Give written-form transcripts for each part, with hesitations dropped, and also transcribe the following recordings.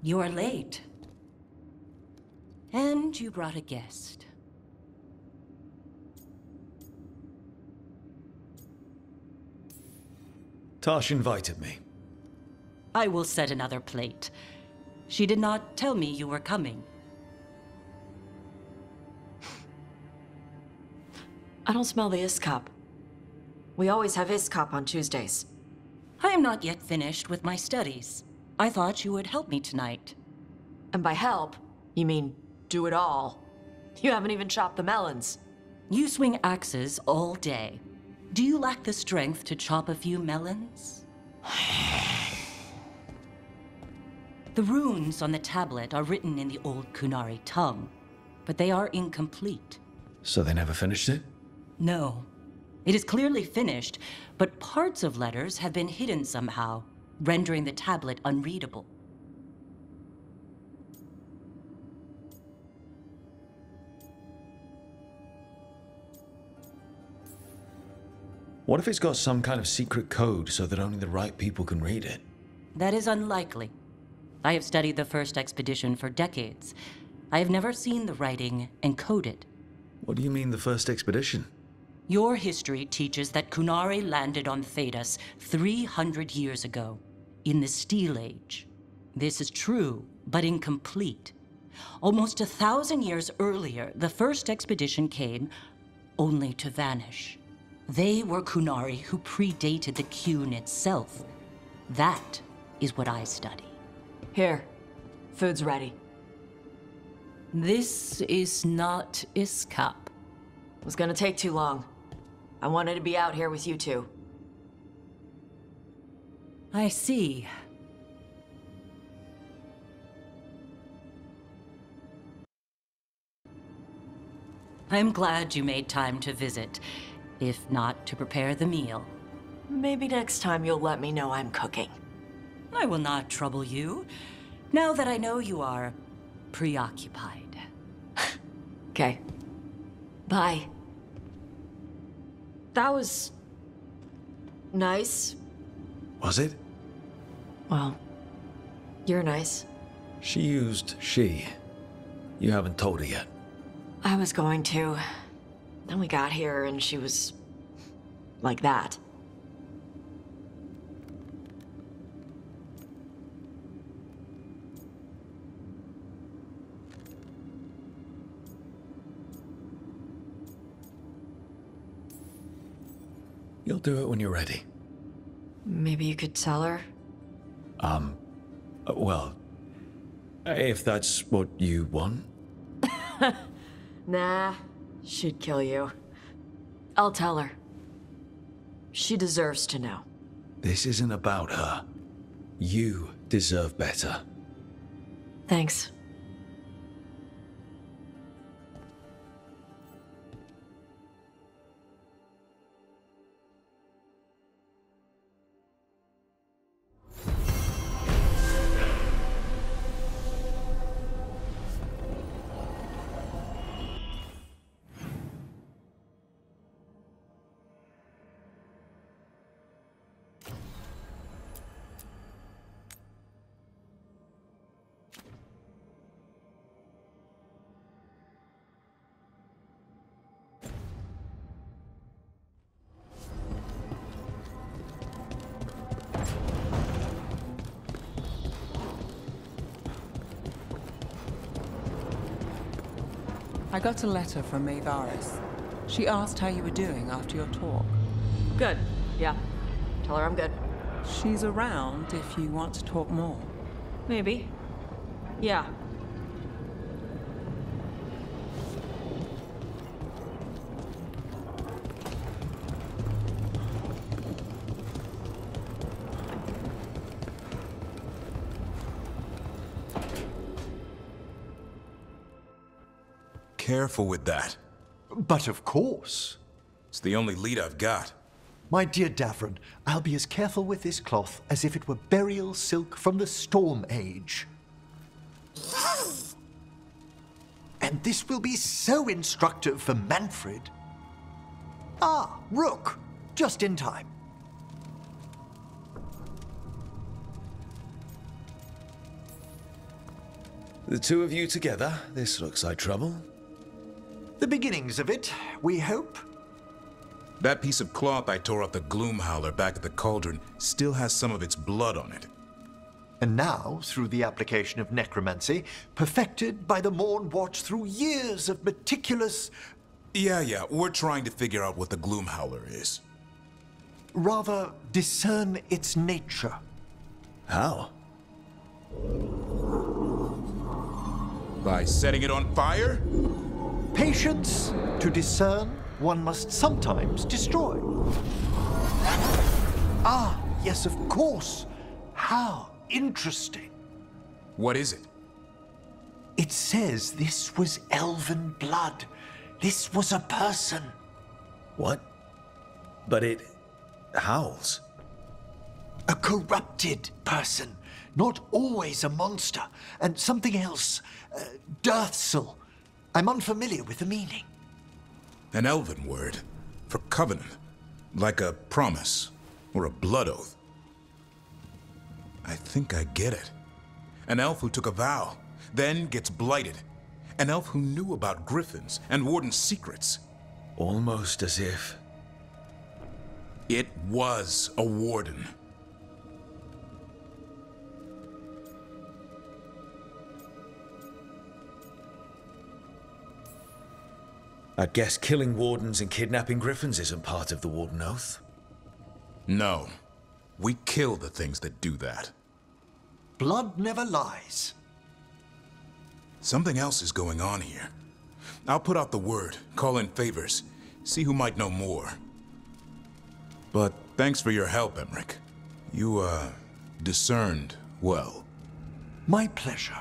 You're late. And you brought a guest. Tosh invited me. I will set another plate. She did not tell me you were coming. I don't smell the iskop. We always have iskop on Tuesdays. I am not yet finished with my studies. I thought you would help me tonight. And by help, you mean do it all. You haven't even chopped the melons. You swing axes all day. Do you lack the strength to chop a few melons? The runes on the tablet are written in the old Kunari tongue, but they are incomplete. So they never finished it? No. It is clearly finished, but parts of letters have been hidden somehow, rendering the tablet unreadable. What if it's got some kind of secret code so that only the right people can read it? That is unlikely. I have studied the first expedition for decades. I have never seen the writing encoded. What do you mean, the first expedition? Your history teaches that Kunari landed on Thedas 300 years ago, in the Steel Age. This is true, but incomplete. Almost 1,000 years earlier, the first expedition came, only to vanish. They were Kunari who predated the Qun itself. That is what I study. Here, food's ready. This is not Iskap. It was gonna take too long. I wanted to be out here with you two. I see. I'm glad you made time to visit, if not to prepare the meal. Maybe next time you'll let me know I'm cooking. I will not trouble you, now that I know you are preoccupied. Okay. Bye. That was... nice. Was it? Well, you're nice. She used she. You haven't told her yet. I was going to. Then we got here and she was... like that. You'll do it when you're ready. Maybe you could tell her? Well, if that's what you want. Nah, she'd kill you. I'll tell her. She deserves to know. This isn't about her. You deserve better. Thanks. I got a letter from Veilguard. She asked how you were doing after your talk. Good. Yeah. Tell her I'm good. She's around if you want to talk more. Maybe. Yeah. Careful with that. But of course. It's the only lead I've got. My dear Davron, I'll be as careful with this cloth as if it were burial silk from the Storm Age. And this will be so instructive for Manfred. Ah, Rook, just in time. The two of you together? This looks like trouble. The beginnings of it, we hope. That piece of cloth I tore off the Gloom Howler back at the cauldron still has some of its blood on it. And now, through the application of necromancy, perfected by the Morn Watch through years of meticulous... Yeah, we're trying to figure out what the Gloom Howler is. rather discern its nature. How? By setting it on fire? Patience. To discern, one must sometimes destroy. Ah, yes, of course. How interesting. What is it? It says this was elven blood. This was a person. What? But it howls. A corrupted person. Not always a monster. And something else. Deathsel. I'm unfamiliar with the meaning. An elven word for covenant. Like a promise or a blood oath. I think I get it. An elf who took a vow, then gets blighted. An elf who knew about griffins and warden's secrets. Almost as if... It was a warden. I guess killing wardens and kidnapping griffins isn't part of the Warden Oath. No. We kill the things that do that. Blood never lies. Something else is going on here. I'll put out the word, call in favors, see who might know more. But thanks for your help, Emmerich. You, discerned well. My pleasure.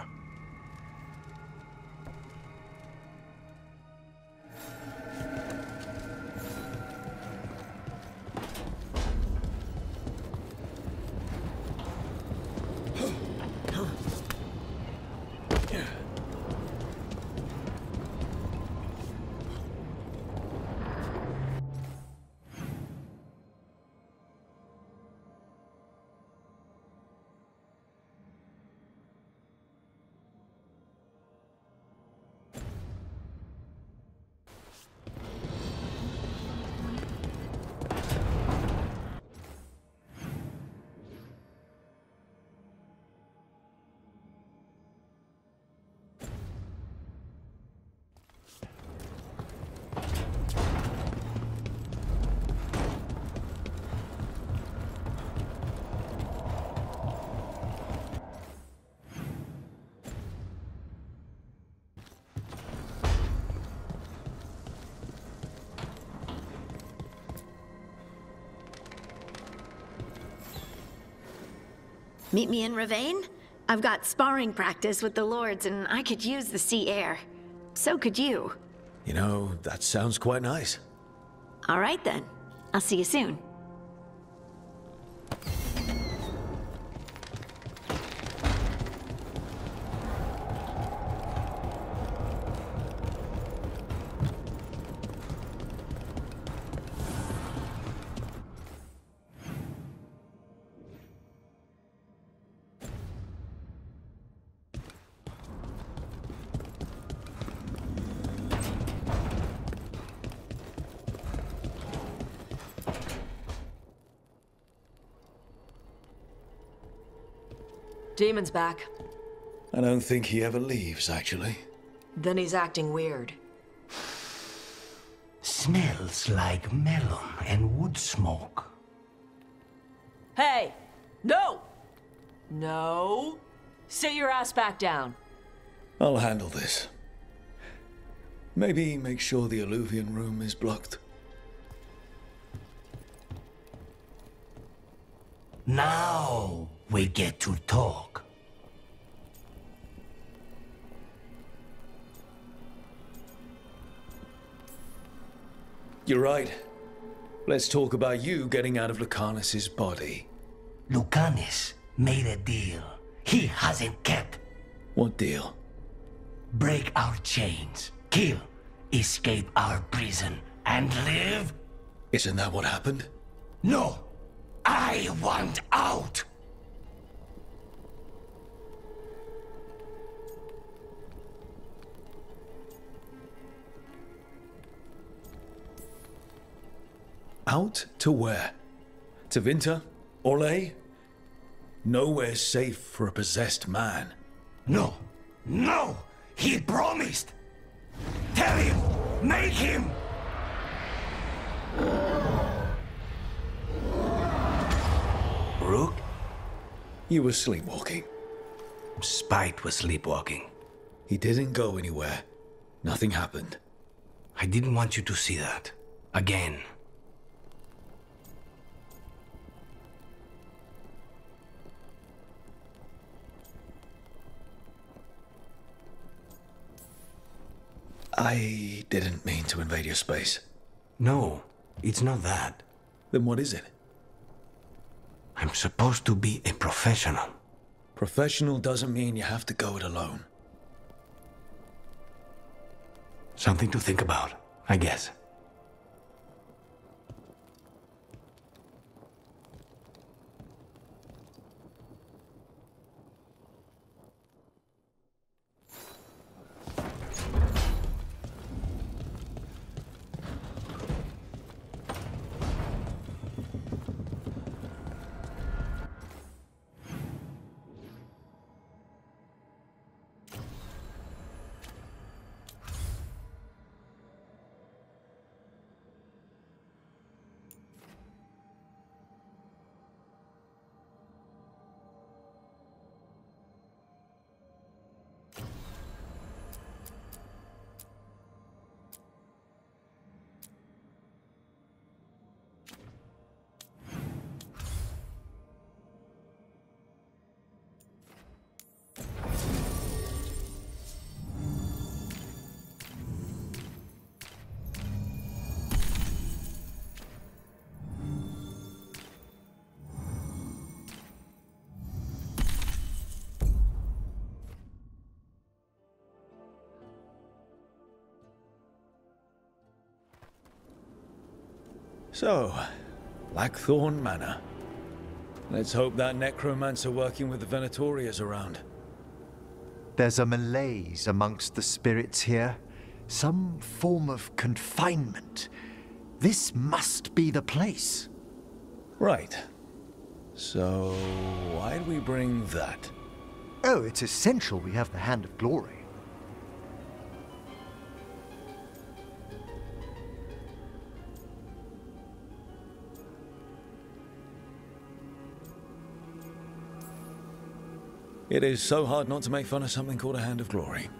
Meet me in Ravane? I've got sparring practice with the lords, and I could use the sea air. So could you. You know, that sounds quite nice. All right, then. I'll see you soon. Demon's back. I don't think he ever leaves, actually. Then he's acting weird. Smells like melon and wood smoke. Hey! No! No! Sit your ass back down. I'll handle this. Maybe make sure the Alluvian room is blocked. Now we get to talk. You're right. Let's talk about you getting out of Lucanus's body. Lucanus made a deal he hasn't kept. What deal? Break our chains, kill, escape our prison, and live? Isn't that what happened? No! I want out! Out to where? To Vinter? Orlais? Nowhere's safe for a possessed man. No! No! He promised! Tell him! Make him! Rook? You were sleepwalking. Spite was sleepwalking. He didn't go anywhere. Nothing happened. I didn't want you to see that. Again. I didn't mean to invade your space. No, it's not that. Then what is it? I'm supposed to be a professional. Professional doesn't mean you have to go it alone. Something to think about, I guess. So, Blackthorn Manor. Let's hope that necromancer working with the Venatori is around. There's a malaise amongst the spirits here. Some form of confinement. This must be the place. Right. So, why'd we bring that? Oh, it's essential we have the Hand of Glory. It is so hard not to make fun of something called a Hand of Glory.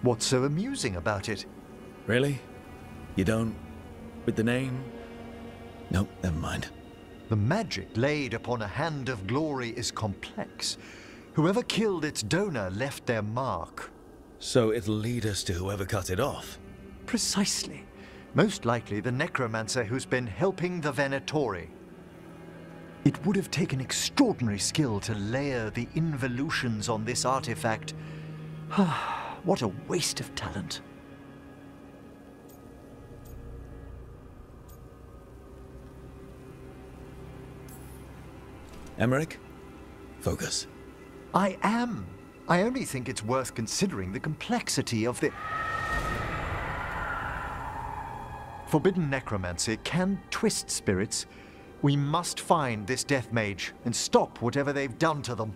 What's so amusing about it? Really? You don't? With the name? Nope, never mind. The magic laid upon a Hand of Glory is complex. Whoever killed its donor left their mark. So it'll lead us to whoever cut it off? Precisely. Most likely the necromancer who's been helping the Venatori. It would have taken extraordinary skill to layer the involutions on this artifact. What a waste of talent. Emmerich? Focus. I am. I only think it's worth considering the complexity of the... Forbidden necromancy can twist spirits. We must find this death mage and stop whatever they've done to them.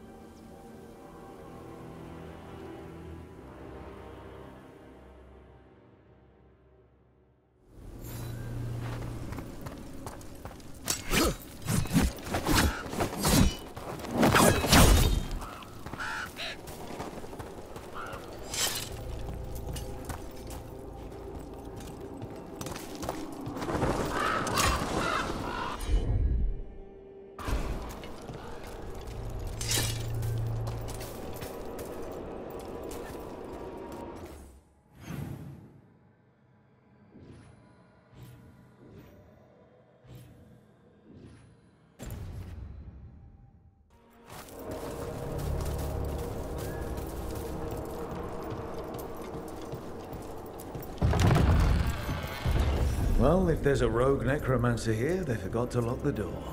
Well, if there's a rogue necromancer here, they forgot to lock the door.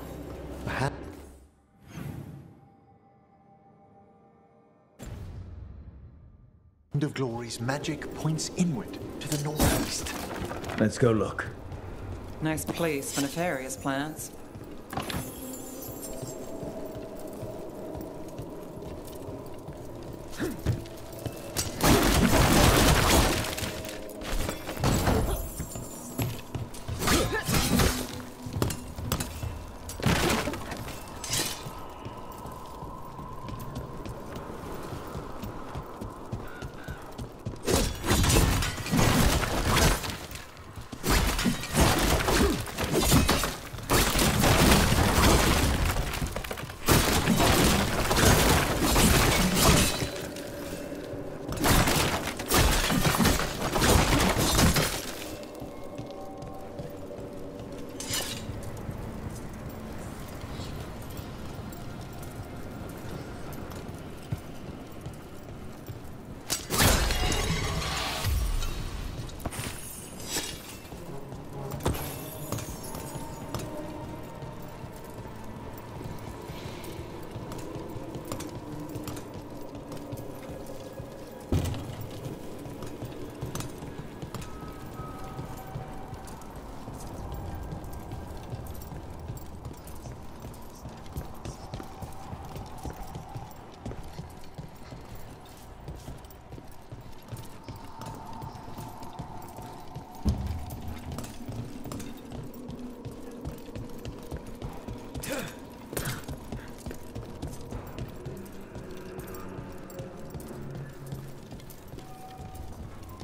Hand of Glory's magic points inward to the northeast. Let's go look. Nice place for nefarious plans.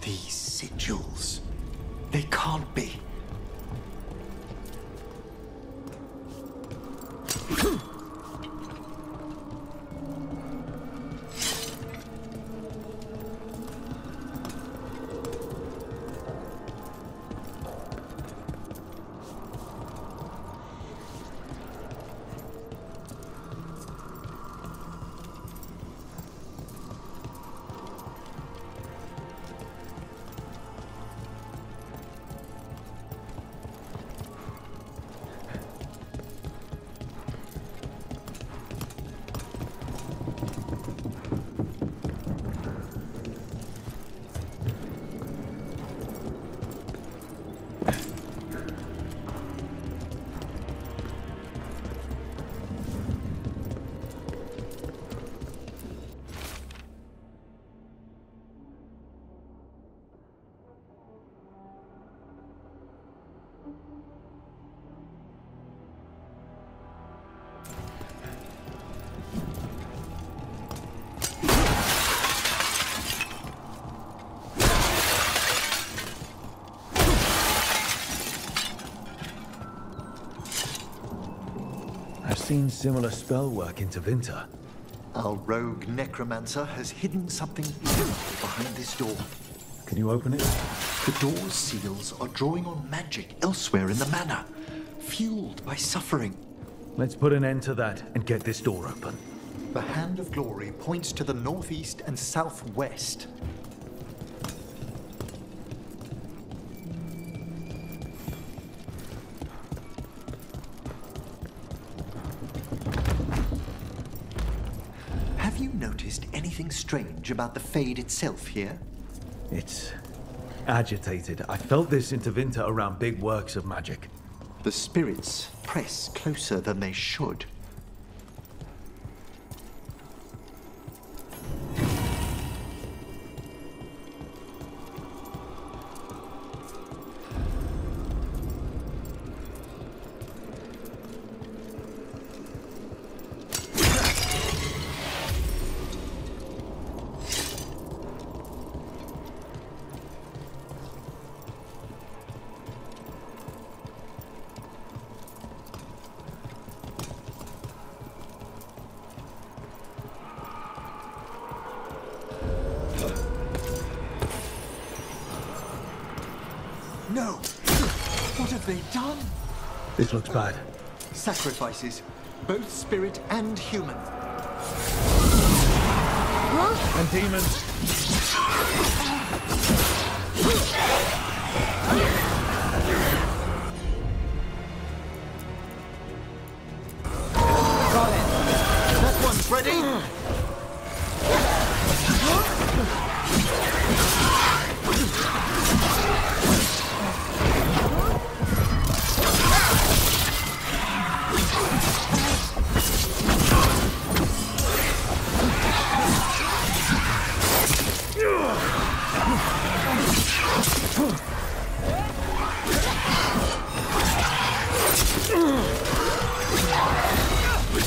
These sigils. They can't be. I've seen similar spell work in Tevinter. Our rogue necromancer has hidden something beautiful behind this door. Can you open it? The door's seals are drawing on magic elsewhere in the manor, fueled by suffering. Let's put an end to that and get this door open. The Hand of Glory points to the northeast and southwest. Have you noticed anything strange about the Fade itself here? It's agitated. I felt this in Tevinter around big works of magic. The spirits press closer than they should. No! What have they done? This looks bad. Sacrifices, both spirit and human. And demons. Got it! That one's ready!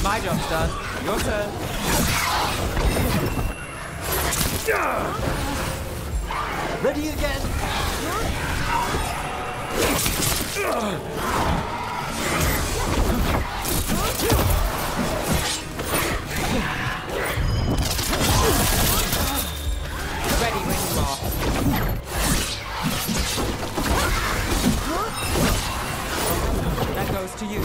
My job's done. Your turn. Ready again? Ready when you are. That goes to you.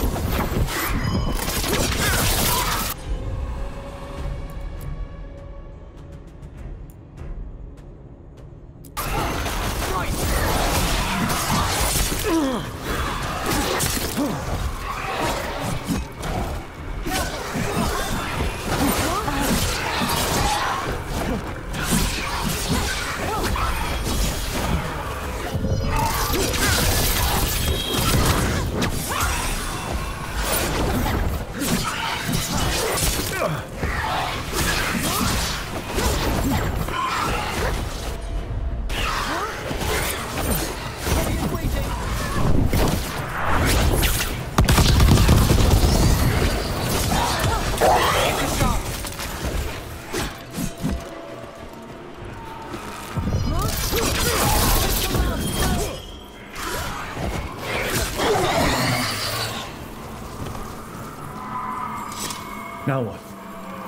Now what?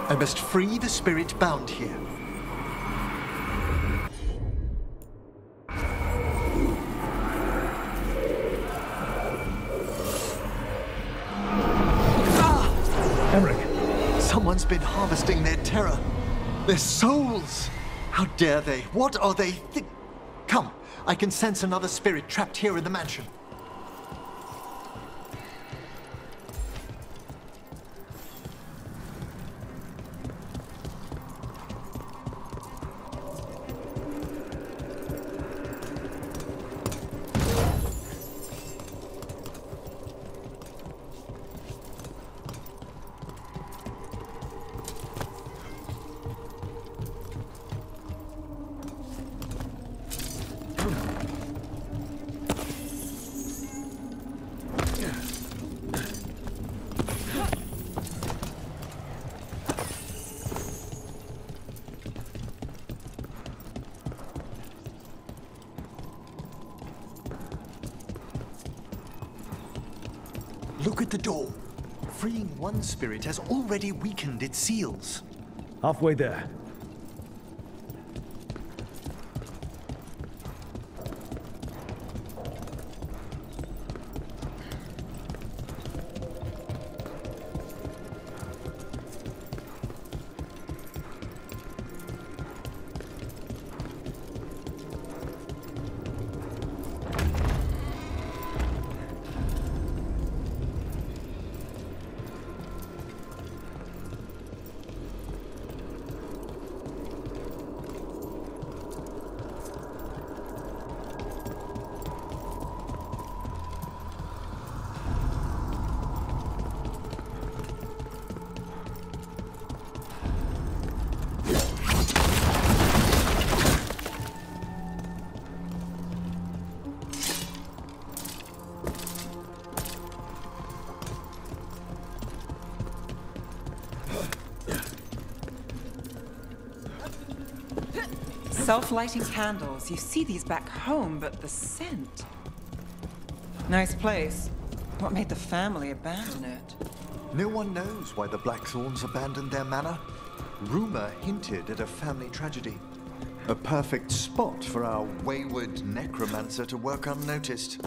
I must free the spirit bound here. Emmerich! Someone's been harvesting their terror. Their souls! How dare they? What are they Come, I can sense another spirit trapped here in the mansion. Look at the door. Freeing one spirit has already weakened its seals. Halfway there. Self-lighting candles. You see these back home, but the scent. Nice place. What made the family abandon it? No one knows why the Blackthorns abandoned their manor. Rumor hinted at a family tragedy. A perfect spot for our wayward necromancer to work unnoticed.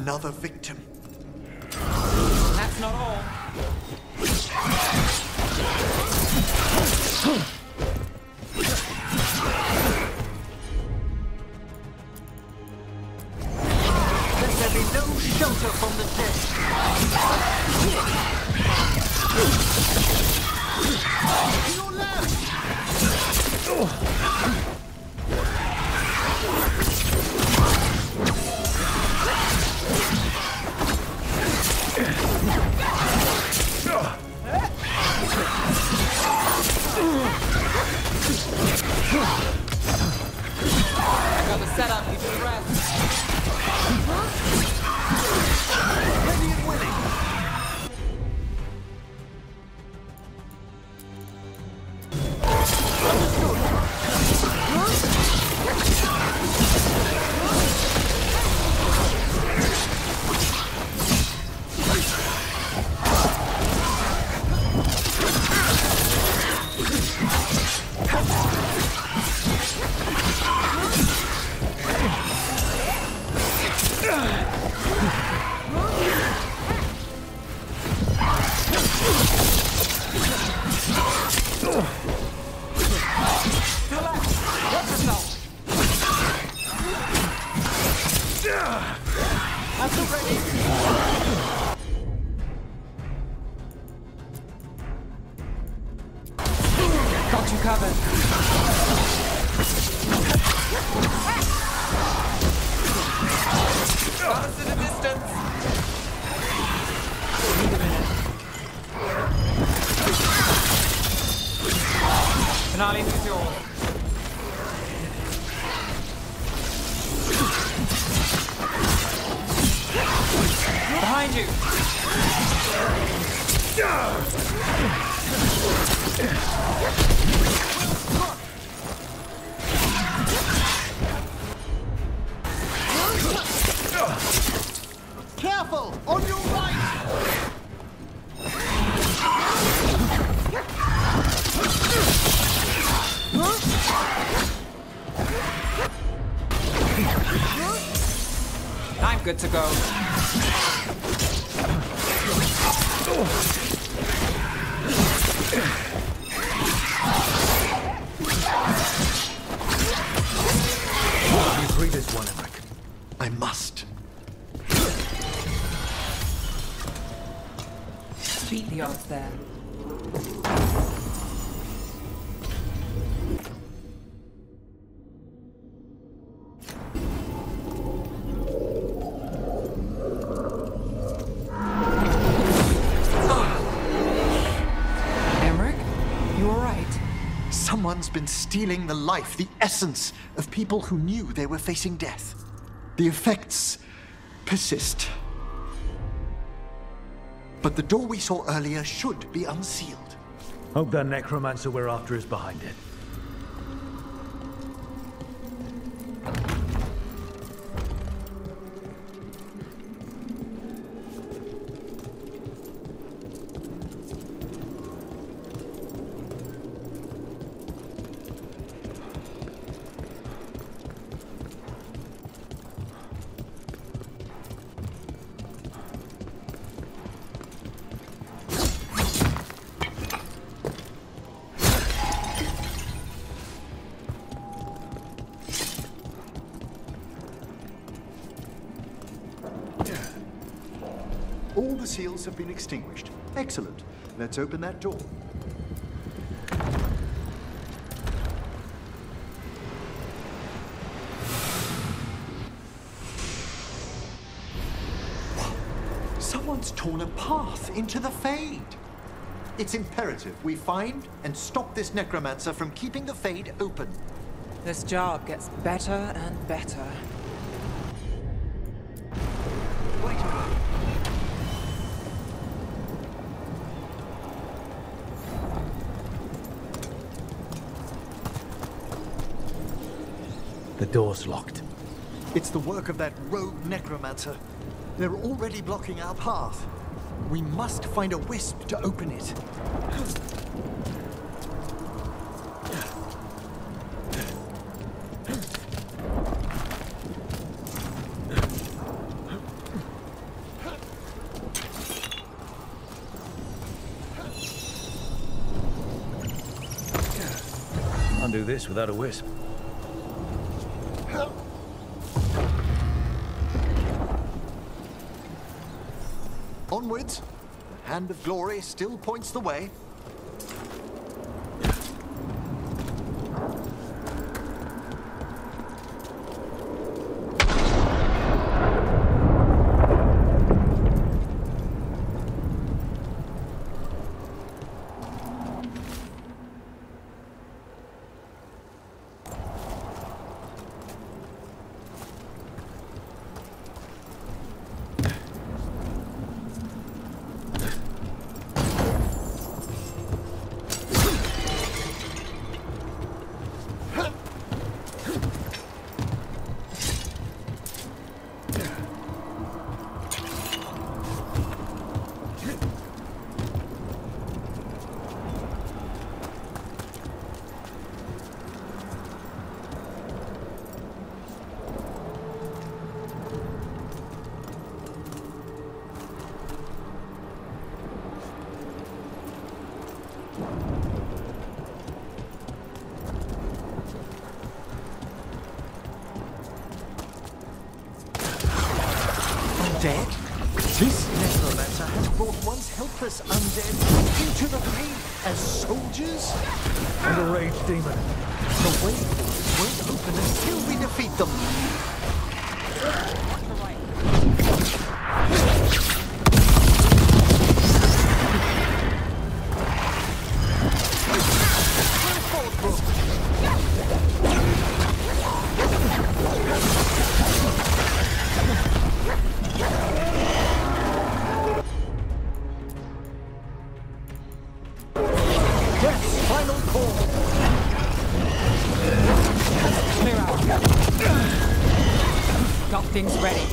Another victim. That's not all. Let there be no shelter from the dead. To your left! I got the setup, you do the rest. Ready and willing. Got you covered. Got us at a distance. Finale is yours. Behind you. Careful! On your right! I'm good to go. You free this one, Emmerich. I must. Beat the odds there. Emmerich, you all right? Someone's been stealing the life, the essence of people who knew they were facing death. The effects persist. But the door we saw earlier should be unsealed. Hope that necromancer we're after is behind it. All the seals have been extinguished. Excellent. Let's open that door. Someone's torn a path into the Fade. It's imperative we find and stop this necromancer from keeping the Fade open. This job gets better and better. Wait a minute. The door's locked. It's the work of that rogue necromancer. They're already blocking our path. We must find a wisp to open it. do this without a wisp. Onwards. The hand of glory still points the way. Undead? This necromancer has brought once helpless undead into the faith as soldiers? And a rage demon. The way forward won't open until we defeat them. Final call. Clear out. Got things ready.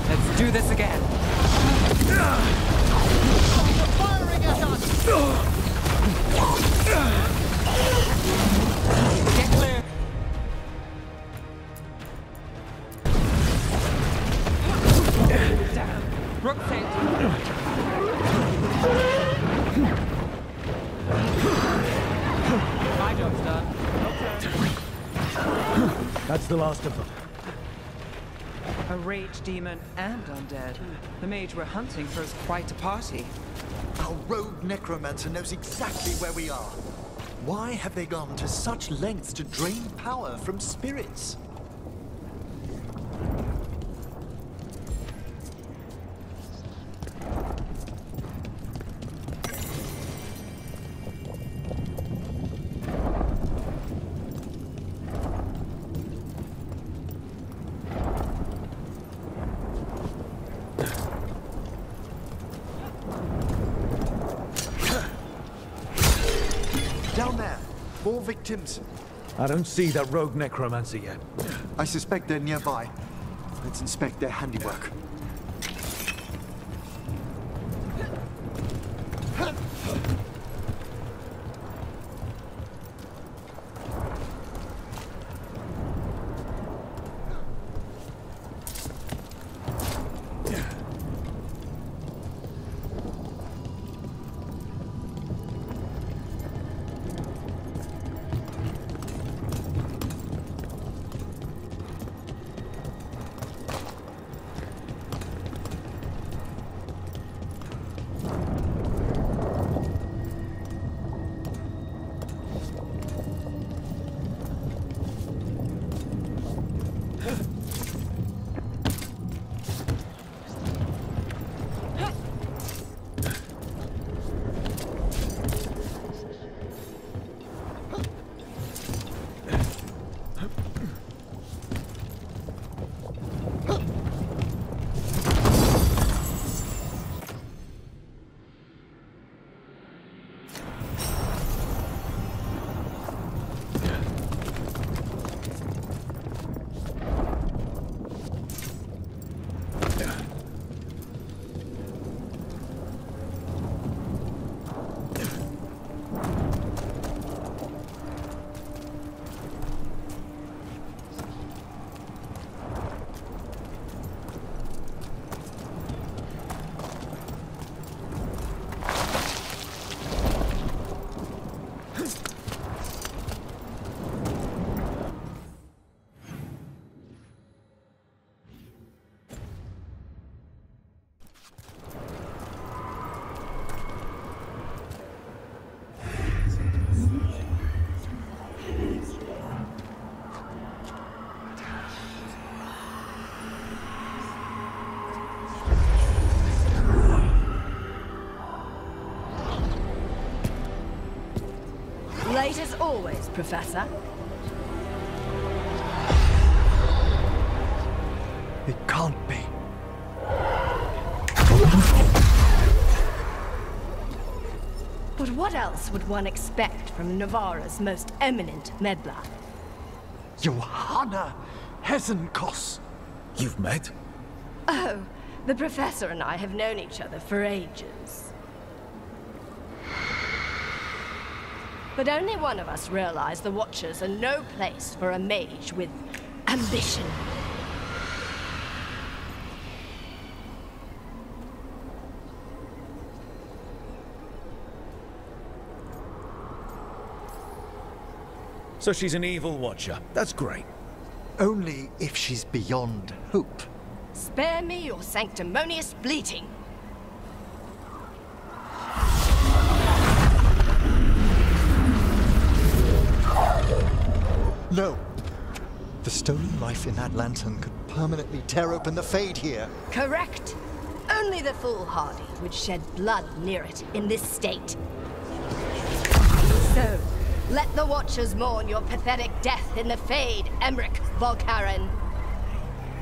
Let's do this again. Firing at us! Get clear. Damn. Rook saved. My job's done. That's the last of them. A rage demon and undead. The mage we're hunting throws quite a party. Our rogue necromancer knows exactly where we are. Why have they gone to such lengths to drain power from spirits? Down there. More victims. I don't see that rogue necromancer yet. I suspect they're nearby. Let's inspect their handiwork. Right as always, Professor. It can't be. But what else would one expect from Navarra's most eminent meddler? Johanna Hesenkos. You've met? Oh, the Professor and I have known each other for ages. But only one of us realized the Watchers are no place for a mage with ambition. So she's an evil watcher. That's great. Only if she's beyond hope. Spare me your sanctimonious bleating. No. The stolen life in that lantern could permanently tear open the Fade here. Correct. Only the foolhardy would shed blood near it in this state. So, let the Watchers mourn your pathetic death in the Fade, Emmerich Volkaren.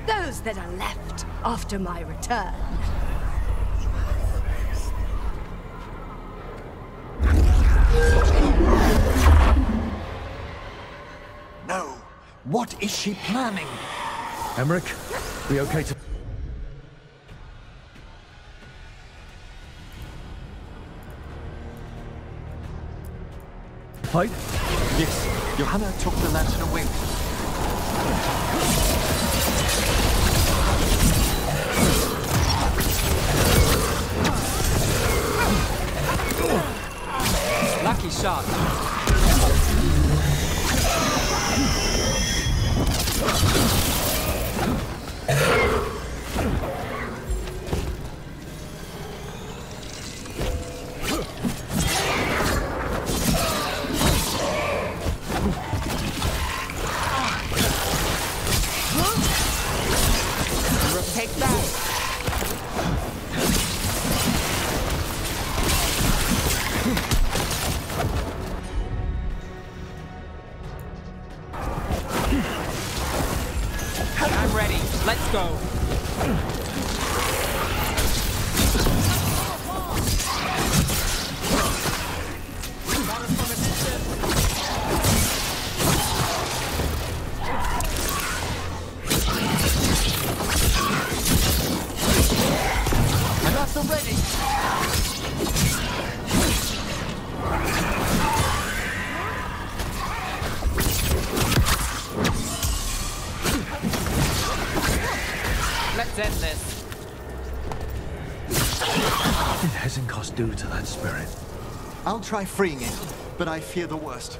Those that are left after my return. No. What is she planning? Emmerich, be okay to... fight? Yes. Johanna took the lantern away. Lucky shot. Take that. I'm ready. Let's go. Let's end this. What did Hesenkos do to that spirit? I'll try freeing it, but I fear the worst.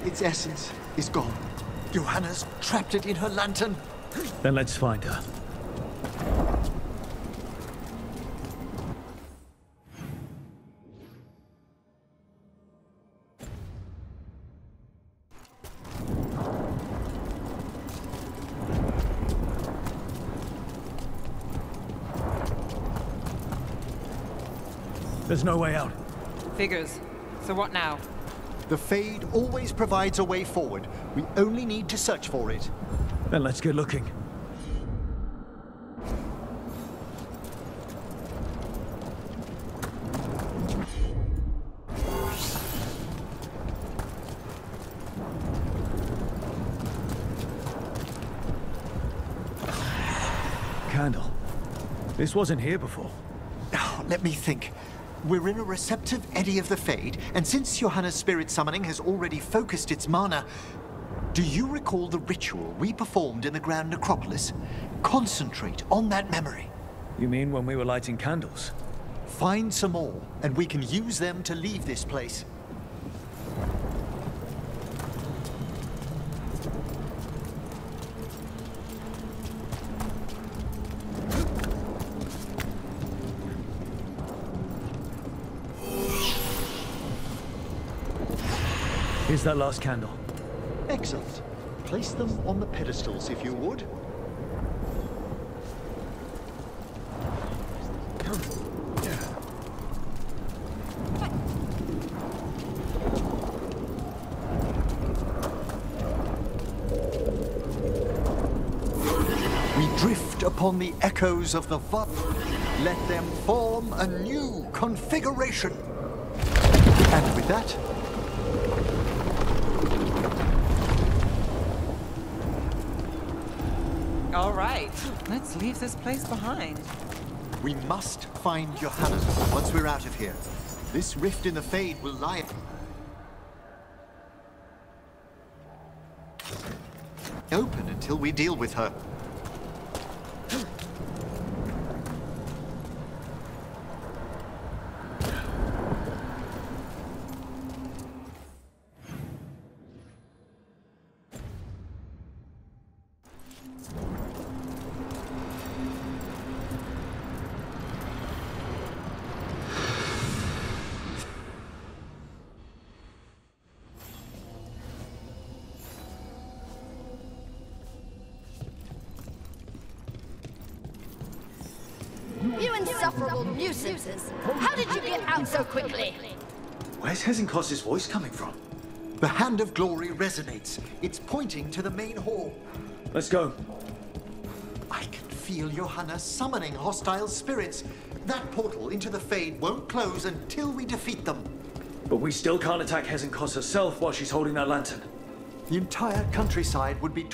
Its essence is gone. Johanna's trapped it in her lantern. Then let's find her. There's no way out. Figures. So what now? The Fade always provides a way forward. We only need to search for it. Then let's get looking. Candle. This wasn't here before. Oh, let me think. We're in a receptive eddy of the Fade, and since Johanna's spirit summoning has already focused its mana, do you recall the ritual we performed in the Grand Necropolis? Concentrate on that memory. You mean when we were lighting candles? Find some more, and we can use them to leave this place. Here's that last candle. Excellent. Place them on the pedestals, if you would. We drift upon the echoes of the Veilguard. Let them form a new configuration. And with that, All right, let's leave this place behind. we must find Johanna once we're out of here. This rift in the Fade will lie open until we deal with her. You insufferable nuisances! How did you get out so quickly? Where's Hezenkos's voice coming from? The Hand of Glory resonates. It's pointing to the main hall. Let's go. I can feel Johanna summoning hostile spirits. That portal into the Fade won't close until we defeat them. But we still can't attack Hezenkos herself while she's holding that lantern. The entire countryside would be...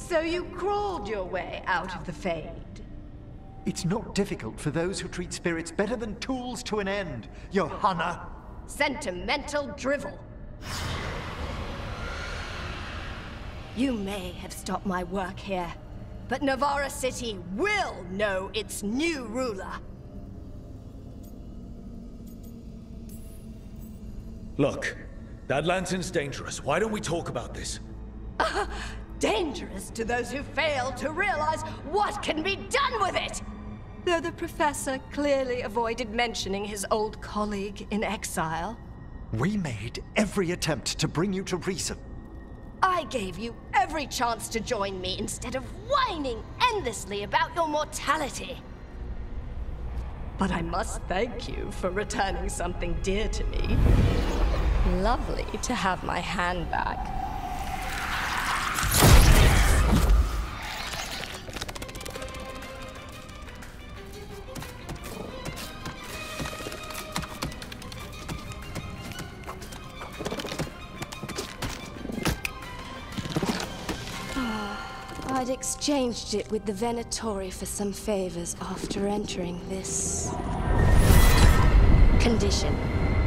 So you crawled your way out of the Fade. It's not difficult for those who treat spirits better than tools to an end, Johanna. Sentimental drivel. You may have stopped my work here, but Navarra City will know its new ruler. Look, that lantern's dangerous. Why don't we talk about this? Dangerous to those who fail to realize what can be done with it! Though the professor clearly avoided mentioning his old colleague in exile. We made every attempt to bring you to reason. I gave you every chance to join me instead of whining endlessly about your mortality. But I must thank you for returning something dear to me. Lovely to have my hand back. I'd exchanged it with the Venatori for some favors after entering this condition.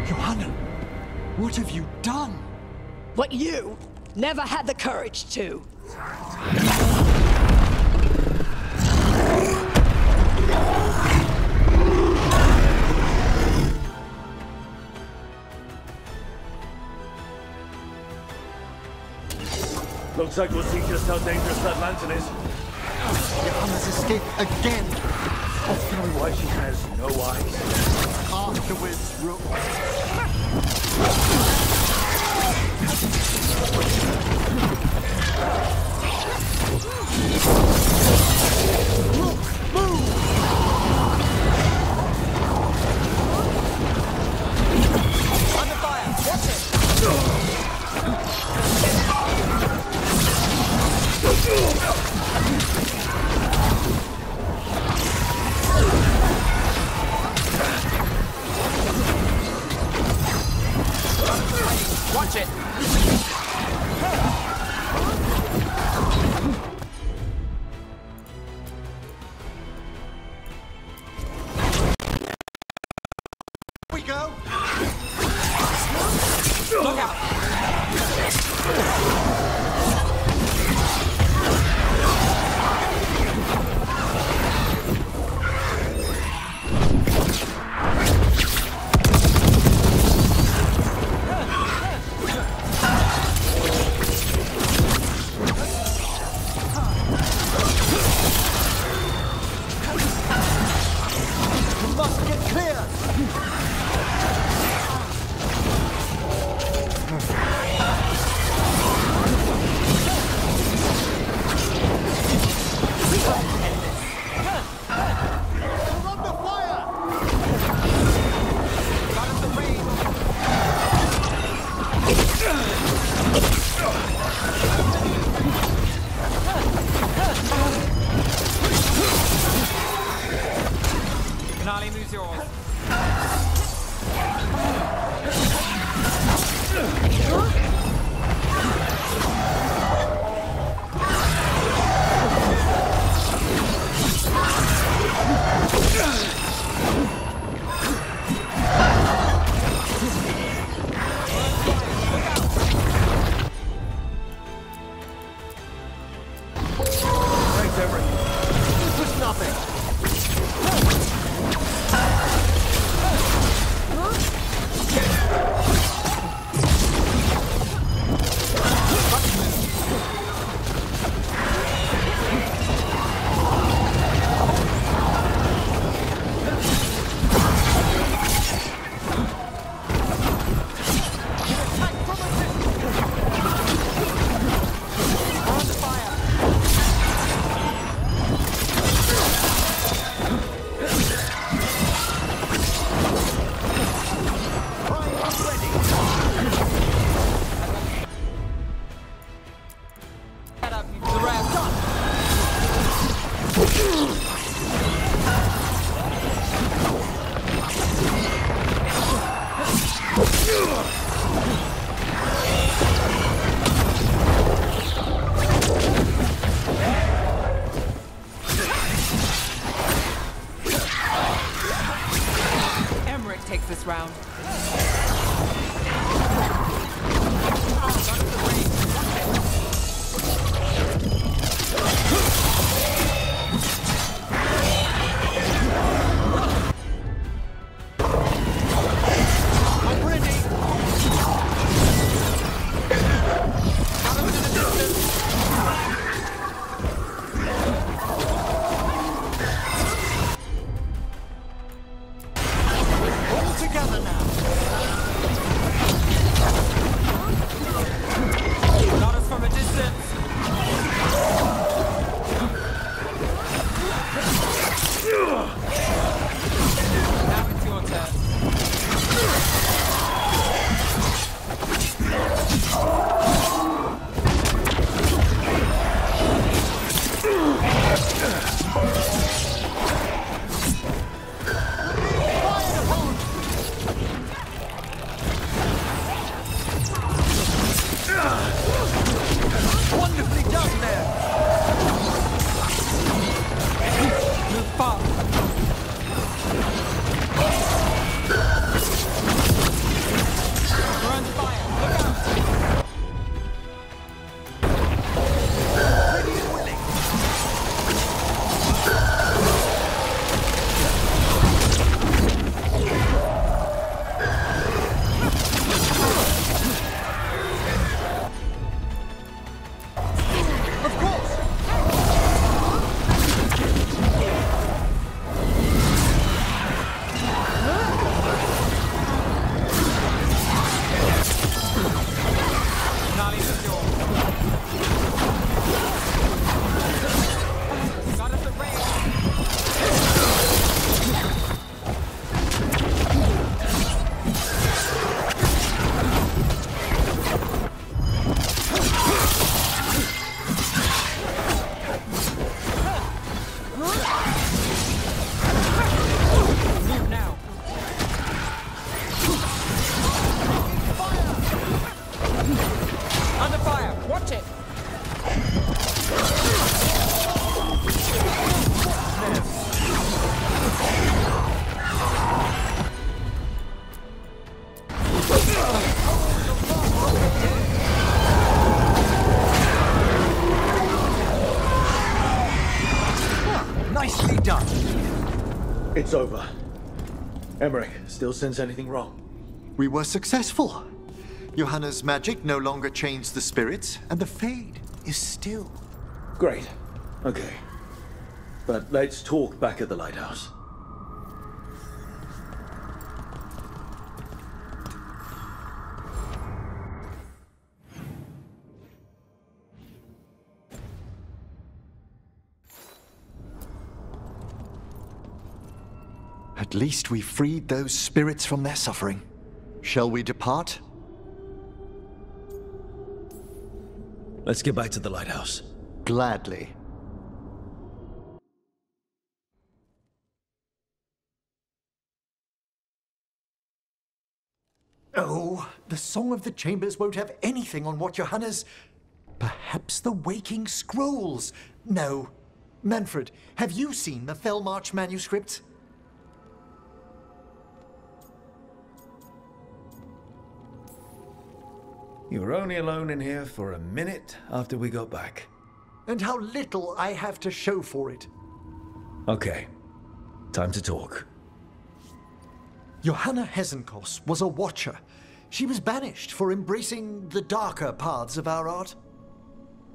Johanna, what have you done? What you never had the courage to. Looks like we'll see just how dangerous that lantern is. Johanna's escaped again. That's probably why she has no eyes. Afterwards, Under fire! Watch it! Watch it! we go. Look out! We must get clear. Finale moves yours. Thanks, Everett. This was nothing. Head up, you to the rest. Emmerich takes this round. All together now. Got us from a distance. Now it's your turn. Wonderfully done there. Move fast. We're under fire. Look out. Ready and willing. Of course. Finale moves yours. Got us a rail. Move now. Under fire. Watch it. Nicely done. It's over. Emmerich, still sense anything wrong? We were successful. Johanna's magic no longer chains the spirits, and the Fade is still. Great. Okay. But let's talk back at the lighthouse. At least we freed those spirits from their suffering. Shall we depart? Let's get back to the lighthouse. Gladly. Oh, the Song of the Chambers won't have anything on what Johanna's... Perhaps the Waking Scrolls? No. Manfred, have you seen the Fellmarch manuscripts? You were only alone in here for a minute after we got back. And how little I have to show for it. Okay, time to talk. Johanna Hesenkos was a watcher. She was banished for embracing the darker paths of our art.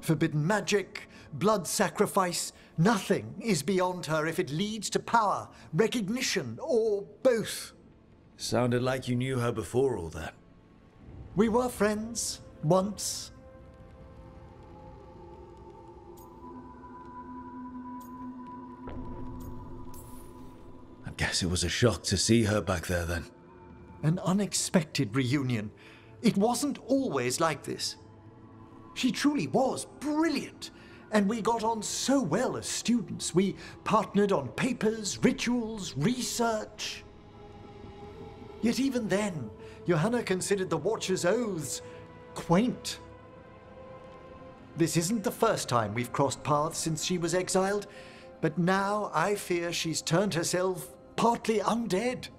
Forbidden magic, blood sacrifice, nothing is beyond her if it leads to power, recognition, or both. Sounded like you knew her before all that. We were friends, once. I guess it was a shock to see her back there then. An unexpected reunion. It wasn't always like this. She truly was brilliant, and we got on so well as students. We partnered on papers, rituals, research. Yet even then, Johanna considered the Watcher's oaths quaint. This isn't the first time we've crossed paths since she was exiled, but now I fear she's turned herself partly undead.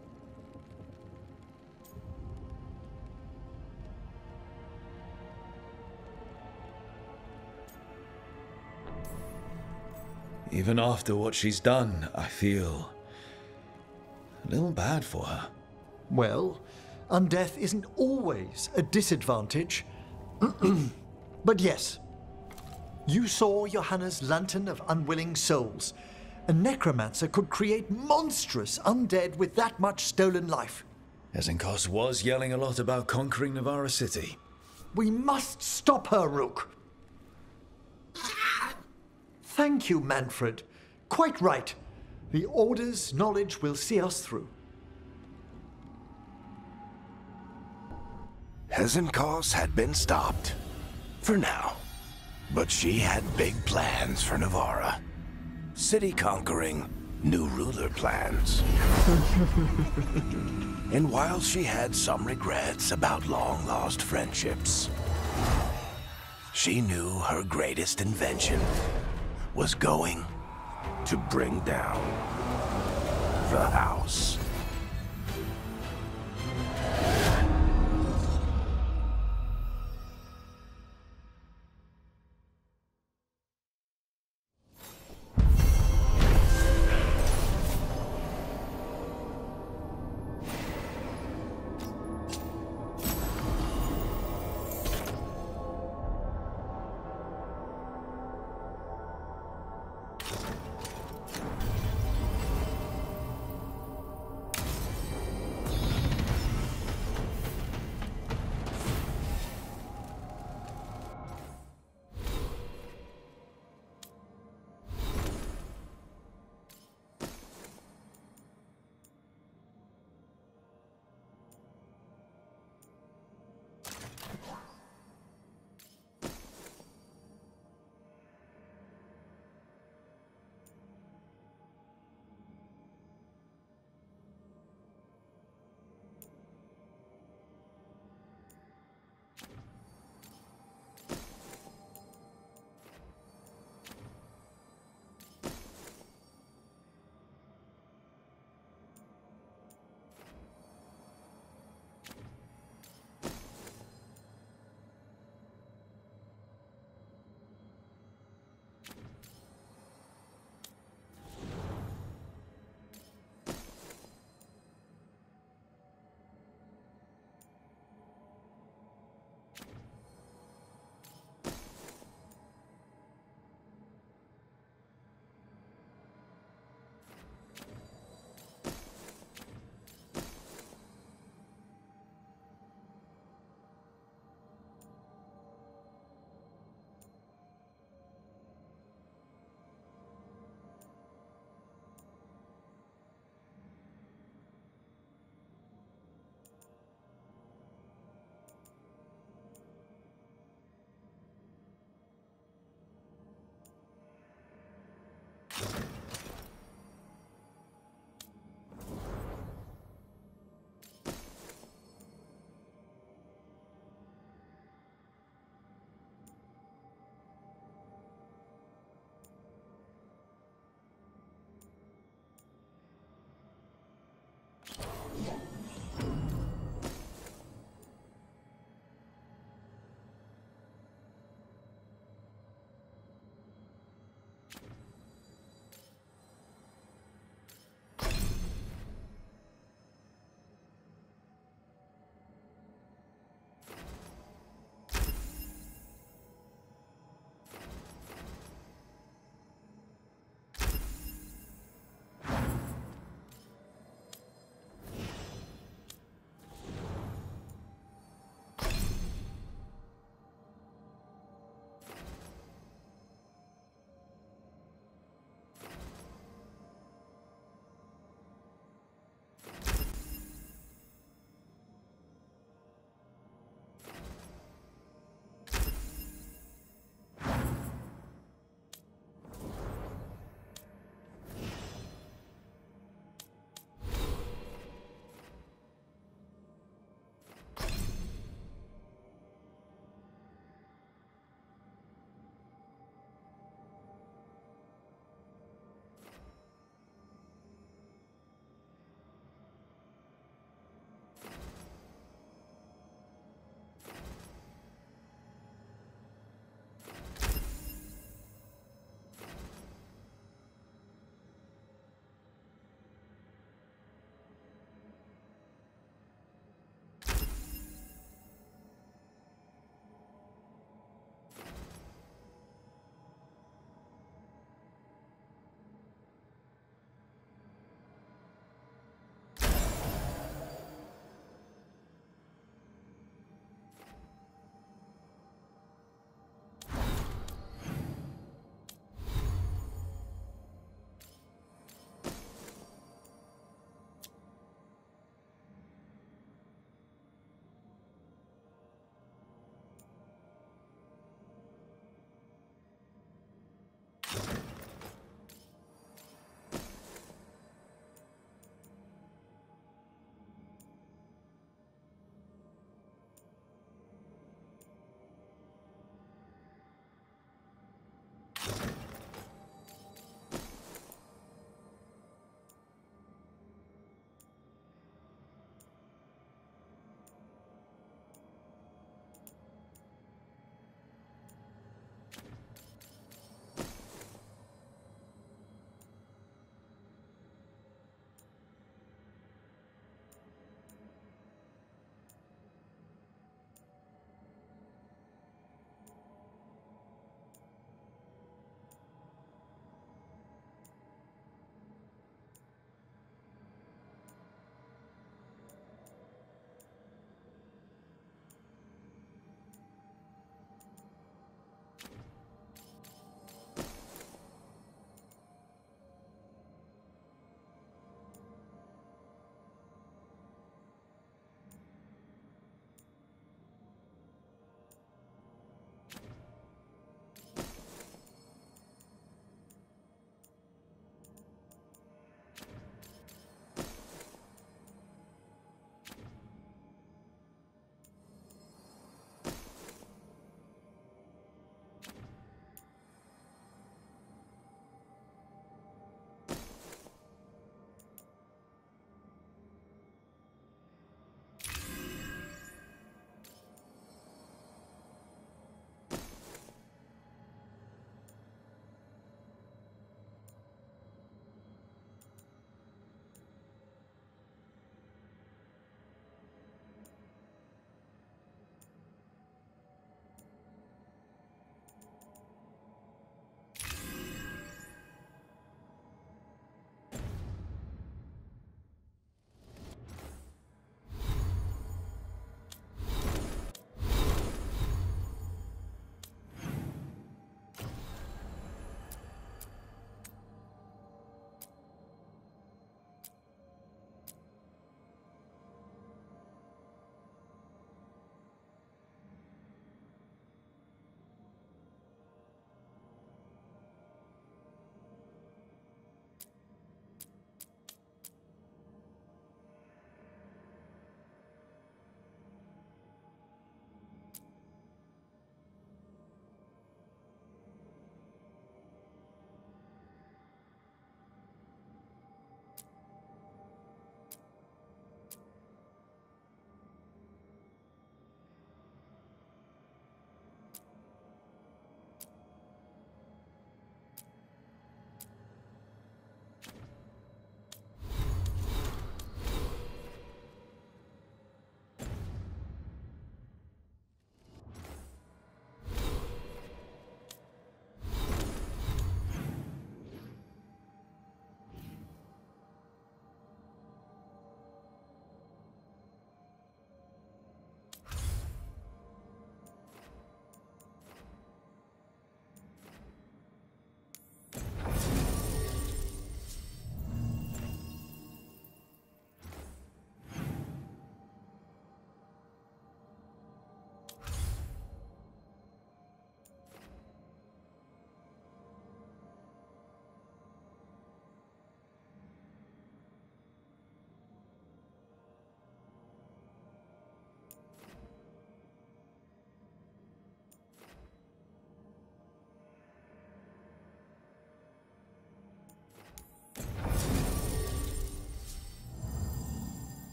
Even after what she's done, I feel a little bad for her. Well, undeath isn't always a disadvantage. But yes, you saw Johanna's Lantern of Unwilling Souls. A necromancer could create monstrous undead with that much stolen life. Hesenkos was yelling a lot about conquering Navarra City. We must stop her, Rook. Thank you, Manfred. Quite right. The Order's knowledge will see us through. Hesenkos had been stopped. For now. But she had big plans for Navarra. City conquering, new ruler plans. And while she had some regrets about long-lost friendships, she knew her greatest invention was going to bring down the house.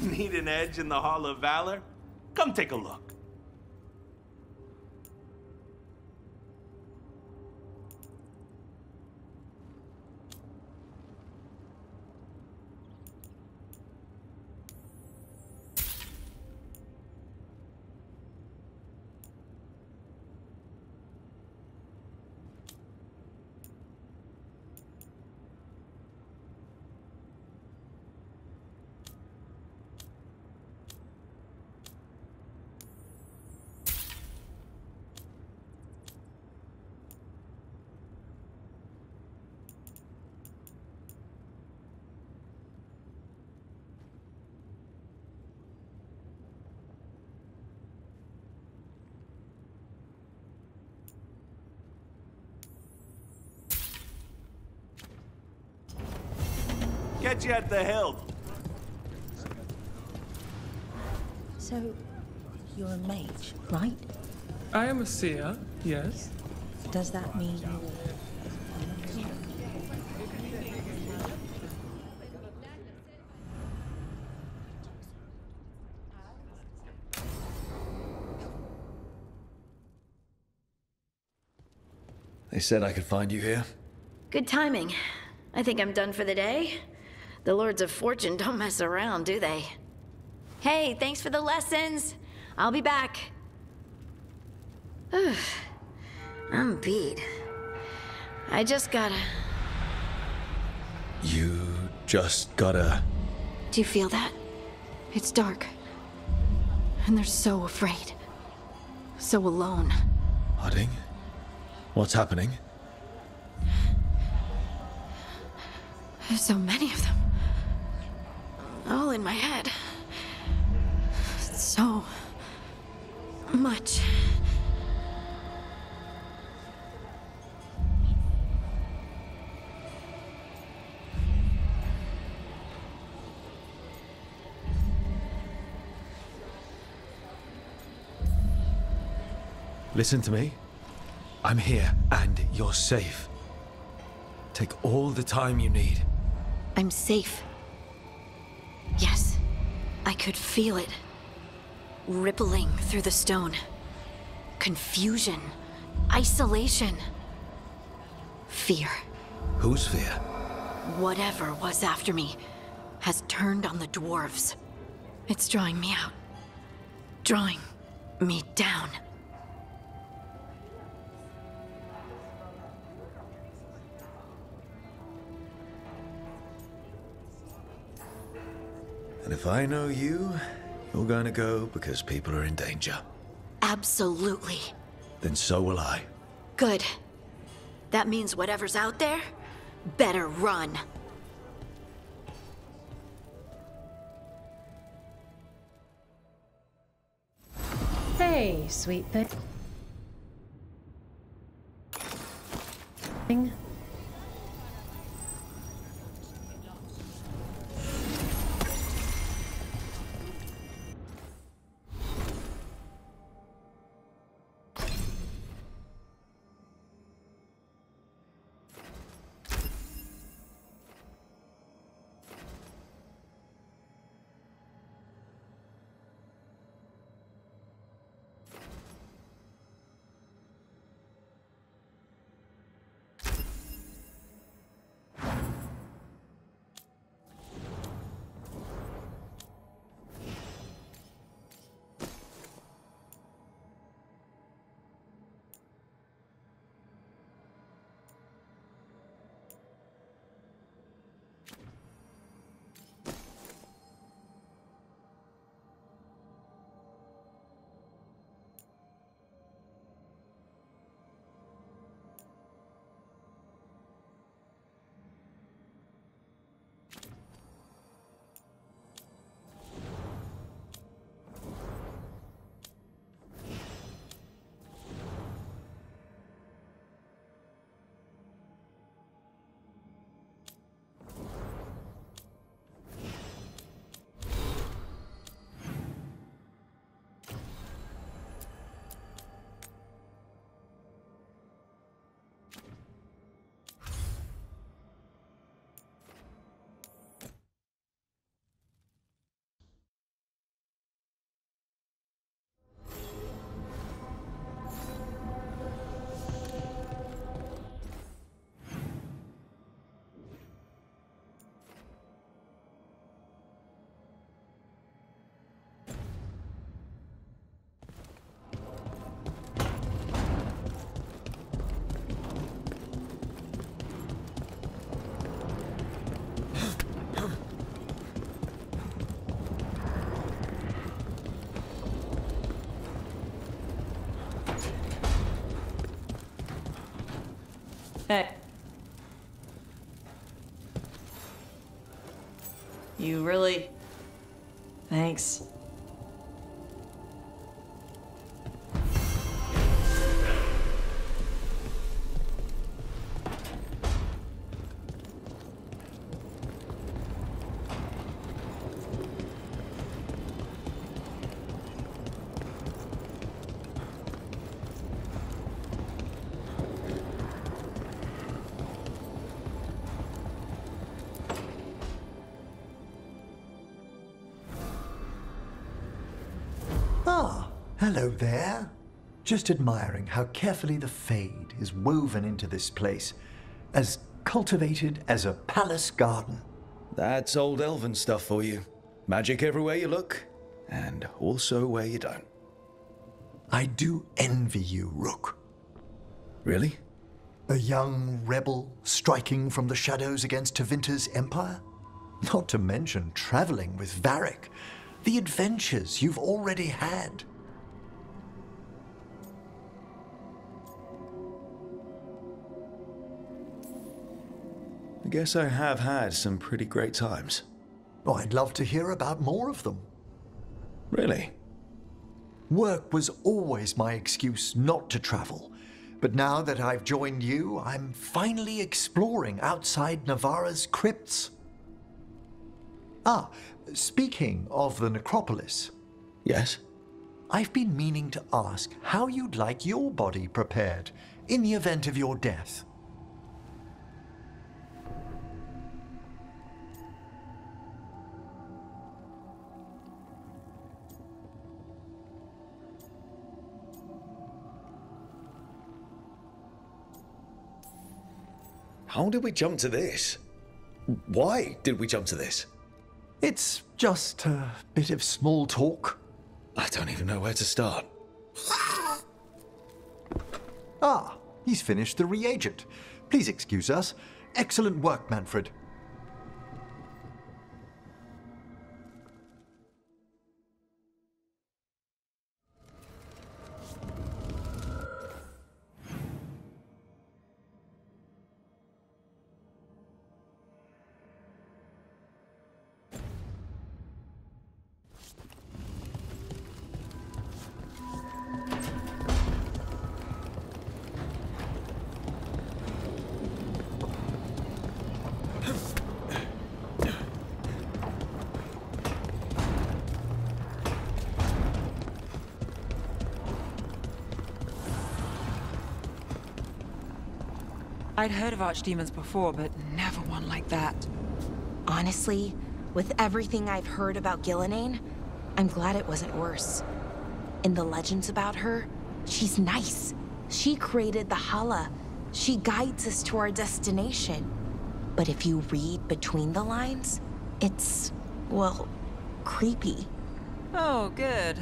Need an edge in the Hall of Valor? Come take a look. Get you at the hilt. So, you're a mage, right? I am a seer, yes. Does that mean you're... They said I could find you here. Good timing. I think I'm done for the day. The Lords of Fortune don't mess around, do they? Hey, thanks for the lessons. I'll be back. I'm beat. I just gotta... You just gotta... Do you feel that? It's dark. And they're so afraid. So alone. Harding? What's happening? There's so many of them. All in my head. So much. Listen to me. I'm here, and you're safe. Take all the time you need. I'm safe. Yes, I could feel it. Rippling through the stone. Confusion. Isolation. Fear. Whose fear? Whatever was after me has turned on the dwarves. It's drawing me out. Drawing me down. And if I know you, you're going to go because people are in danger. Absolutely. Then so will I. Good. That means whatever's out there, better run. Hey, sweet thing. Hey. You really... Thanks. Ah, hello there. Just admiring how carefully the Fade is woven into this place, as cultivated as a palace garden. That's old elven stuff for you. Magic everywhere you look, and also where you don't. I do envy you, Rook. Really? A young rebel striking from the shadows against Tevinter's empire? Not to mention traveling with Varric. The adventures you've already had. I guess I have had some pretty great times. Oh, I'd love to hear about more of them. Really? Work was always my excuse not to travel. But now that I've joined you, I'm finally exploring outside Navarra's crypts. Ah, speaking of the necropolis. Yes? I've been meaning to ask how you'd like your body prepared in the event of your death. How did we jump to this? Why did we jump to this? It's just a bit of small talk. I don't even know where to start. Ah, he's finished the reagent. Please excuse us. Excellent work, Manfred. I'd heard of archdemons before, but never one like that. Honestly, with everything I've heard about Gillenane, I'm glad it wasn't worse. In the legends about her, she's nice. She created the Hala. She guides us to our destination. But if you read between the lines, it's, well, creepy. Oh, good.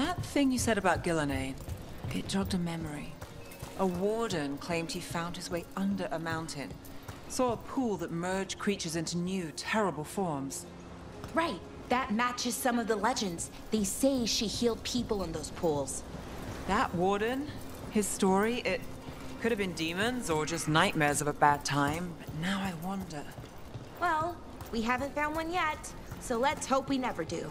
That thing you said about Gillenane, it jogged a memory. A warden claimed he found his way under a mountain. Saw a pool that merged creatures into new, terrible forms. Right. That matches some of the legends. They say she healed people in those pools. That warden, his story, it could have been demons or just nightmares of a bad time, but now I wonder. Well, we haven't found one yet, so let's hope we never do.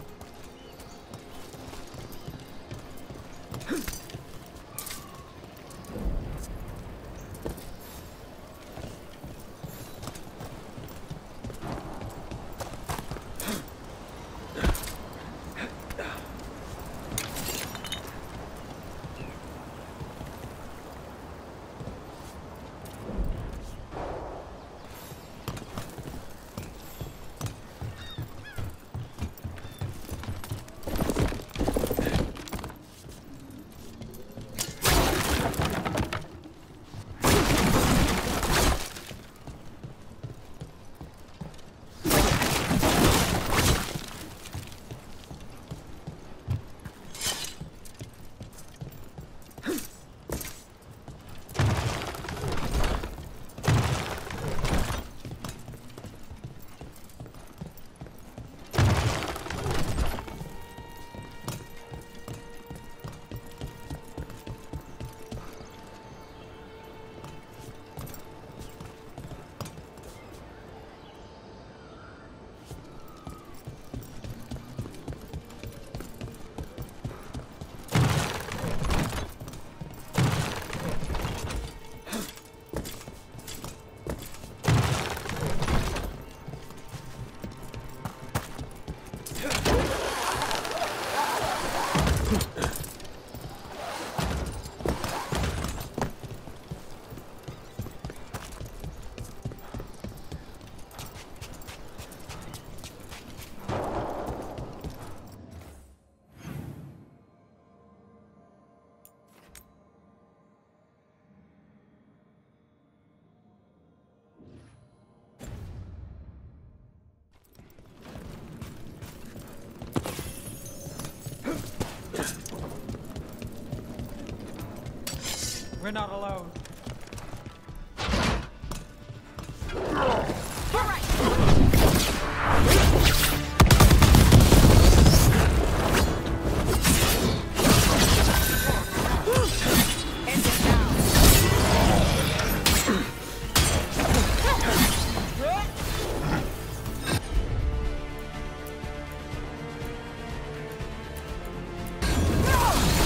We're not alone.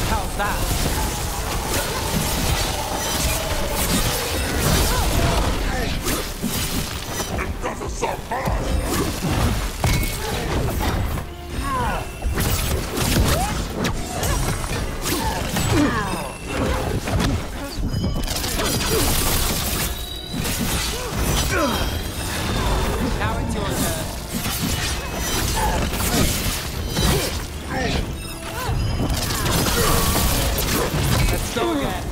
How's that? Now it's your turn. Let's go again.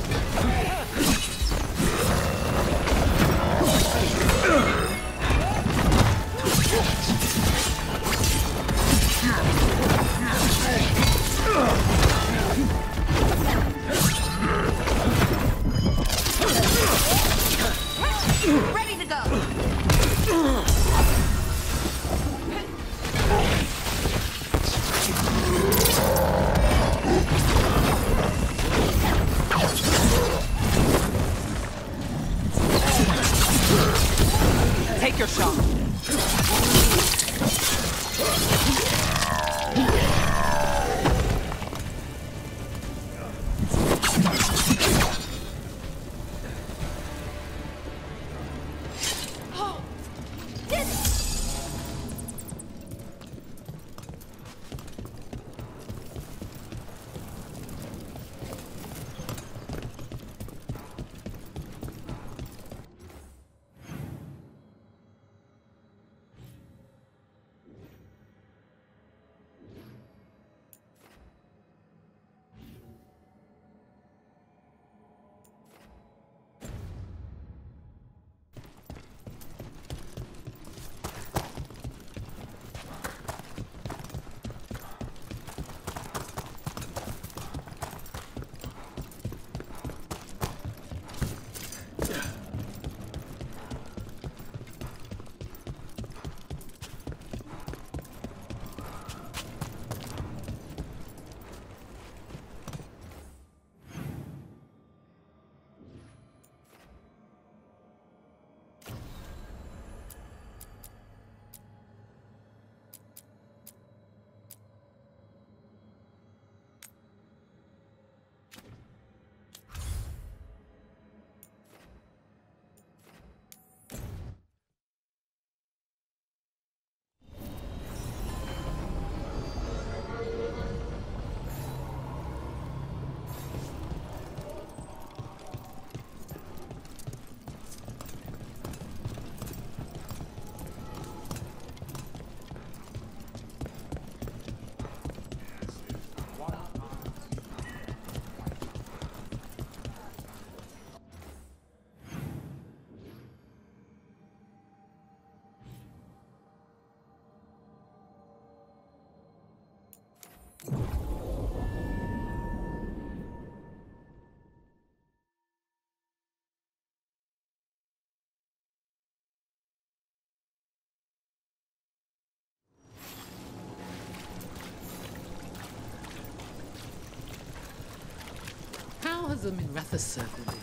How has it been rather circled?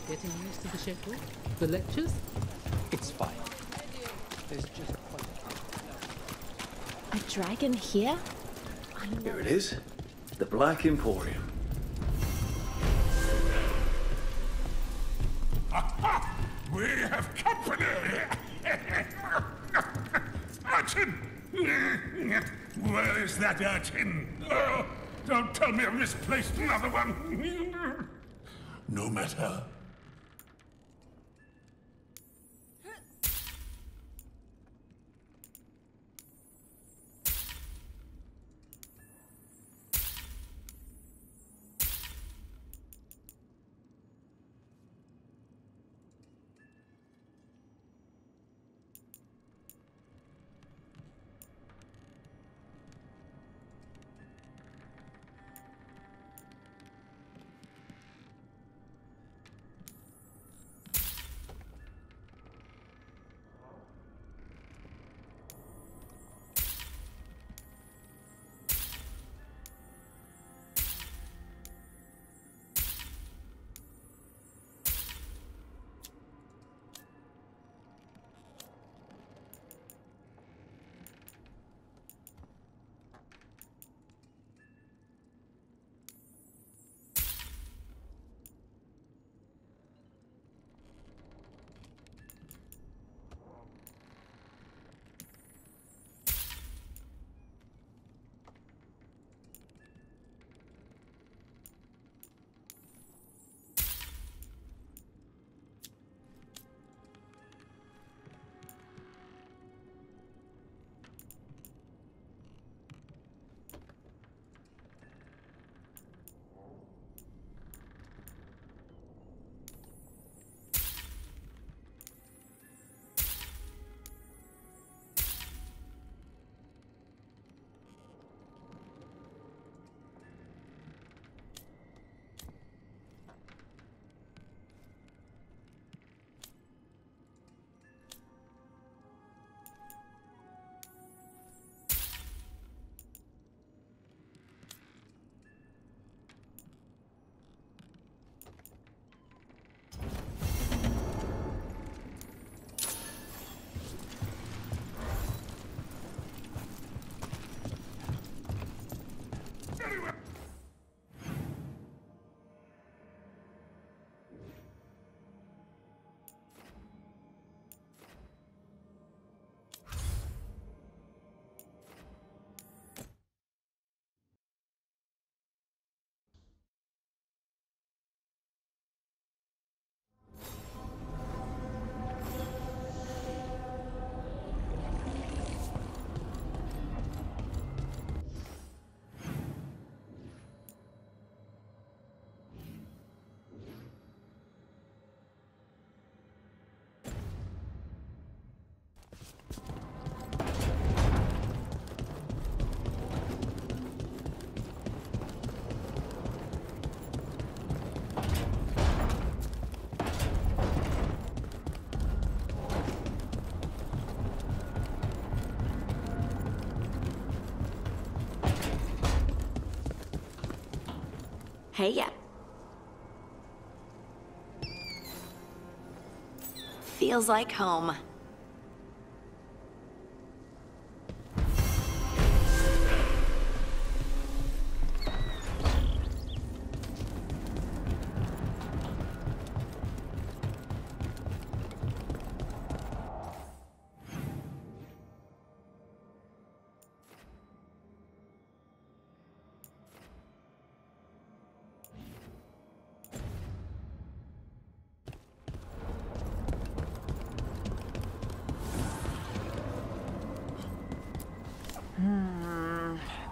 Getting used to the schedule? The lectures? It's fine. There's just one. A dragon here? Here it is. The Black Emporium. Aha! We have company! Urchin! Where is that urchin? Oh, don't tell me I've misplaced another one! No matter. Hey, yeah. Feels like home.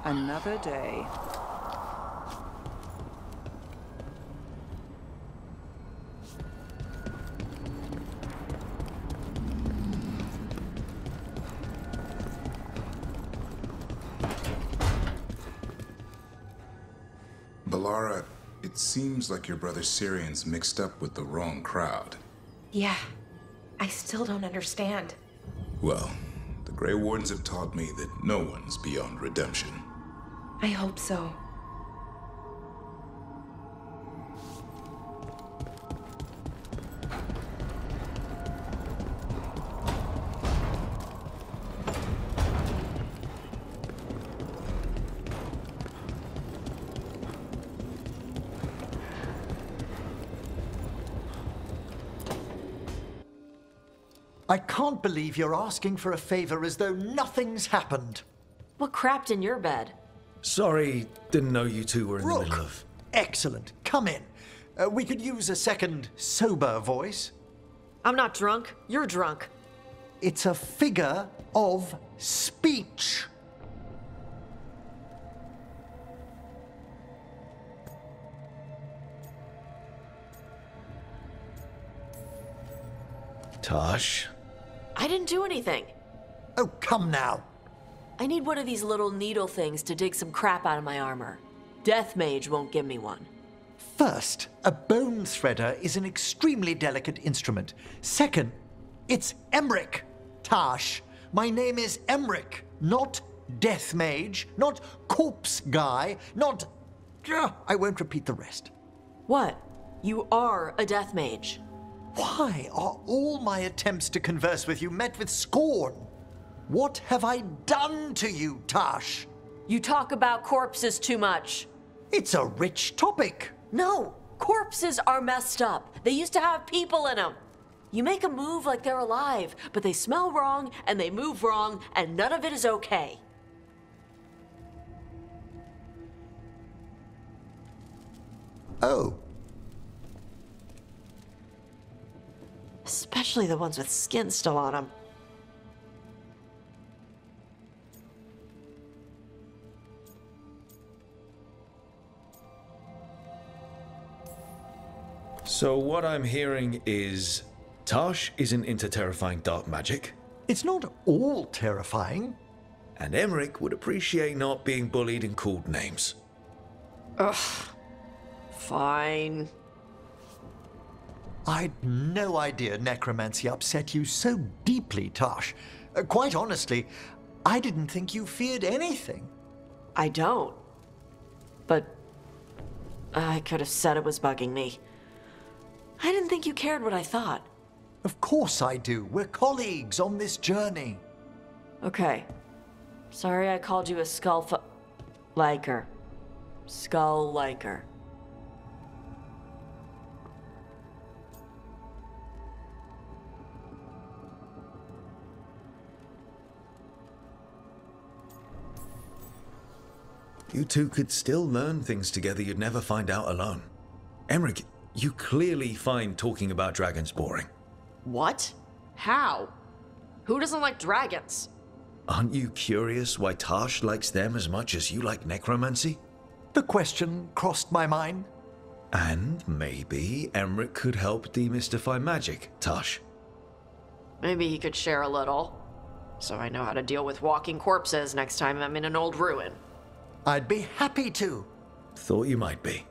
Another day. Balara, it seems like your brother Syrian's mixed up with the wrong crowd. Yeah, I still don't understand. Well, the Grey Wardens have taught me that no one's beyond redemption. I hope so. I can't believe you're asking for a favor as though nothing's happened. What crapped in your bed? Sorry, didn't know you two were in the middle of... Excellent. Come in. We could use a second sober voice. I'm not drunk. You're drunk. It's a figure of speech. Tosh? I didn't do anything. Oh, come now. I need one of these little needle things to dig some crap out of my armor. Death Mage won't give me one. First, a bone threader is an extremely delicate instrument. Second, it's Emmerich. Tash, my name is Emmerich, not Death Mage, not Corpse Guy, not... I won't repeat the rest. What? You are a Death Mage. Why are all my attempts to converse with you met with scorn? What have I done to you, Tash? You talk about corpses too much. It's a rich topic. No, corpses are messed up. They used to have people in them. You make a move like they're alive, but they smell wrong and they move wrong, and none of it is okay. Oh. Especially the ones with skin still on them. So what I'm hearing is... Tash isn't into terrifying dark magic. It's not all terrifying. And Emmerich would appreciate not being bullied and called names. Ugh. Fine. I'd no idea necromancy upset you so deeply, Tash. Quite honestly, I didn't think you feared anything. I don't. But I could have said it was bugging me. I didn't think you cared what I thought. Of course I do. We're colleagues on this journey. Okay. Sorry I called you a liker. Skull liker. You two could still learn things together you'd never find out alone. Emmerich, you clearly find talking about dragons boring. What? How? Who doesn't like dragons? Aren't you curious why Tash likes them as much as you like necromancy? The question crossed my mind. And maybe Emmerich could help demystify magic, Tash. Maybe he could share a little. So I know how to deal with walking corpses next time I'm in an old ruin. I'd be happy to. Thought you might be.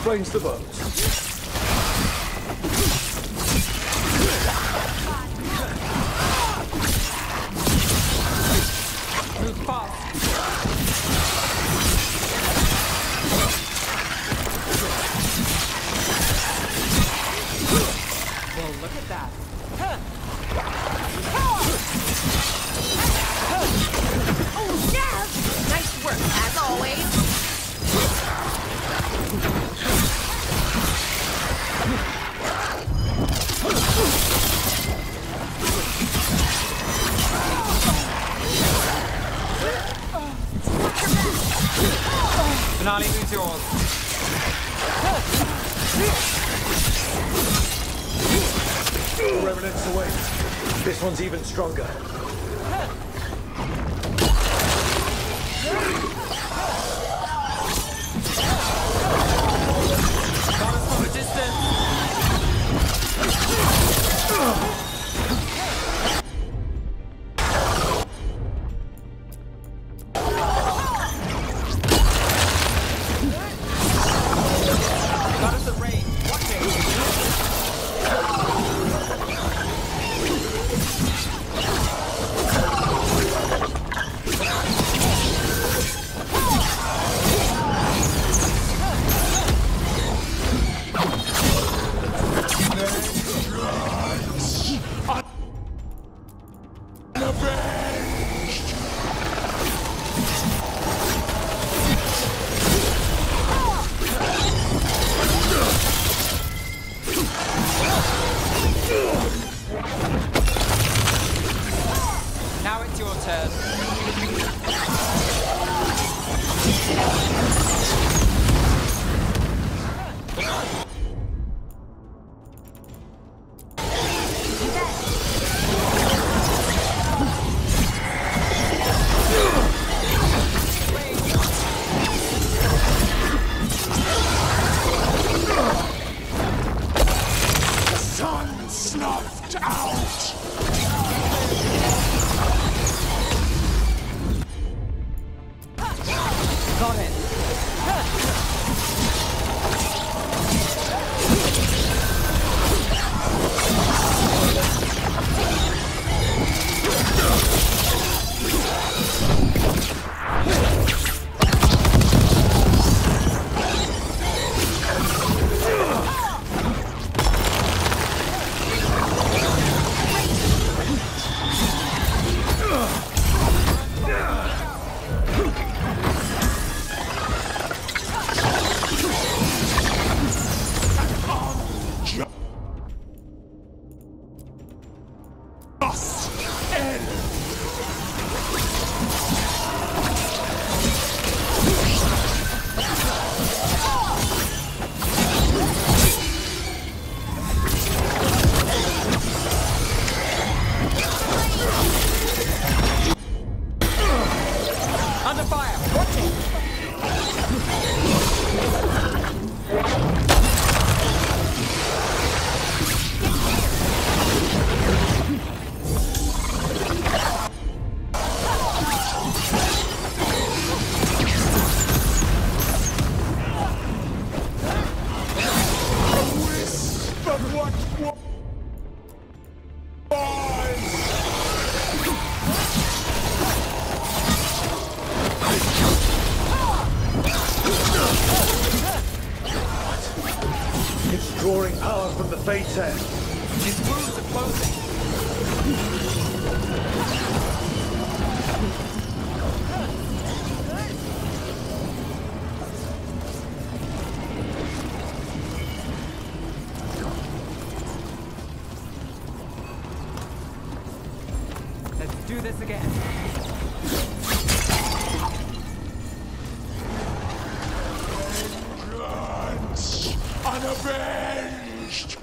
explains the boat. Move fast. Well, look at that. Oh, yeah! Nice work, as always. Finale, who's yours? Remnants away. This one's even stronger. Got us from a distance. Got us at range. Watch it. Now it's your turn. Sun snuffed out! Got it. Under fire. Watch it. But what was? It's drawing power from the Fate's End. His wounds are closing. Let's do this again. Vengeance! Unavenged!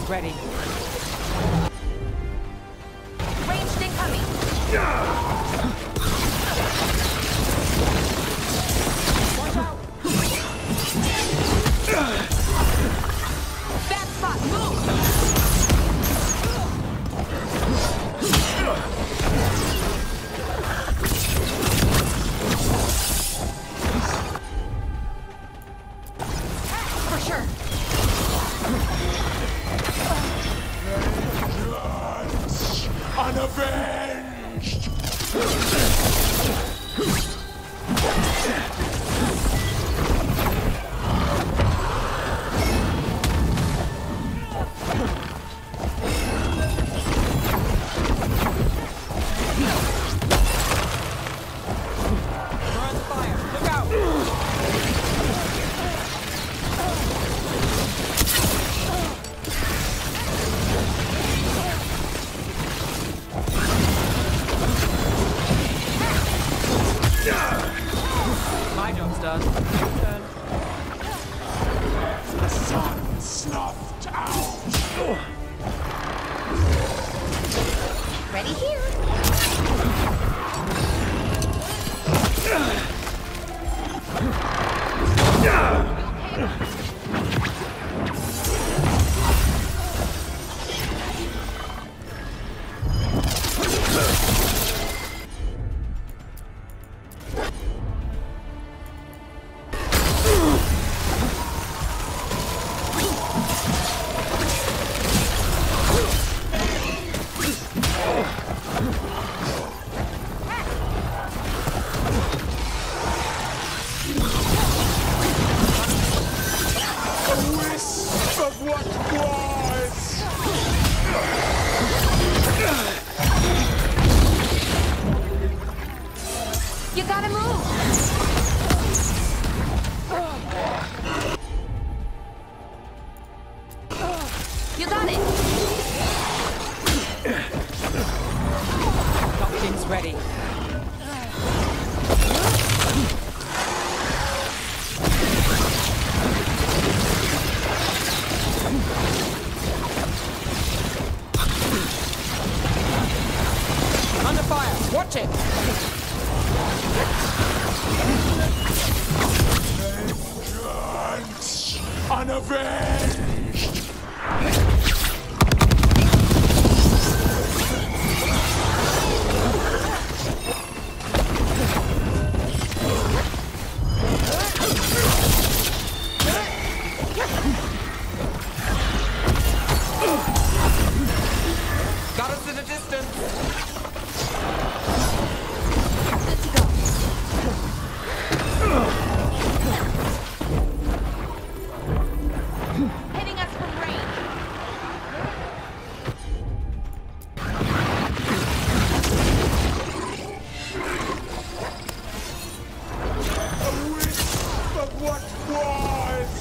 Ready. Ranged incoming. Watch out. Bad spot. Move. For sure. Unavenged! My job's done. Turn. The sun snuffed out! Ready here. You gotta move! You got it! Doctrines ready. Under fire! Watch it! Unavenged! distance. Hitting us from range. A wisp of what was!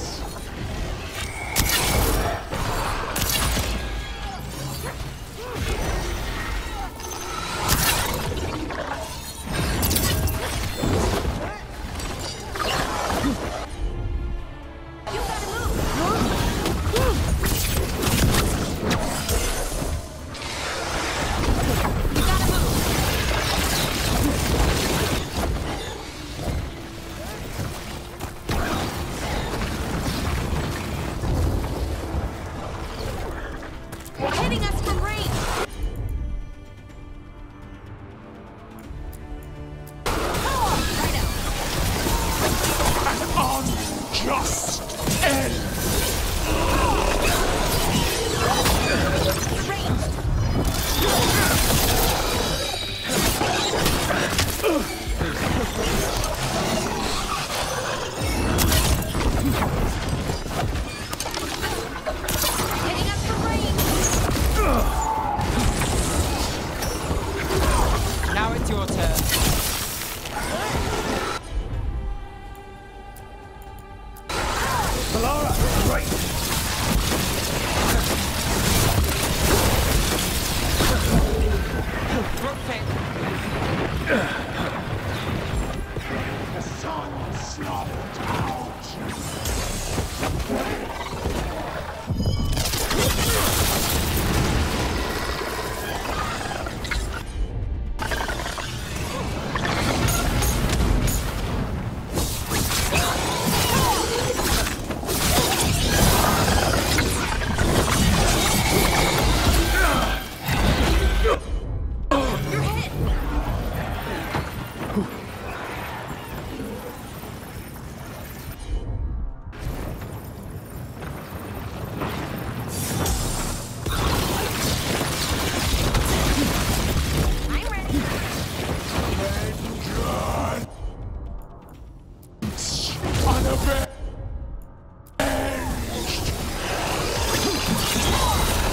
Hitting us from range. Unjust end! Hitting us from range. Now it's your turn. Laura, right! The sun snuffed out!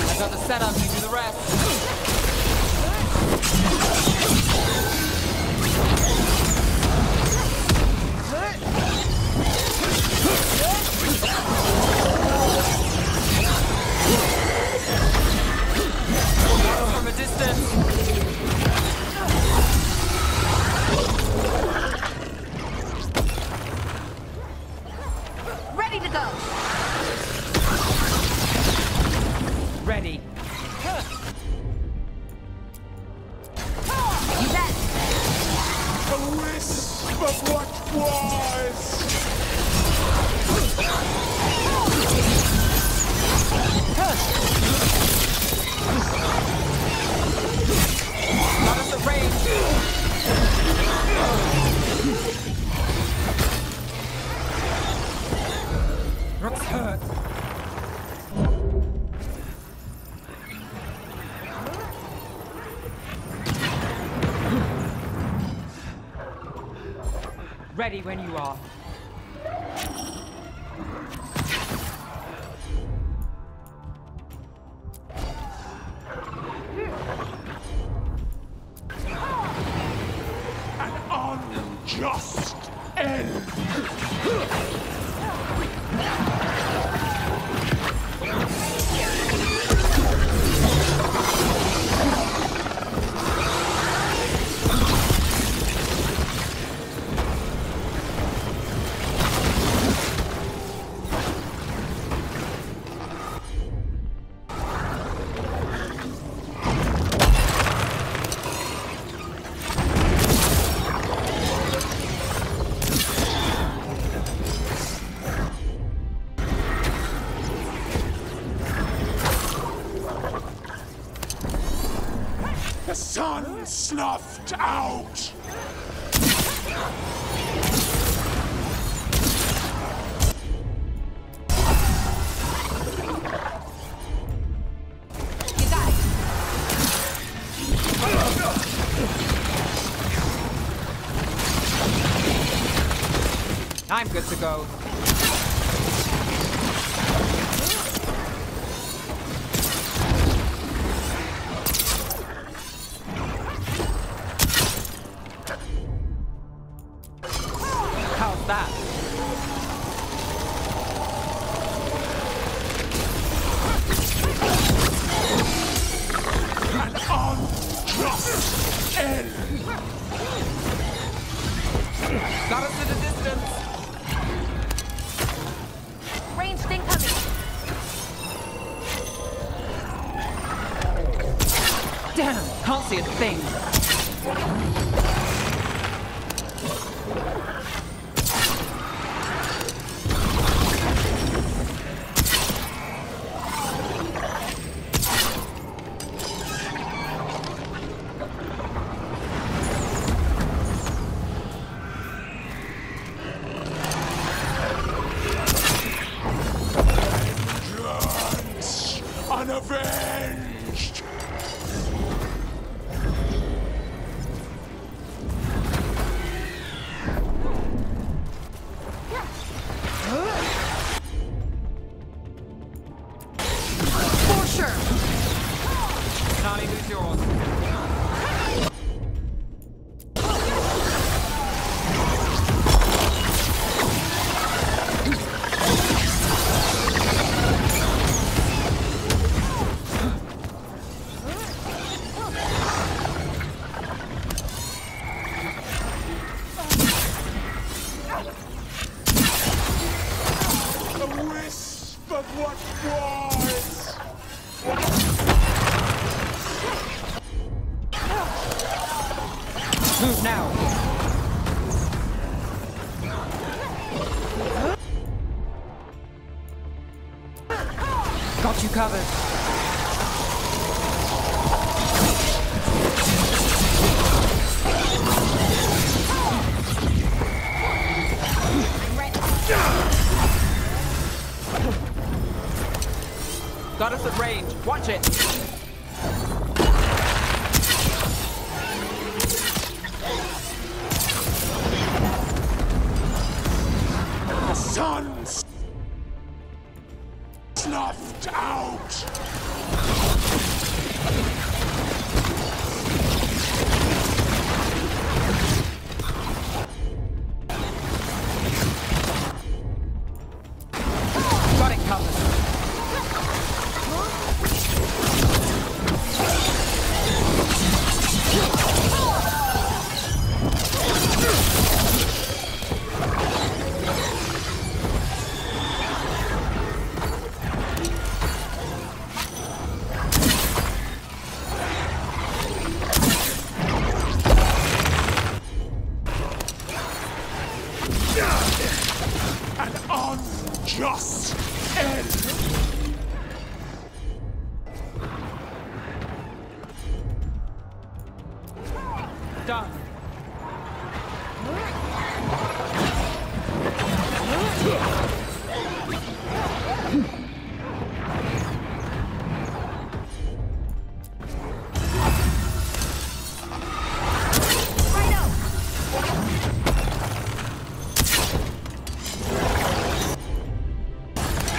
I got the setup, you do the rest. From a distance. Ready to go. Ready. You bet. A wisp of what was! Got us at range. Rook's hurt. Ready when you are. An unjust end! The sun snuffed out! I'm good to go. How's that? An unjust end! Got us in the distance! Ranged incoming! Damn! Can't see a thing! Unavenged! For sure! Nani, who's yours? A wisp of what was! Move now! Got you covered. Got us at range. Watch it. The sun's snuffed out! Got it covered. An unjust end! Done.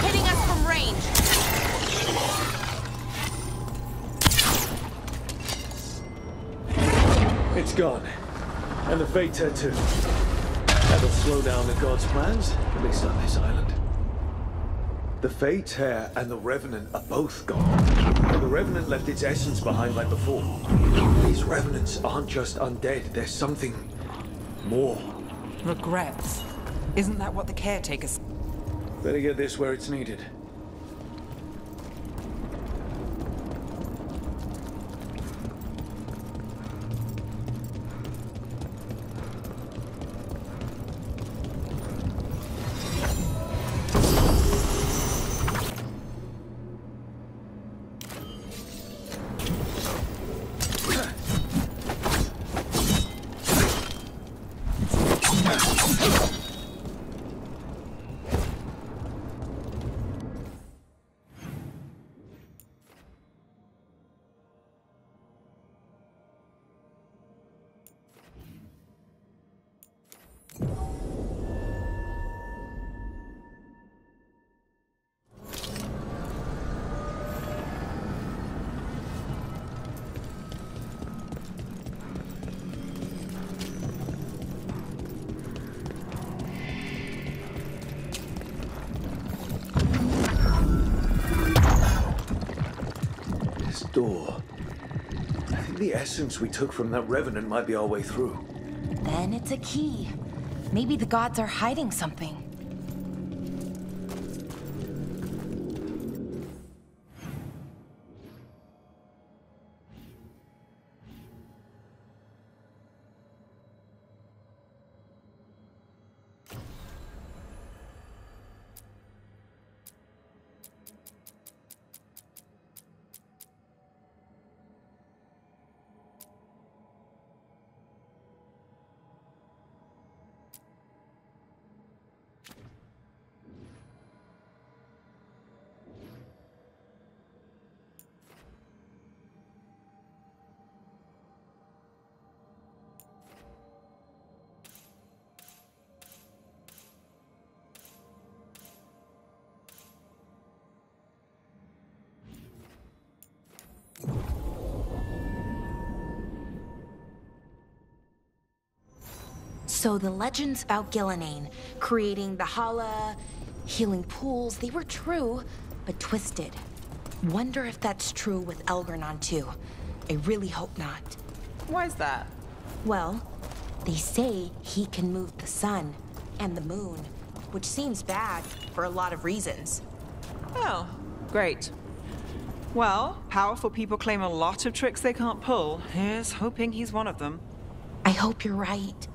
Hitting us from range! It's gone. And the Fate Tattoo. That'll slow down the gods' plans, at least on this island. The Fate Hair and the Revenant are both gone. The Revenant left its essence behind like before. These Revenants aren't just undead, there's something more. Regrets. Isn't that what the caretakers... Better get this where it's needed. think the essence we took from that revenant might be our way through. Then it's a key. Maybe the gods are hiding something. So the legends about Gillenane, creating the Hala, healing pools, they were true, but twisted. Wonder if that's true with Elgarnon too. I really hope not. Why is that? Well, they say he can move the sun and the moon, which seems bad for a lot of reasons. Oh, great. Well, powerful people claim a lot of tricks they can't pull. Here's hoping he's one of them. I hope you're right.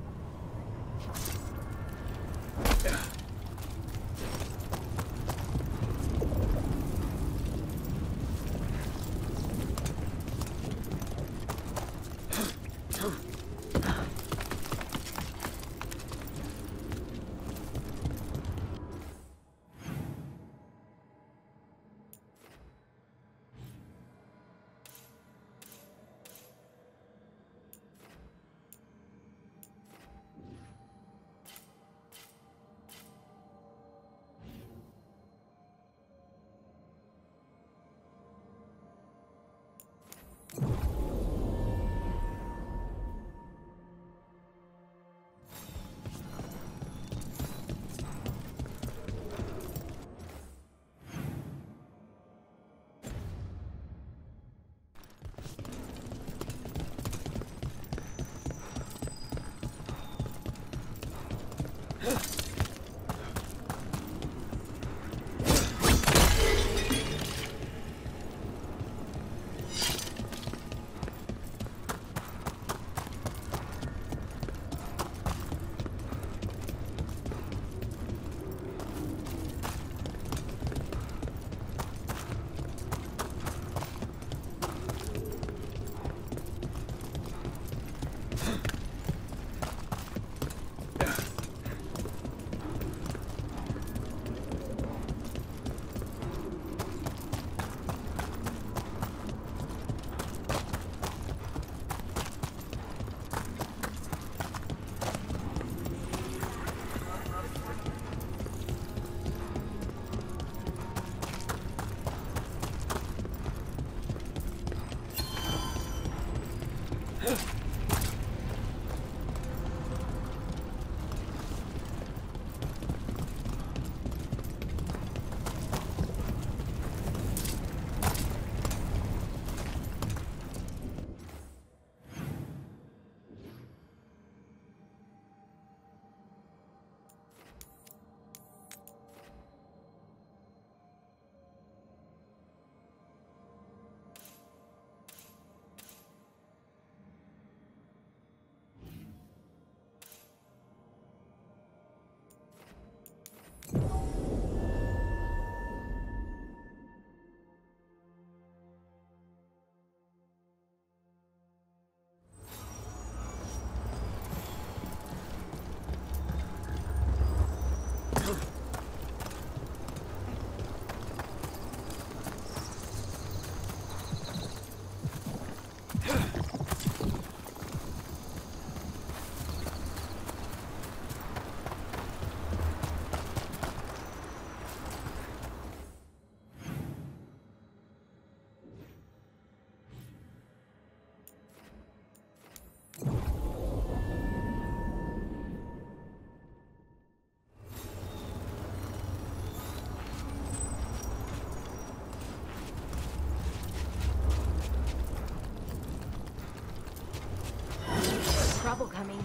trouble coming.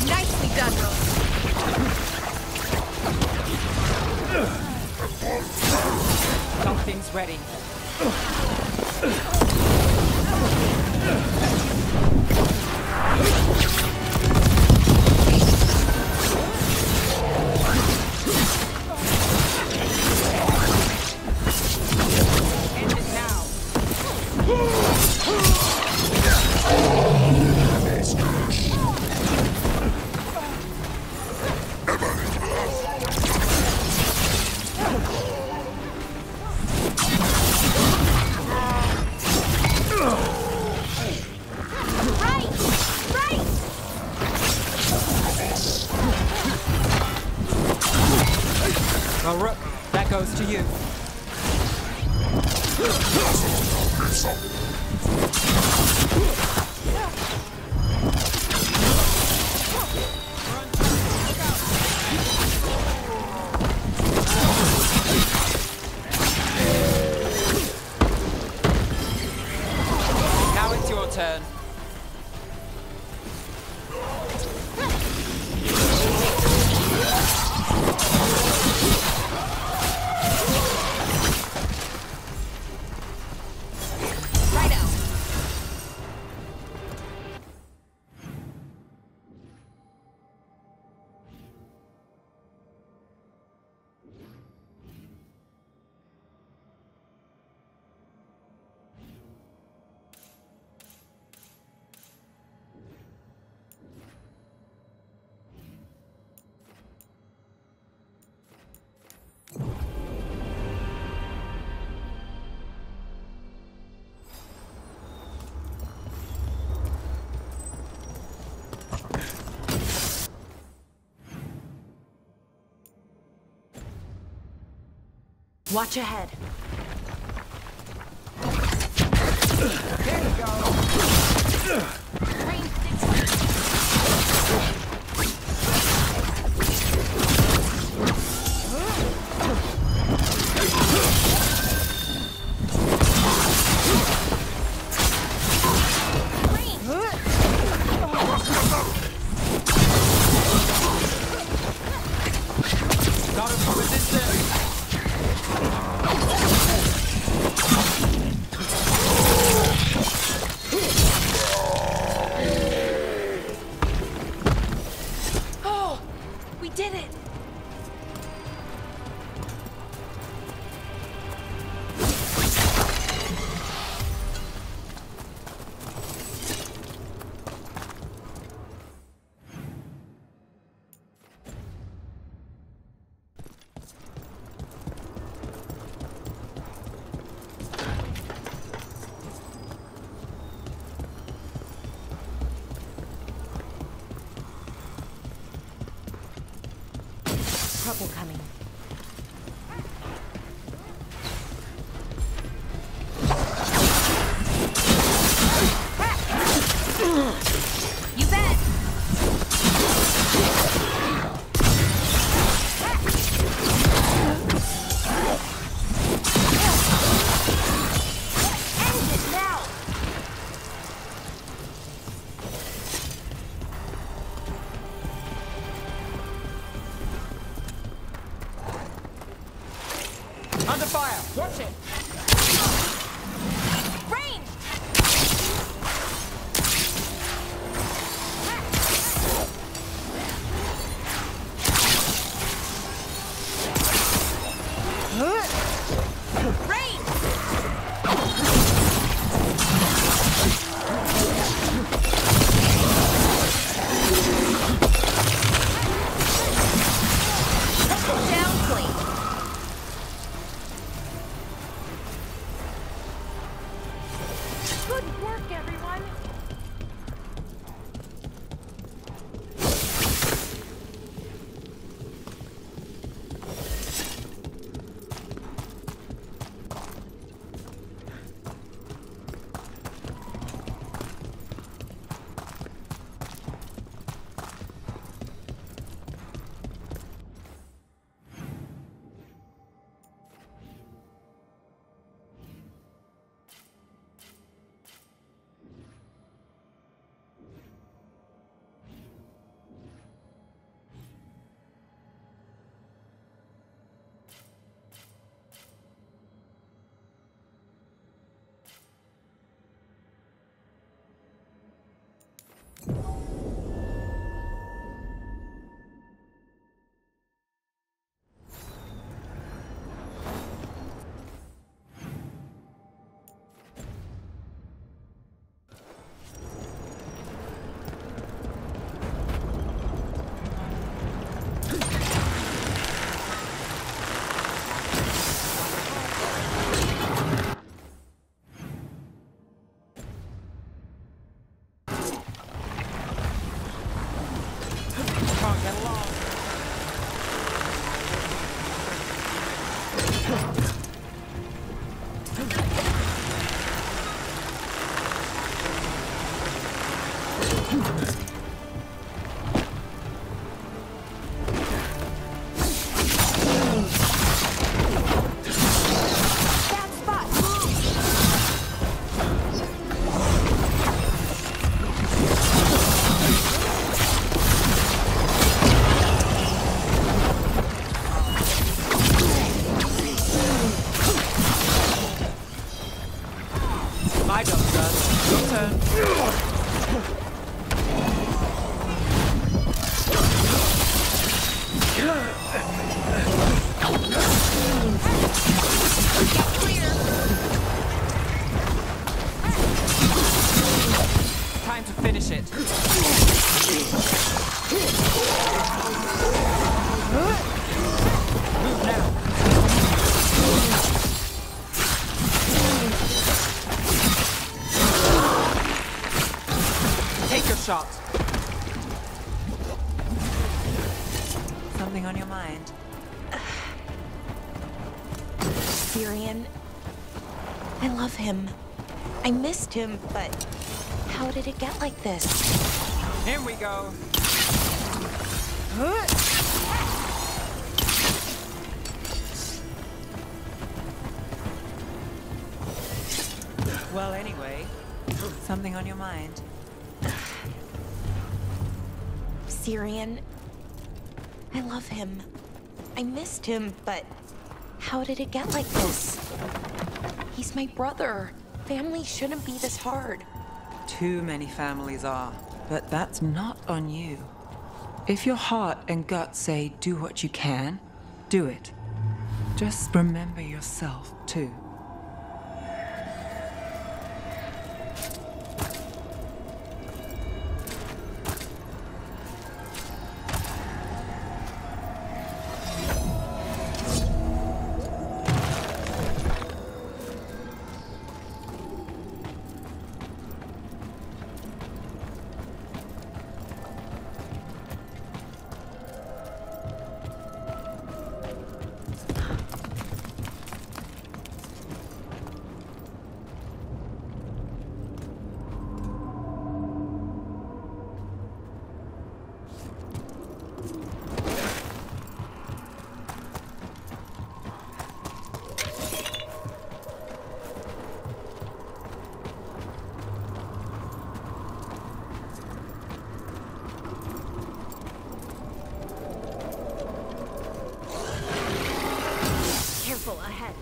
Nicely done, Something's ready. End it now. Well, Rook, that goes to you. Now it's your turn. Watch ahead. There you go. Got him from a distance. Oh, we did it. Trouble coming. You bet! End it now! Under fire! Watch it! Range! Down clean. Good work, everyone. My job's done. Your turn. Time to finish it. Move now. Take your shot. Something on your mind? Syrian. I love him. I missed him, but how did it get like this? Here we go. Well, anyway, something on your mind? Syrian. I love him. I missed him, but how did it get like this? He's my brother. Family shouldn't be this hard. Too many families are, but that's not on you. If your heart and gut say do what you can, do it. Just remember yourself, too. Careful ahead.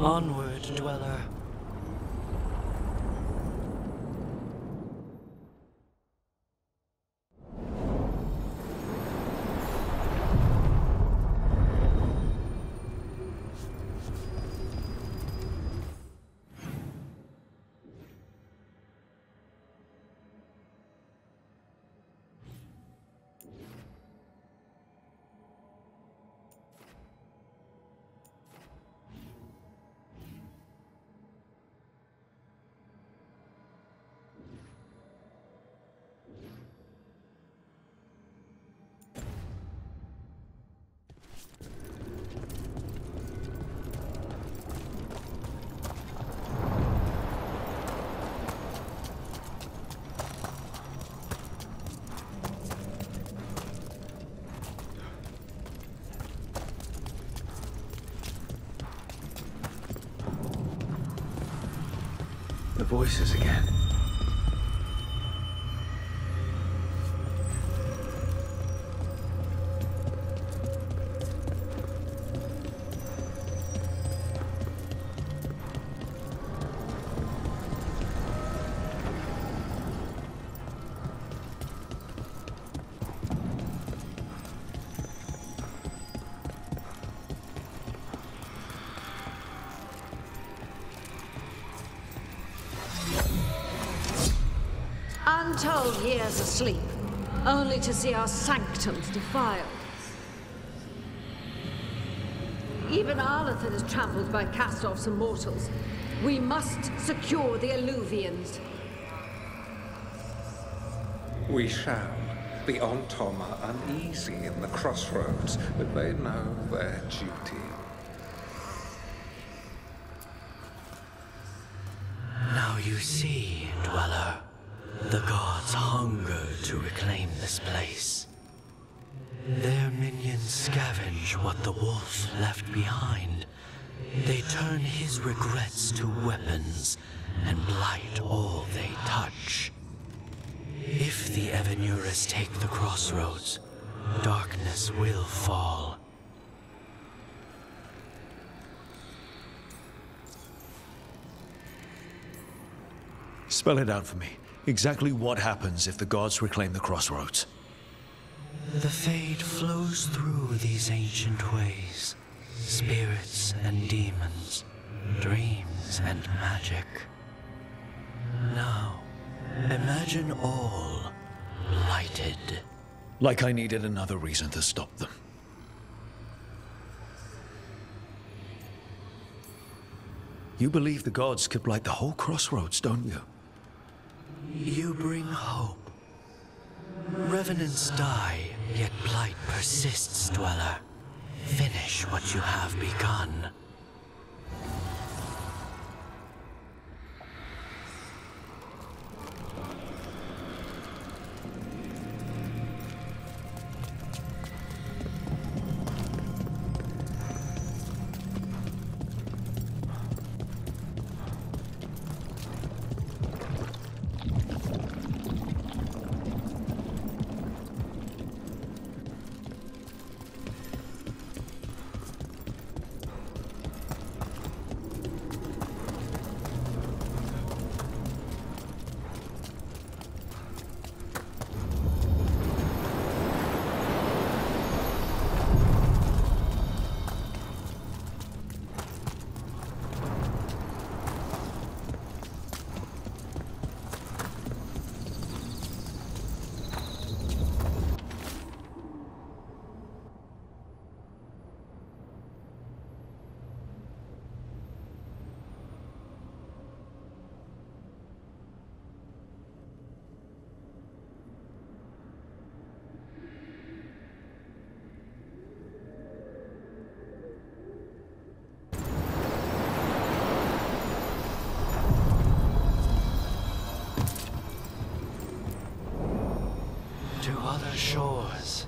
Onward, Dweller. The voices again. Untold years asleep, only to see our sanctums defiled. Even Arlathan is trampled by cast-offs and mortals. We must secure the Alluvians. We shall. The Ontom are uneasy in the crossroads, but they know their duty. Now you see, Dweller. The gods hunger to reclaim this place. Their minions scavenge what the wolf left behind. They turn his regrets to weapons and blight all they touch. If the Evanuras take the crossroads, darkness will fall. Spell it out for me. Exactly what happens if the gods reclaim the crossroads? The fade flows through these ancient ways. Spirits and demons, dreams and magic. Now, imagine all blighted. Like I needed another reason to stop them. You believe the gods could blight the whole crossroads, don't you? You bring hope. Revenants die, yet blight persists, Dweller. Finish what you have begun. To other shores.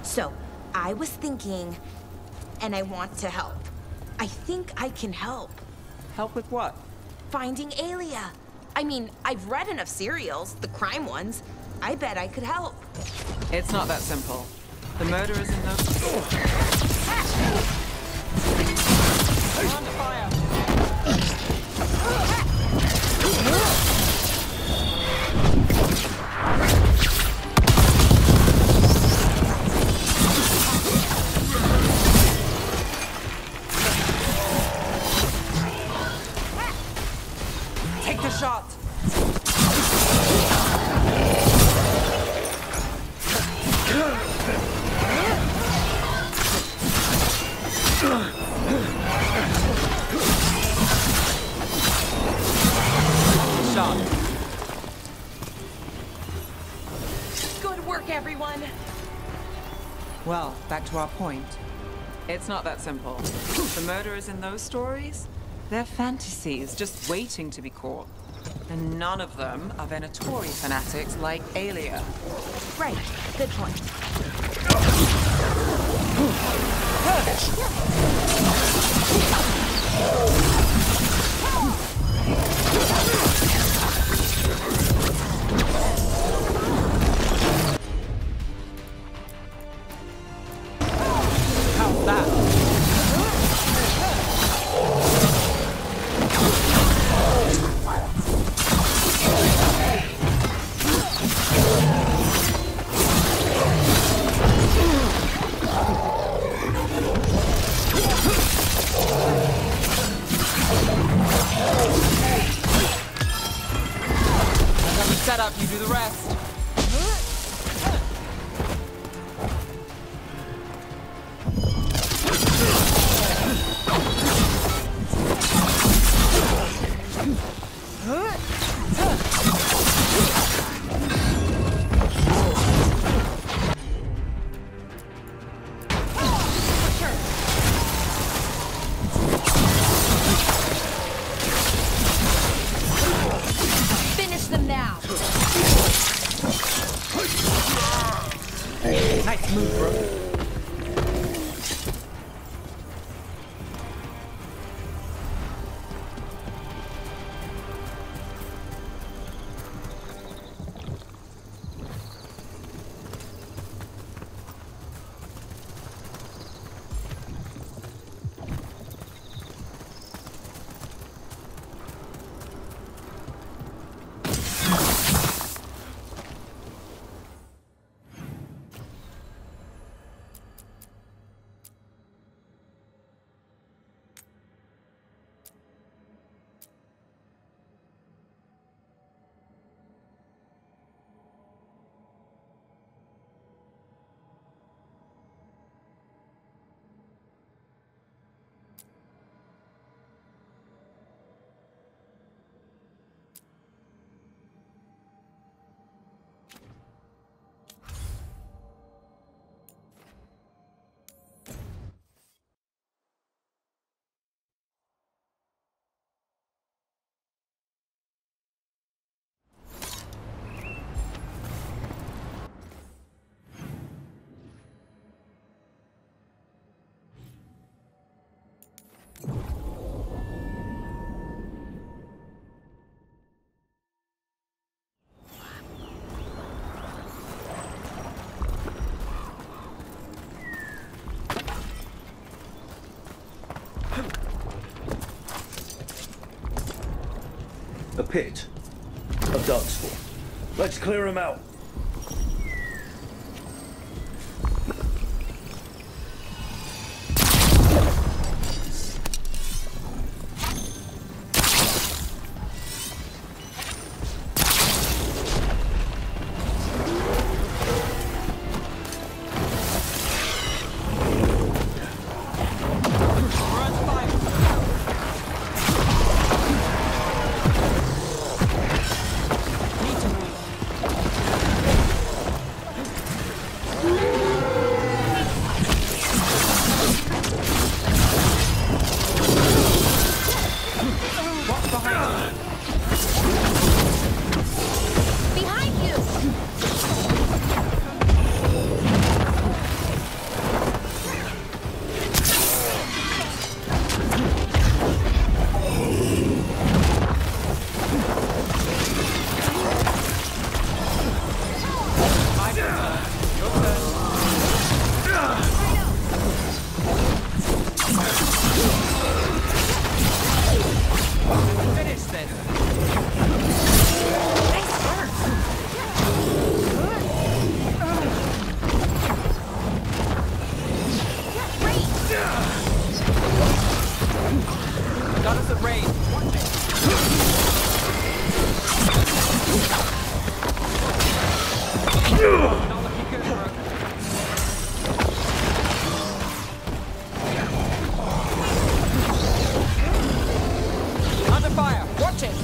So, I was thinking, and I want to help. I think I can help. Help with what? Finding Aelia. I mean, I've read enough serials, the crime ones. I bet I could help. It's not that simple. The murderers in those... We're under fire! Take the shot! Good work, everyone. Well, back to our point. It's not that simple. The murderers in those stories? They're fantasies, just waiting to be caught. And none of them are Venatori fanatics like Aelia. Right, good point. How's that? Set up, you do the rest. Finish them now. Nice move, bro. A pit of darkspawn. Let's clear them out. Need to move. Not looking good, bro. Under fire! Watch it!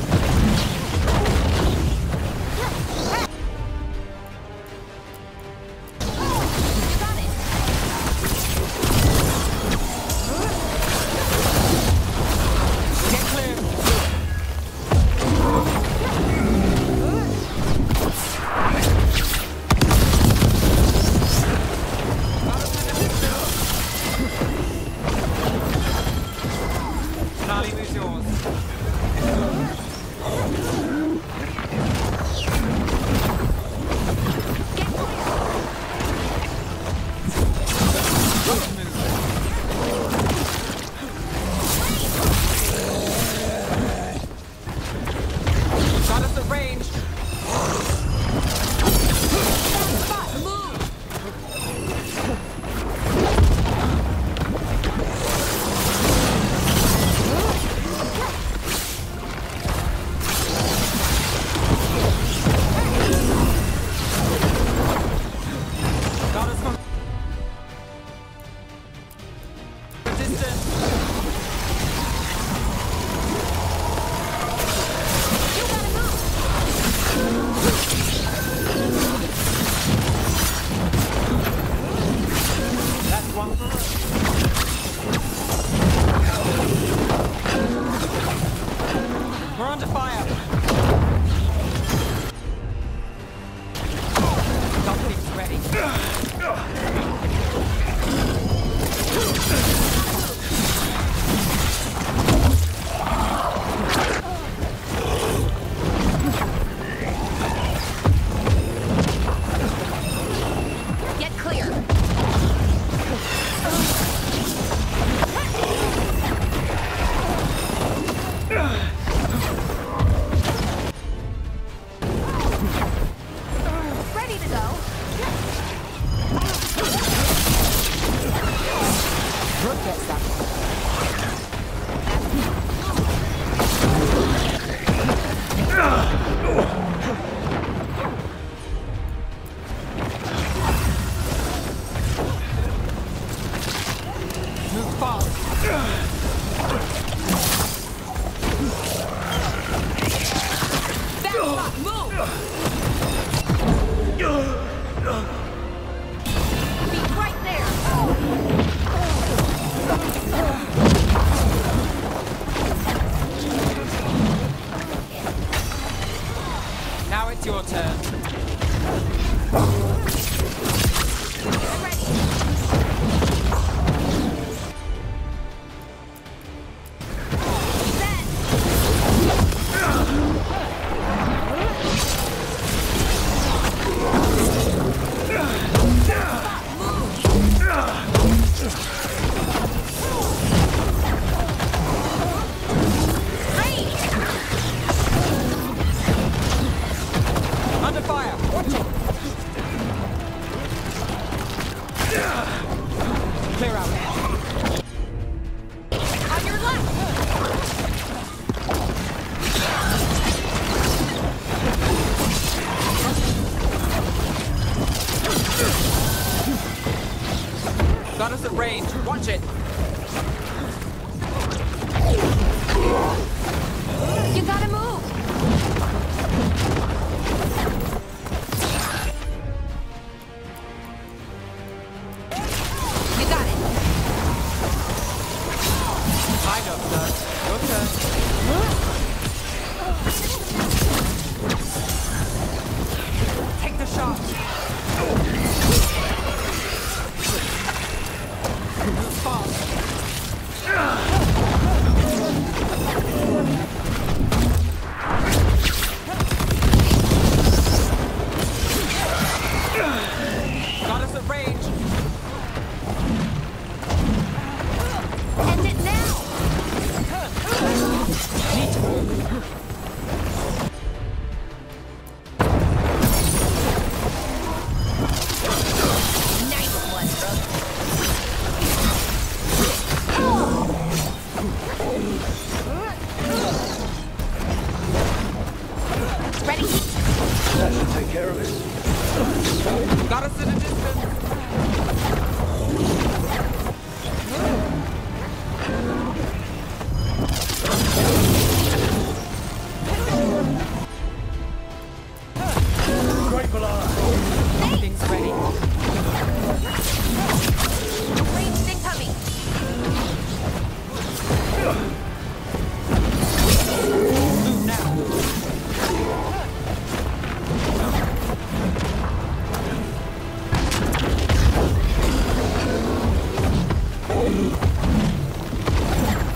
Get clear! Charlie, who's yours? Got us at range. Got us from resistance. That's one for us. We're under fire. Got things ready. Get clear. Ready to go. Brooke gets that one. Move fast. Back up, move! Be right there. Now it's your turn. Under fire! Watch it! Clear out. On your left. Got us at range. Watch it! You gotta move. You got it. Kind of, sir. Your turn. Take the shot. Move fast. Got us at range. End it now. Need to move. Goddess in the distance. Great Valar! Everything's ready. Ranged incoming. Move now.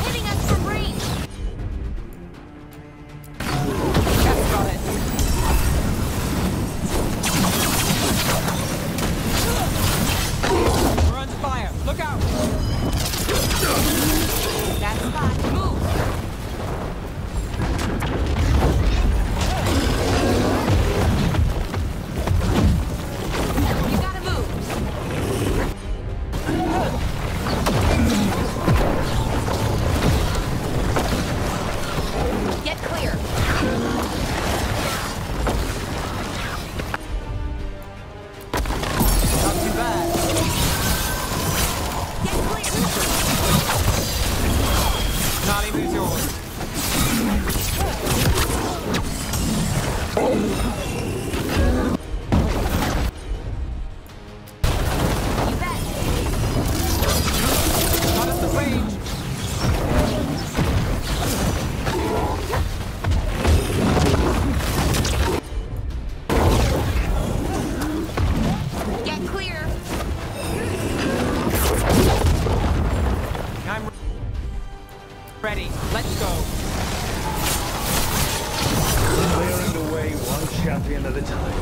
Hitting us from range. That's got it. We're under fire. Look out. That's spot. Move. You gotta move. Get clear. Not too bad. Get clear. Not even yours. You bet. Not at the range. Get clear. I'm ready. Let's go. Clearing the way one champion at a time.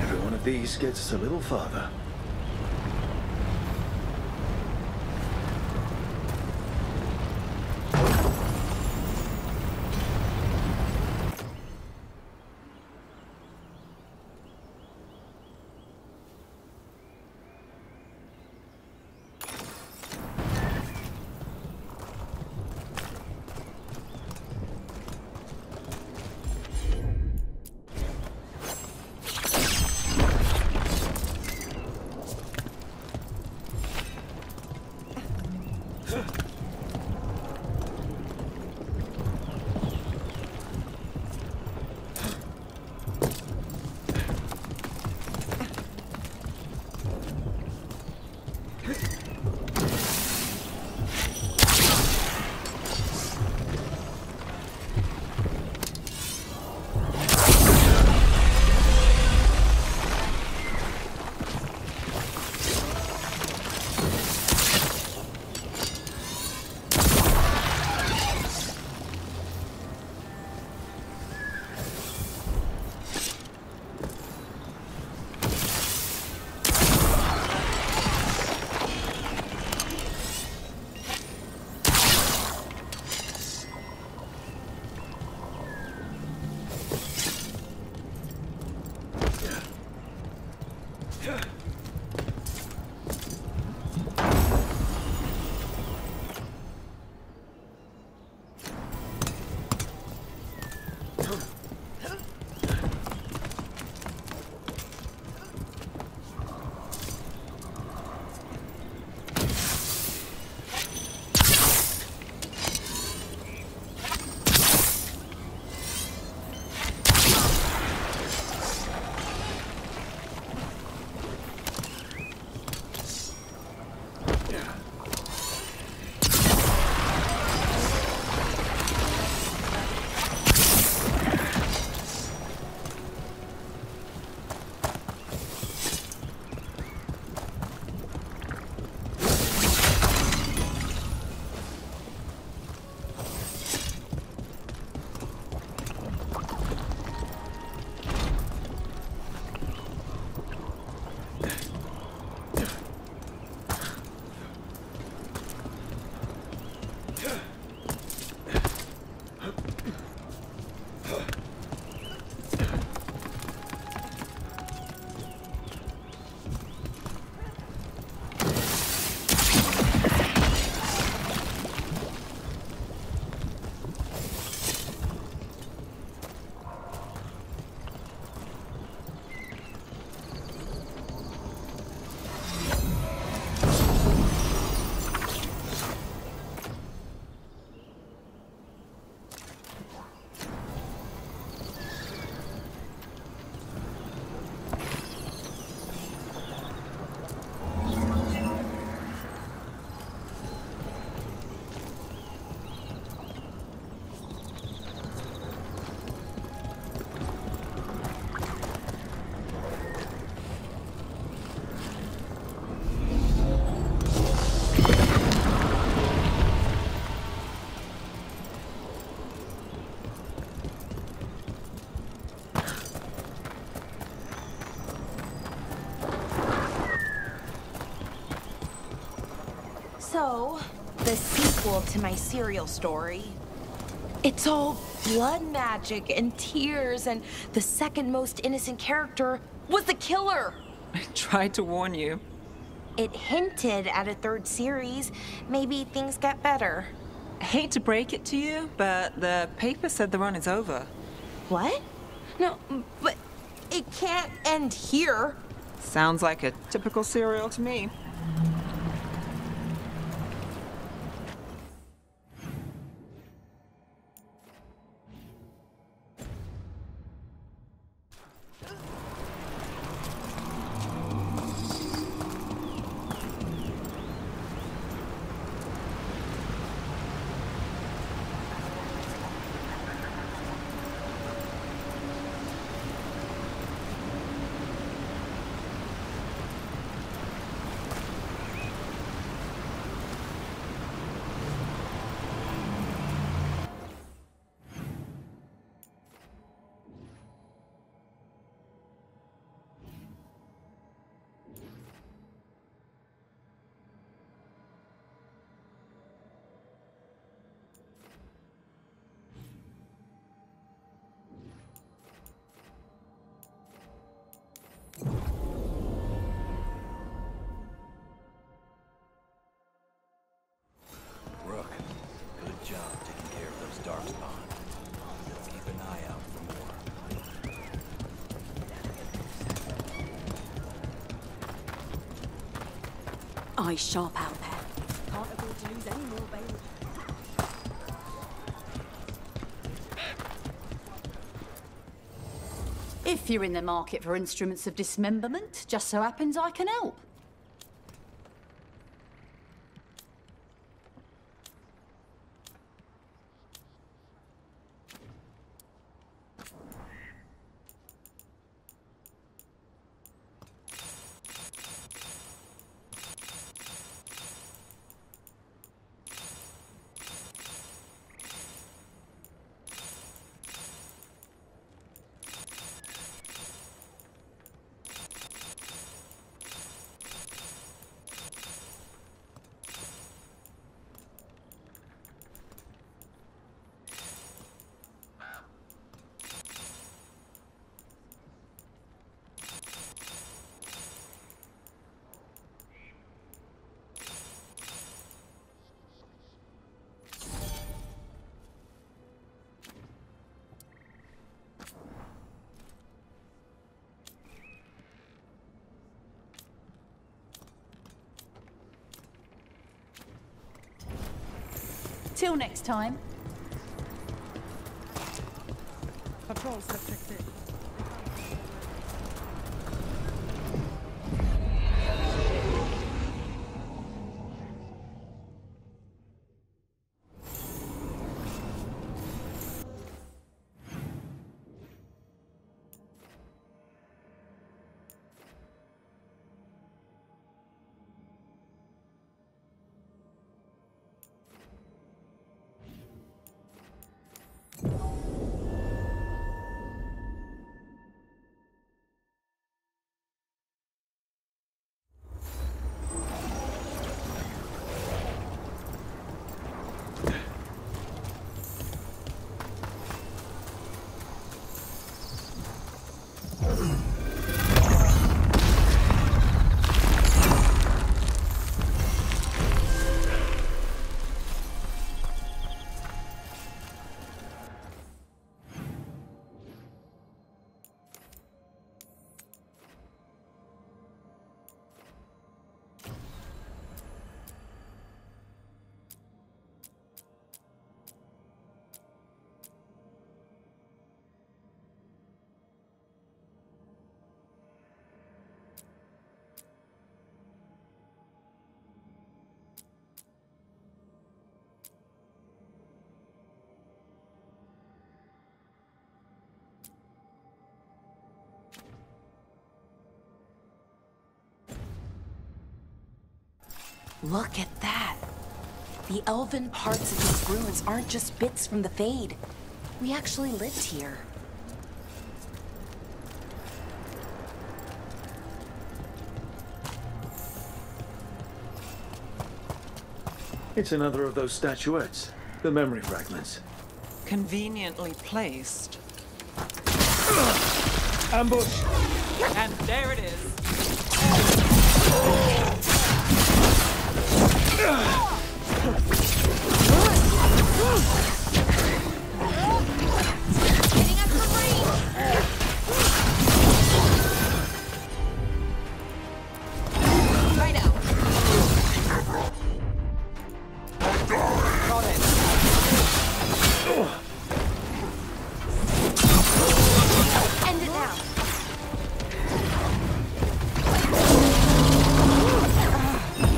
Every one of these gets us a little farther. So, the sequel to my serial story. It's all blood magic and tears, and the second most innocent character was the killer. I tried to warn you. It hinted at a third series. Maybe things get better. I hate to break it to you, but the paper said the run is over. What? No, but it can't end here. Sounds like a typical serial to me. Eyes sharp out there. Can't afford to lose any more baby. If you're in the market for instruments of dismemberment, just so happens I can help. Till next time. Patrols have checked in. Look at that. The elven parts of these ruins aren't just bits from the Fade. We actually lived here. It's another of those statuettes. The memory fragments. Conveniently placed. Ambush! And there it is. Right out. Got it. End it now.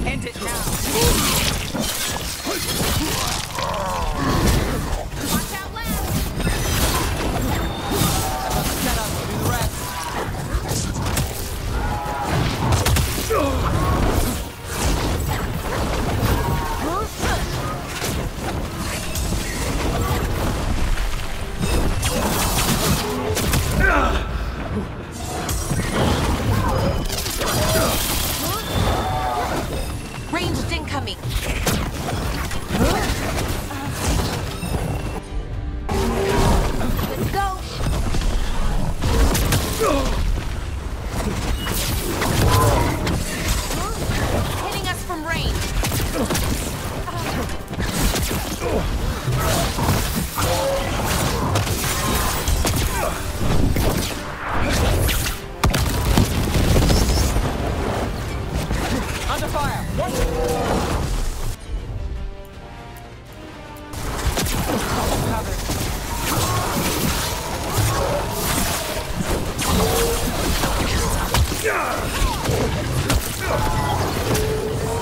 End it now. Watch out, left. I've got the setup to do the rest. Ranged incoming. Let's go. Hitting us from range. Under fire. Watch it. Covered.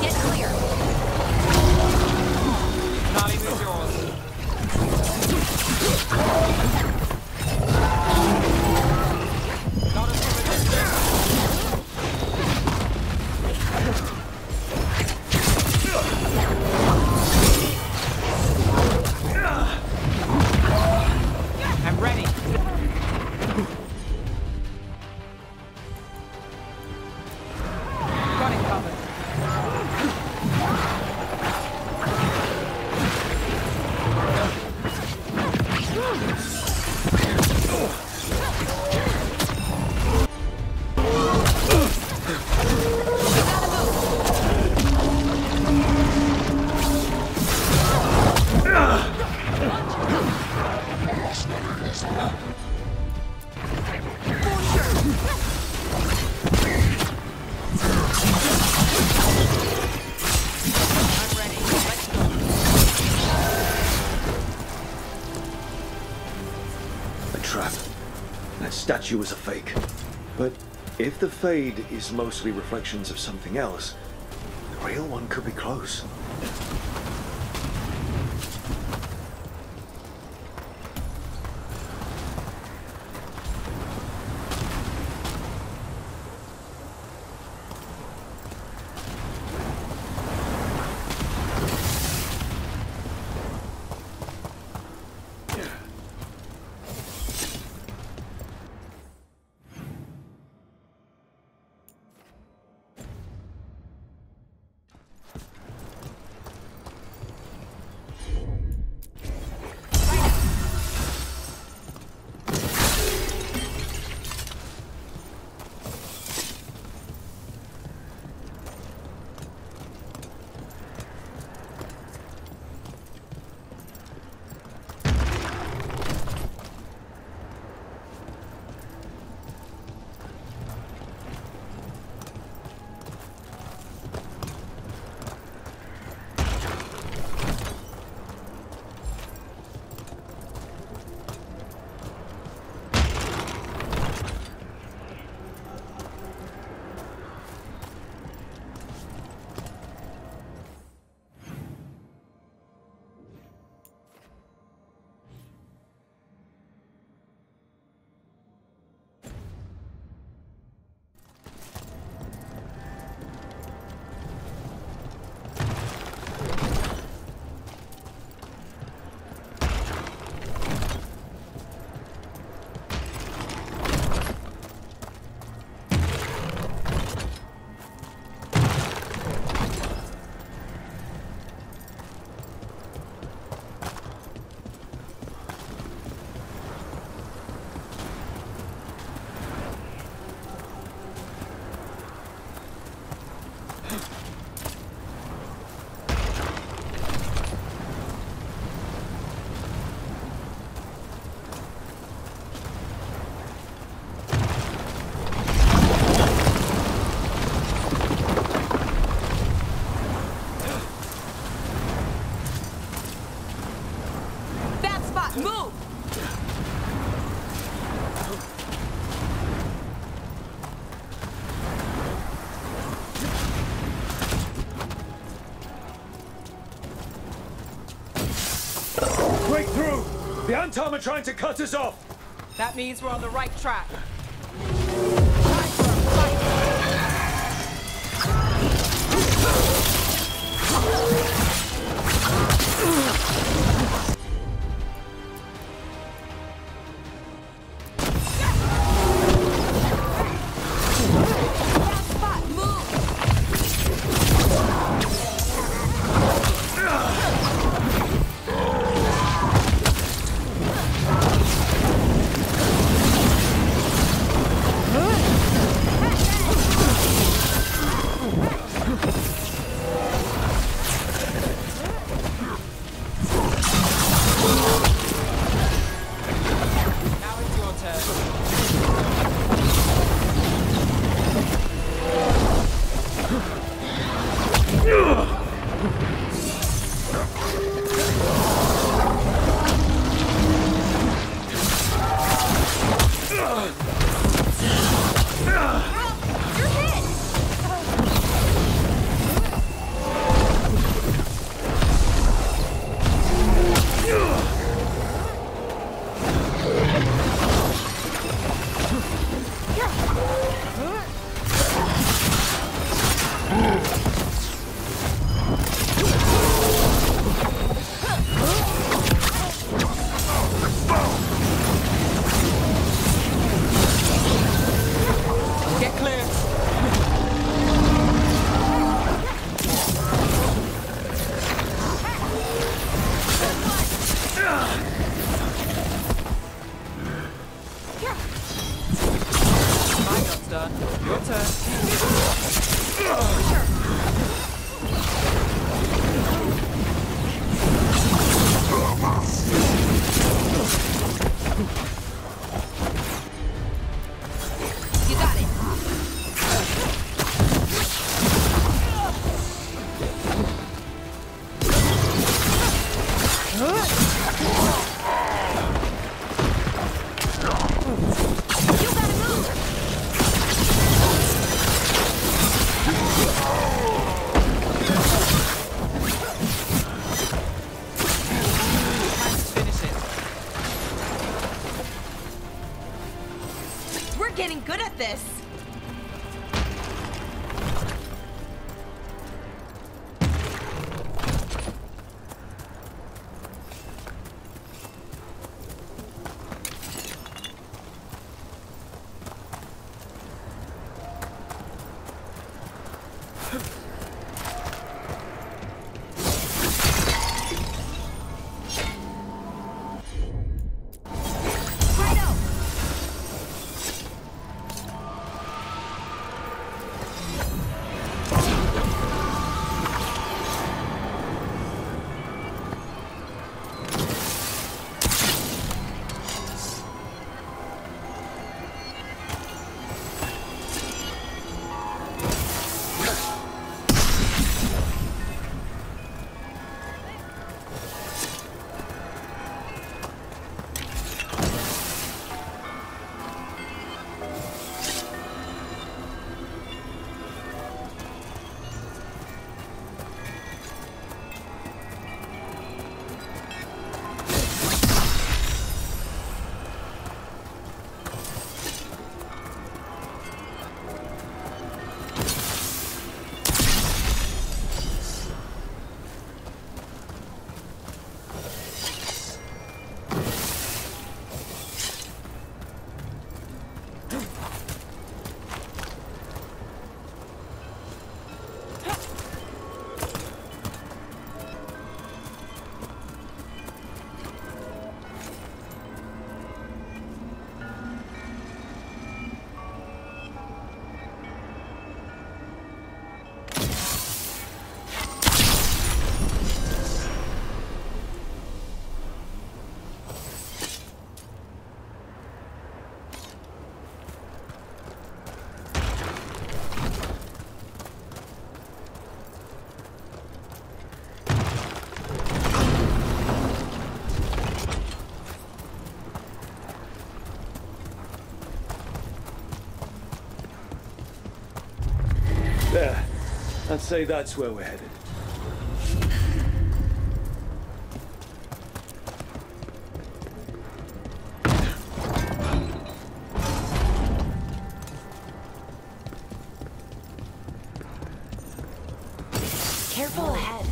Get clear. Nolly is yours. Not as from a distance. I'm ready. Got it covered. I'm ready. Let's go. A trap. That statue was a fake. But if the fade is mostly reflections of something else, the real one could be close. spot! Move! Break through! The Antom are trying to cut us off! That means we're on the right track. Getting good at this. say that's where we're headed. Careful ahead.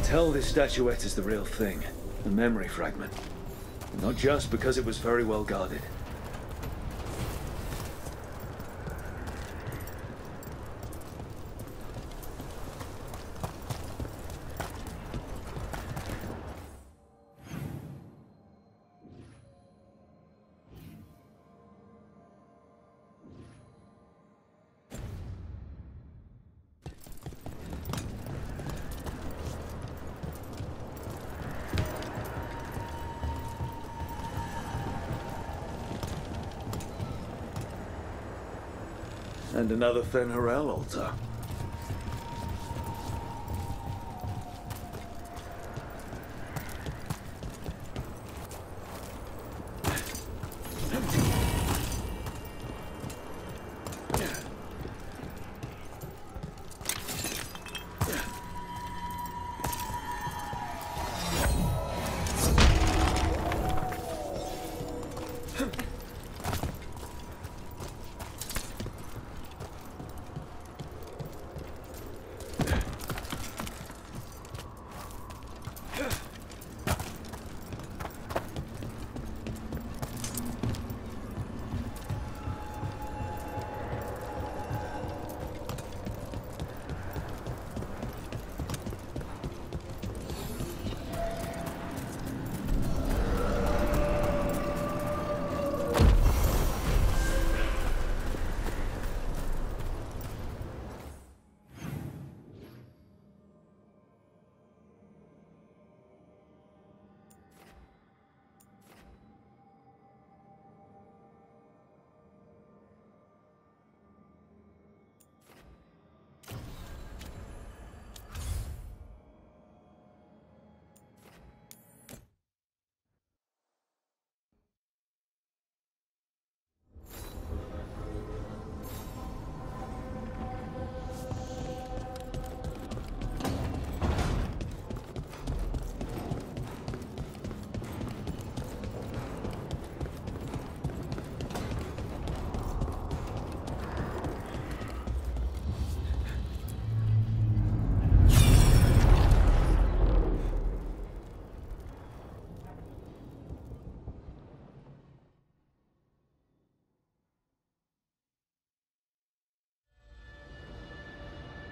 Tell this statuette is the real thing, a memory fragment. Not just because it was very well guarded. And another Fen'Harel altar.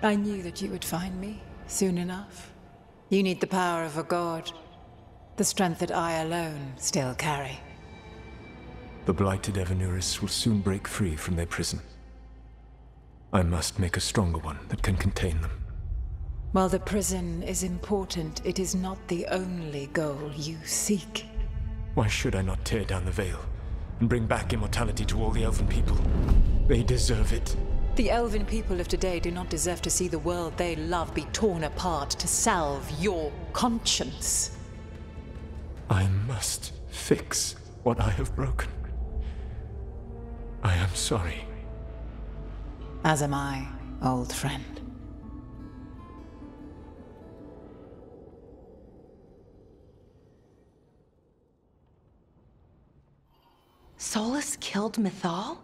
I knew that you would find me soon enough. You need the power of a god, the strength that I alone still carry. The blighted Evanuris will soon break free from their prison. I must make a stronger one that can contain them. While the prison is important, it is not the only goal you seek. Why should I not tear down the veil and bring back immortality to all the Elven people? They deserve it. The Elven people of today do not deserve to see the world they love be torn apart to salve your conscience. I must fix what I have broken. I am sorry. As am I, old friend. Solus killed Mythal?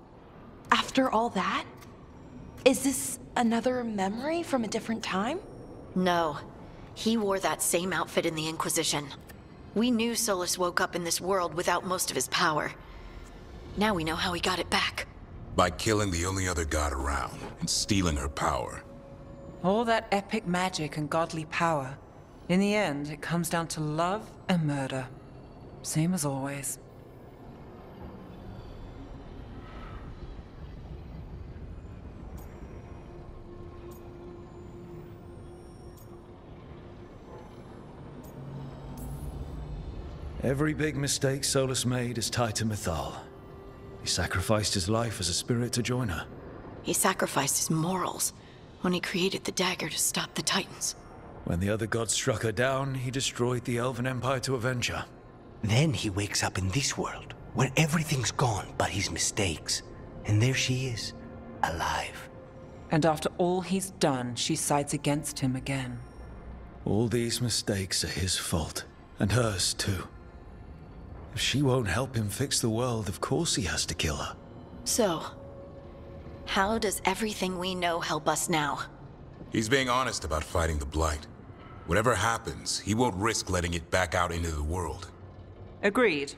After all that? Is this another memory from a different time? No. He wore that same outfit in the Inquisition. We knew Solus woke up in this world without most of his power. Now we know how he got it back. By killing the only other god around and stealing her power. All that epic magic and godly power. In the end, it comes down to love and murder. Same as always. Every big mistake Solus made is tied to Mythal. He sacrificed his life as a spirit to join her. He sacrificed his morals when he created the dagger to stop the Titans. When the other gods struck her down, he destroyed the Elven Empire to avenge her. Then he wakes up in this world, where everything's gone but his mistakes. And there she is, alive. And after all he's done, she sides against him again. All these mistakes are his fault, and hers too. If she won't help him fix the world, of course he has to kill her. So, how does everything we know help us now? He's being honest about fighting the Blight. Whatever happens, he won't risk letting it back out into the world. Agreed.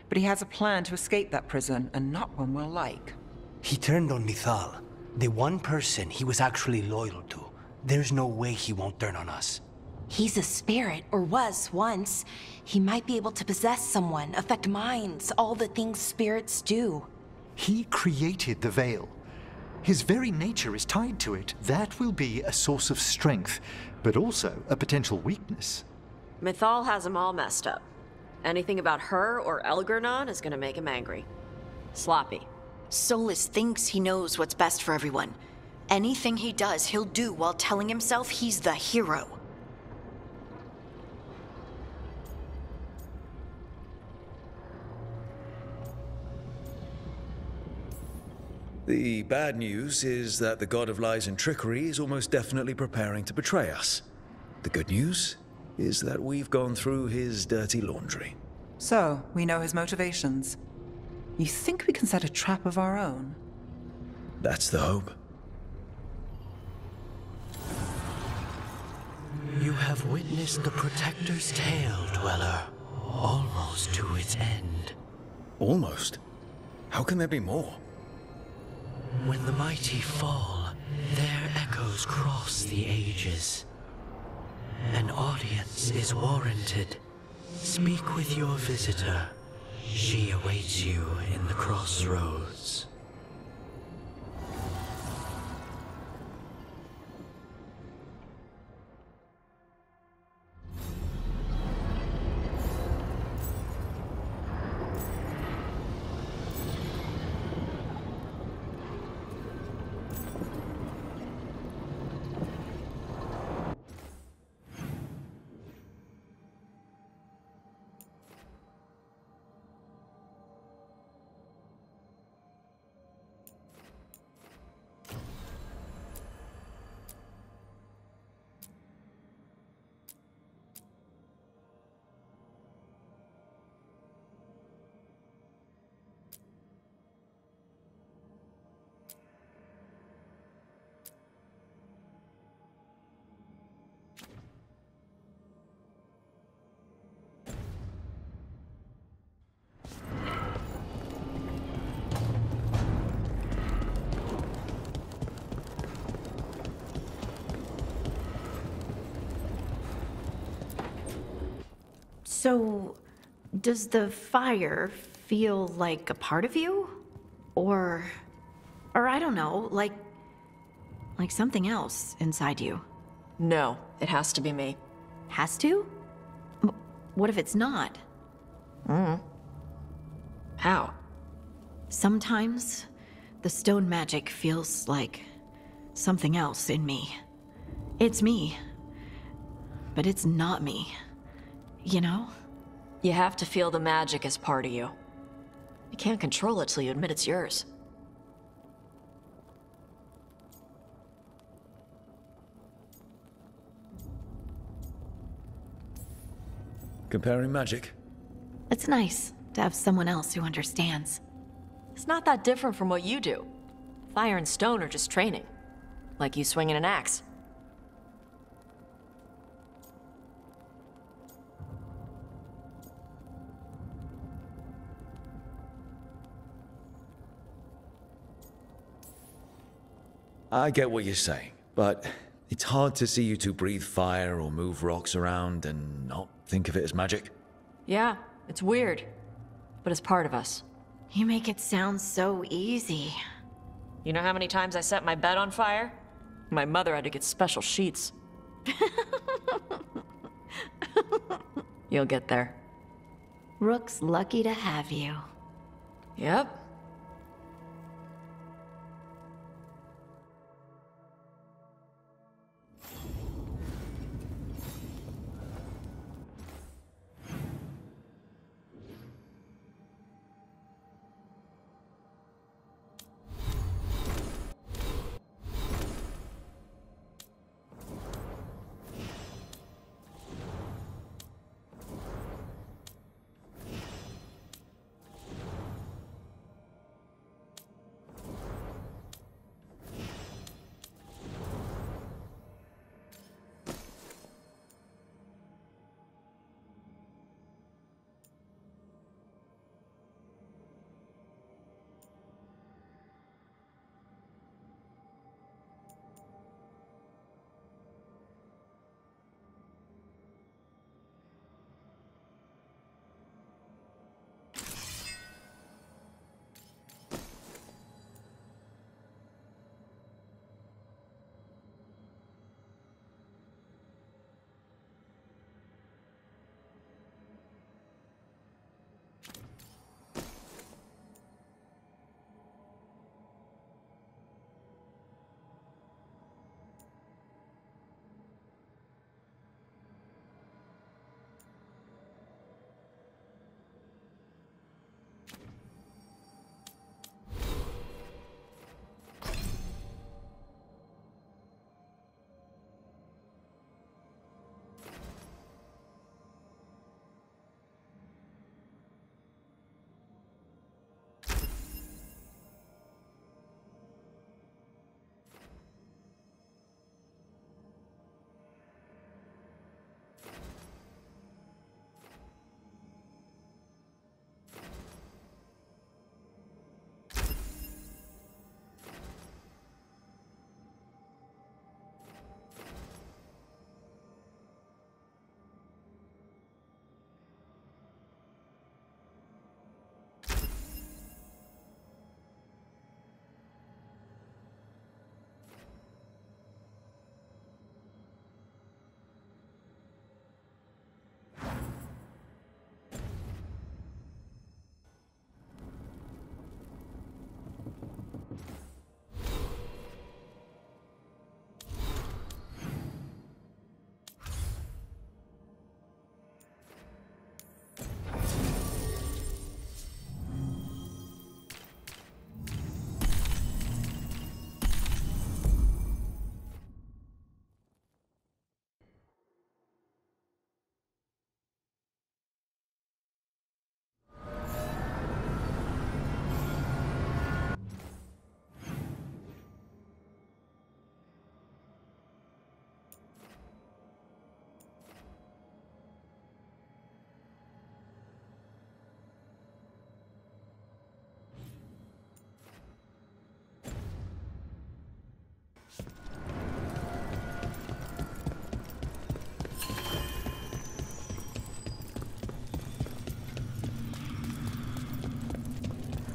But he has a plan to escape that prison, and not one we'll like. He turned on Mythal, the one person he was actually loyal to. There's no way he won't turn on us. He's a spirit, or was once. He might be able to possess someone, affect minds, all the things spirits do. He created the veil. His very nature is tied to it. That will be a source of strength, but also a potential weakness. Mythal has him all messed up. Anything about her or Elgernon is gonna make him angry. Sloppy. Solus thinks he knows what's best for everyone. Anything he does, he'll do while telling himself he's the hero. The bad news is that the god of lies and trickery is almost definitely preparing to betray us. The good news is that we've gone through his dirty laundry. So, we know his motivations. You think we can set a trap of our own? That's the hope. You have witnessed the Protector's tale, Dweller, almost to its end. Almost? How can there be more? When the mighty fall, their echoes cross the ages. An audience is warranted. Speak with your visitor. She awaits you in the crossroads. So, does the fire feel like a part of you? Or I don't know, like Like something else inside you. No, it has to be me. Has to? What if it's not? How? Sometimes, the stone magic feels like something else in me. It's me, but it's not me. You know? You have to feel the magic as part of you. You can't control it till you admit it's yours. Comparing magic? It's nice to have someone else who understands. It's not that different from what you do. Fire and stone are just training. Like you swinging an axe. I get what you're saying, but it's hard to see you two breathe fire or move rocks around and not think of it as magic. Yeah, it's weird. But it's part of us. You make it sound so easy. You know how many times I set my bed on fire? My mother had to get special sheets. You'll get there. Rook's lucky to have you. Yep.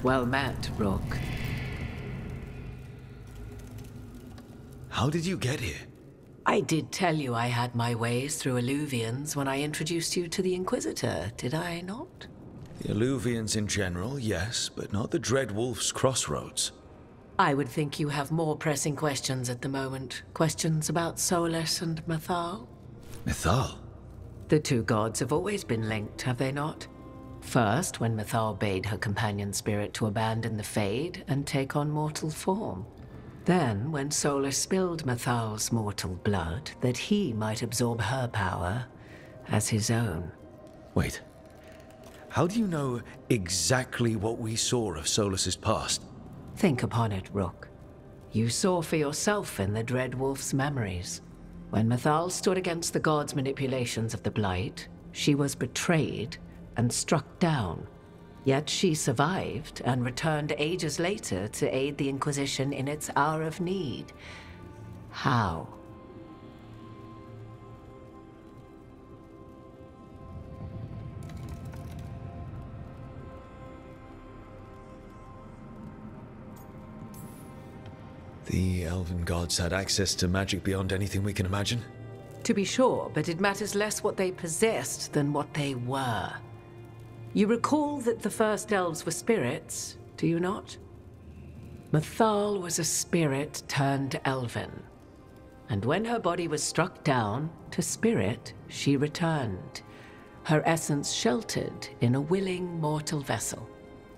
Well met, Rook. How did you get here? I did tell you I had my ways through Illuvians when I introduced you to the Inquisitor, did I not? The Illuvians in general, yes, but not the Dread Wolf's crossroads. I would think you have more pressing questions at the moment. Questions about Solus and Mythal? Mythal? The two gods have always been linked, have they not? First, when Mythal bade her companion spirit to abandon the Fade and take on mortal form. Then, when Solus spilled Mythal's mortal blood, that he might absorb her power as his own. Wait. How do you know exactly what we saw of Solus's past? Think upon it, Rook. You saw for yourself in the Dread Wolf's memories. When Mythal stood against the gods' manipulations of the Blight, she was betrayed and struck down. Yet she survived and returned ages later to aid the Inquisition in its hour of need. How? The elven gods had access to magic beyond anything we can imagine? To be sure, but it matters less what they possessed than what they were. You recall that the first elves were spirits, do you not? Mythal was a spirit turned elven. And when her body was struck down, to spirit she returned, her essence sheltered in a willing mortal vessel.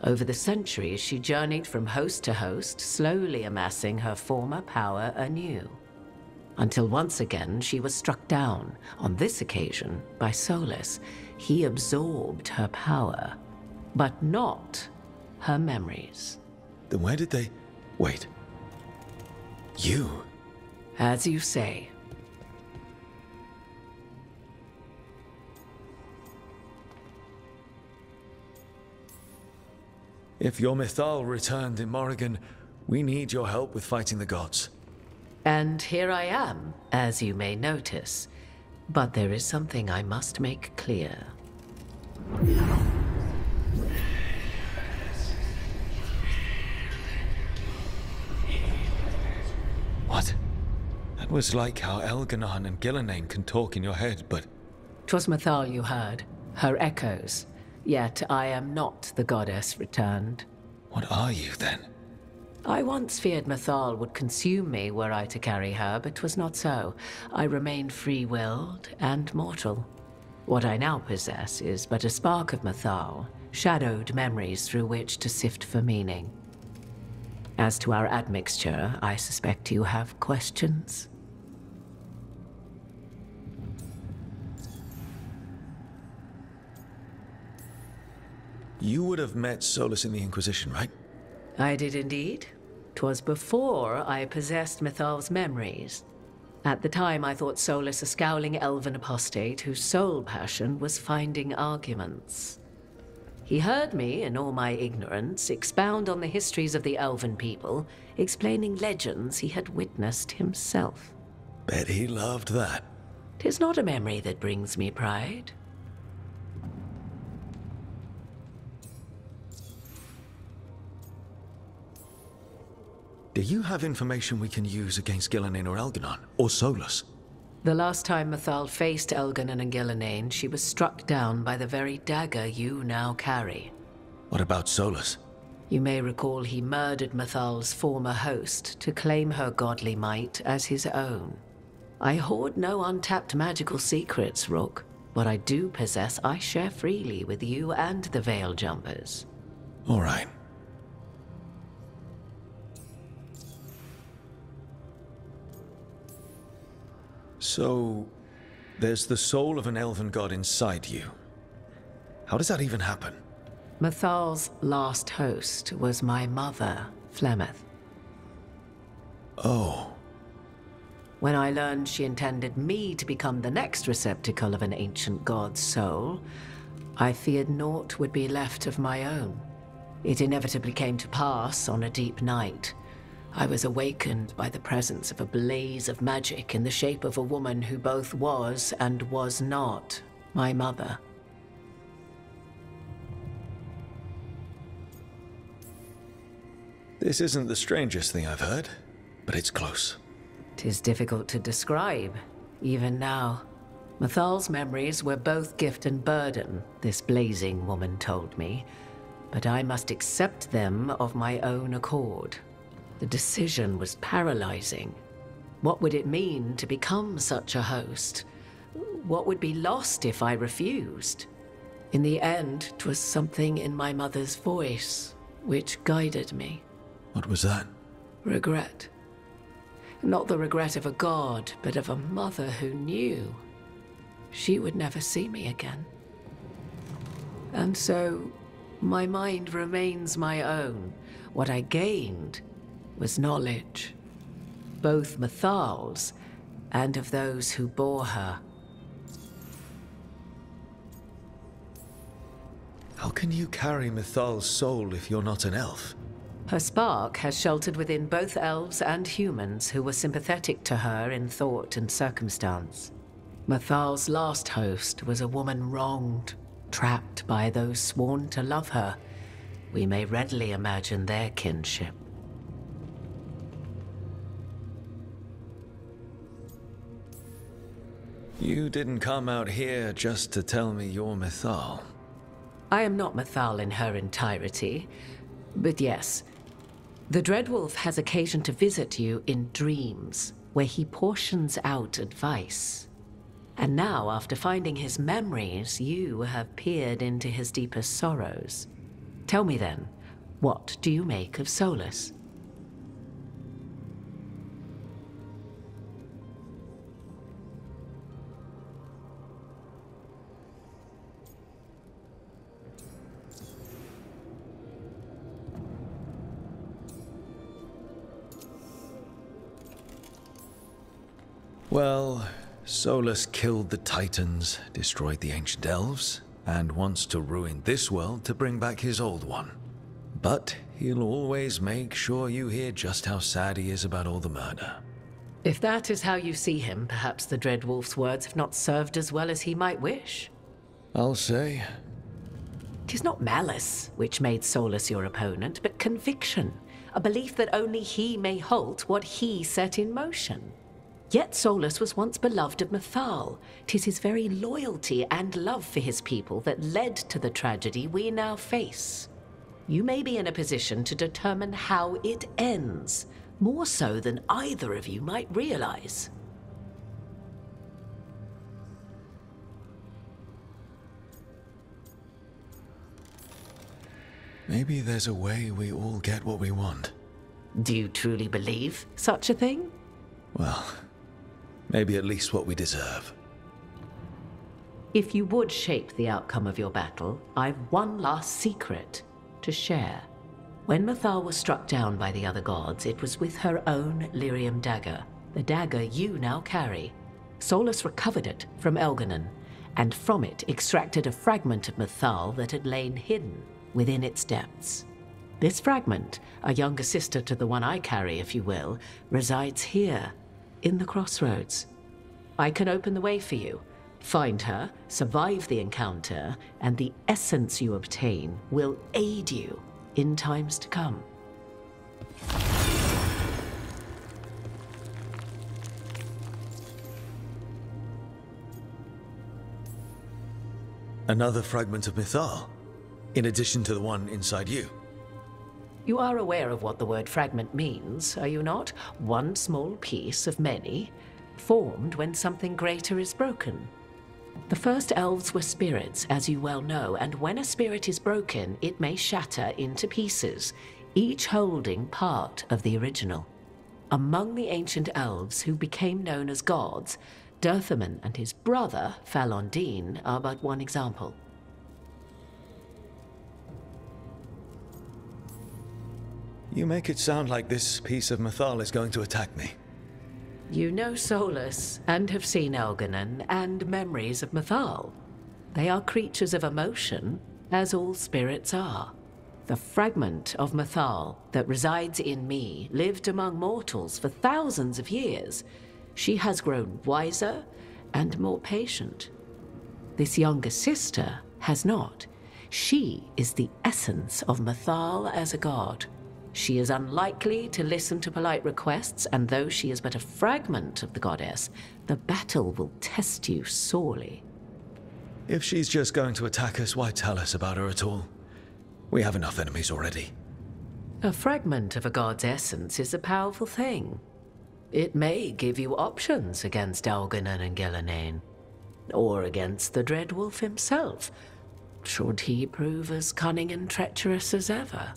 Over the centuries, she journeyed from host to host, slowly amassing her former power anew. Until once again, she was struck down, on this occasion, by Solus. He absorbed her power, but not her memories. Then where did they... Wait. You? As you say. If your Mythal returned in Morrigan, we need your help with fighting the gods. And here I am, as you may notice. But there is something I must make clear. What? That was like how Elganon and Gillenane can talk in your head, but... 'Twas Mythal you heard, her echoes. Yet I am not the goddess returned. What are you, then? I once feared Mythal would consume me were I to carry her, but 'twas not so. I remained free-willed and mortal. What I now possess is but a spark of Mythal, shadowed memories through which to sift for meaning. As to our admixture, I suspect you have questions. You would have met Solus in the Inquisition, right? I did indeed. 'Twas before I possessed Mythal's memories. At the time, I thought Solus a scowling elven apostate whose sole passion was finding arguments. He heard me, in all my ignorance, expound on the histories of the elven people, explaining legends he had witnessed himself. Bet he loved that. 'Tis not a memory that brings me pride. Do you have information we can use against Gillenane or Elganon, or Solus? The last time Mythal faced Elganon and Gillenane, she was struck down by the very dagger you now carry. What about Solus? You may recall he murdered Mythal's former host to claim her godly might as his own. I hoard no untapped magical secrets, Rook. What I do possess, I share freely with you and the Veil Jumpers. All right. So, there's the soul of an elven god inside you. How does that even happen? Mythal's last host was my mother, Flemeth. Oh. When I learned she intended me to become the next receptacle of an ancient god's soul, I feared naught would be left of my own. It inevitably came to pass on a deep night. I was awakened by the presence of a blaze of magic in the shape of a woman who both was and was not my mother. This isn't the strangest thing I've heard, but it's close. 'Tis difficult to describe, even now. Mathal's memories were both gift and burden, this blazing woman told me, but I must accept them of my own accord. The decision was paralyzing. What would it mean to become such a host? What would be lost if I refused? In the end, 'twas something in my mother's voice which guided me. What was that? Regret. Not the regret of a god, but of a mother who knew she would never see me again. And so, my mind remains my own. What I gained was knowledge, both Mathal's and of those who bore her. How can you carry Mathal's soul if you're not an elf? Her spark has sheltered within both elves and humans who were sympathetic to her in thought and circumstance. Mathal's last host was a woman wronged, trapped by those sworn to love her. We may readily imagine their kinship. You didn't come out here just to tell me you're Mathal. I am not Mathal in her entirety, but yes, the Dreadwolf has occasion to visit you in dreams, where he portions out advice. And now, after finding his memories, you have peered into his deepest sorrows. Tell me then, what do you make of Solus? Well, Solus killed the Titans, destroyed the ancient elves, and wants to ruin this world to bring back his old one. But he'll always make sure you hear just how sad he is about all the murder. If that is how you see him, perhaps the Dreadwolf's words have not served as well as he might wish. I'll say. 'Tis not malice which made Solus your opponent, but conviction, a belief that only he may halt what he set in motion. Yet Solus was once beloved of Mathal. 'Tis his very loyalty and love for his people that led to the tragedy we now face. You may be in a position to determine how it ends, more so than either of you might realize. Maybe there's a way we all get what we want. Do you truly believe such a thing? Well, maybe at least what we deserve. If you would shape the outcome of your battle, I've one last secret to share. When Mathal was struck down by the other gods, it was with her own lyrium dagger, the dagger you now carry. Solus recovered it from Elganon, and from it extracted a fragment of Mathal that had lain hidden within its depths. This fragment, a younger sister to the one I carry, if you will, resides here, in the crossroads. I can open the way for you. Find her, survive the encounter, and the essence you obtain will aid you in times to come. Another fragment of Mathal, in addition to the one inside you. You are aware of what the word fragment means, are you not? One small piece of many, formed when something greater is broken. The first elves were spirits, as you well know, and when a spirit is broken, it may shatter into pieces, each holding part of the original. Among the ancient elves who became known as gods, Dirthaman and his brother, Falondine, are but one example. You make it sound like this piece of Mathal is going to attack me. You know Solus, and have seen Elganon, and memories of Mathal. They are creatures of emotion, as all spirits are. The fragment of Mathal that resides in me lived among mortals for thousands of years. She has grown wiser and more patient. This younger sister has not. She is the essence of Mathal as a god. She is unlikely to listen to polite requests, and though she is but a fragment of the goddess, the battle will test you sorely. If she's just going to attack us, why tell us about her at all? We have enough enemies already. A fragment of a god's essence is a powerful thing. It may give you options against Elganon and Gillenane, or against the Dread Wolf himself, should he prove as cunning and treacherous as ever.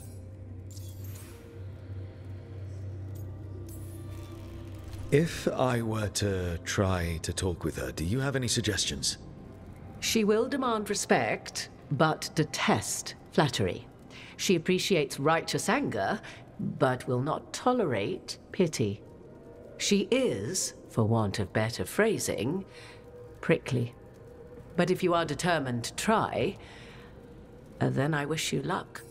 If I were to try to talk with her, do you have any suggestions? She will demand respect, but detest flattery. She appreciates righteous anger, but will not tolerate pity. She is, for want of better phrasing, prickly. But if you are determined to try, then I wish you luck.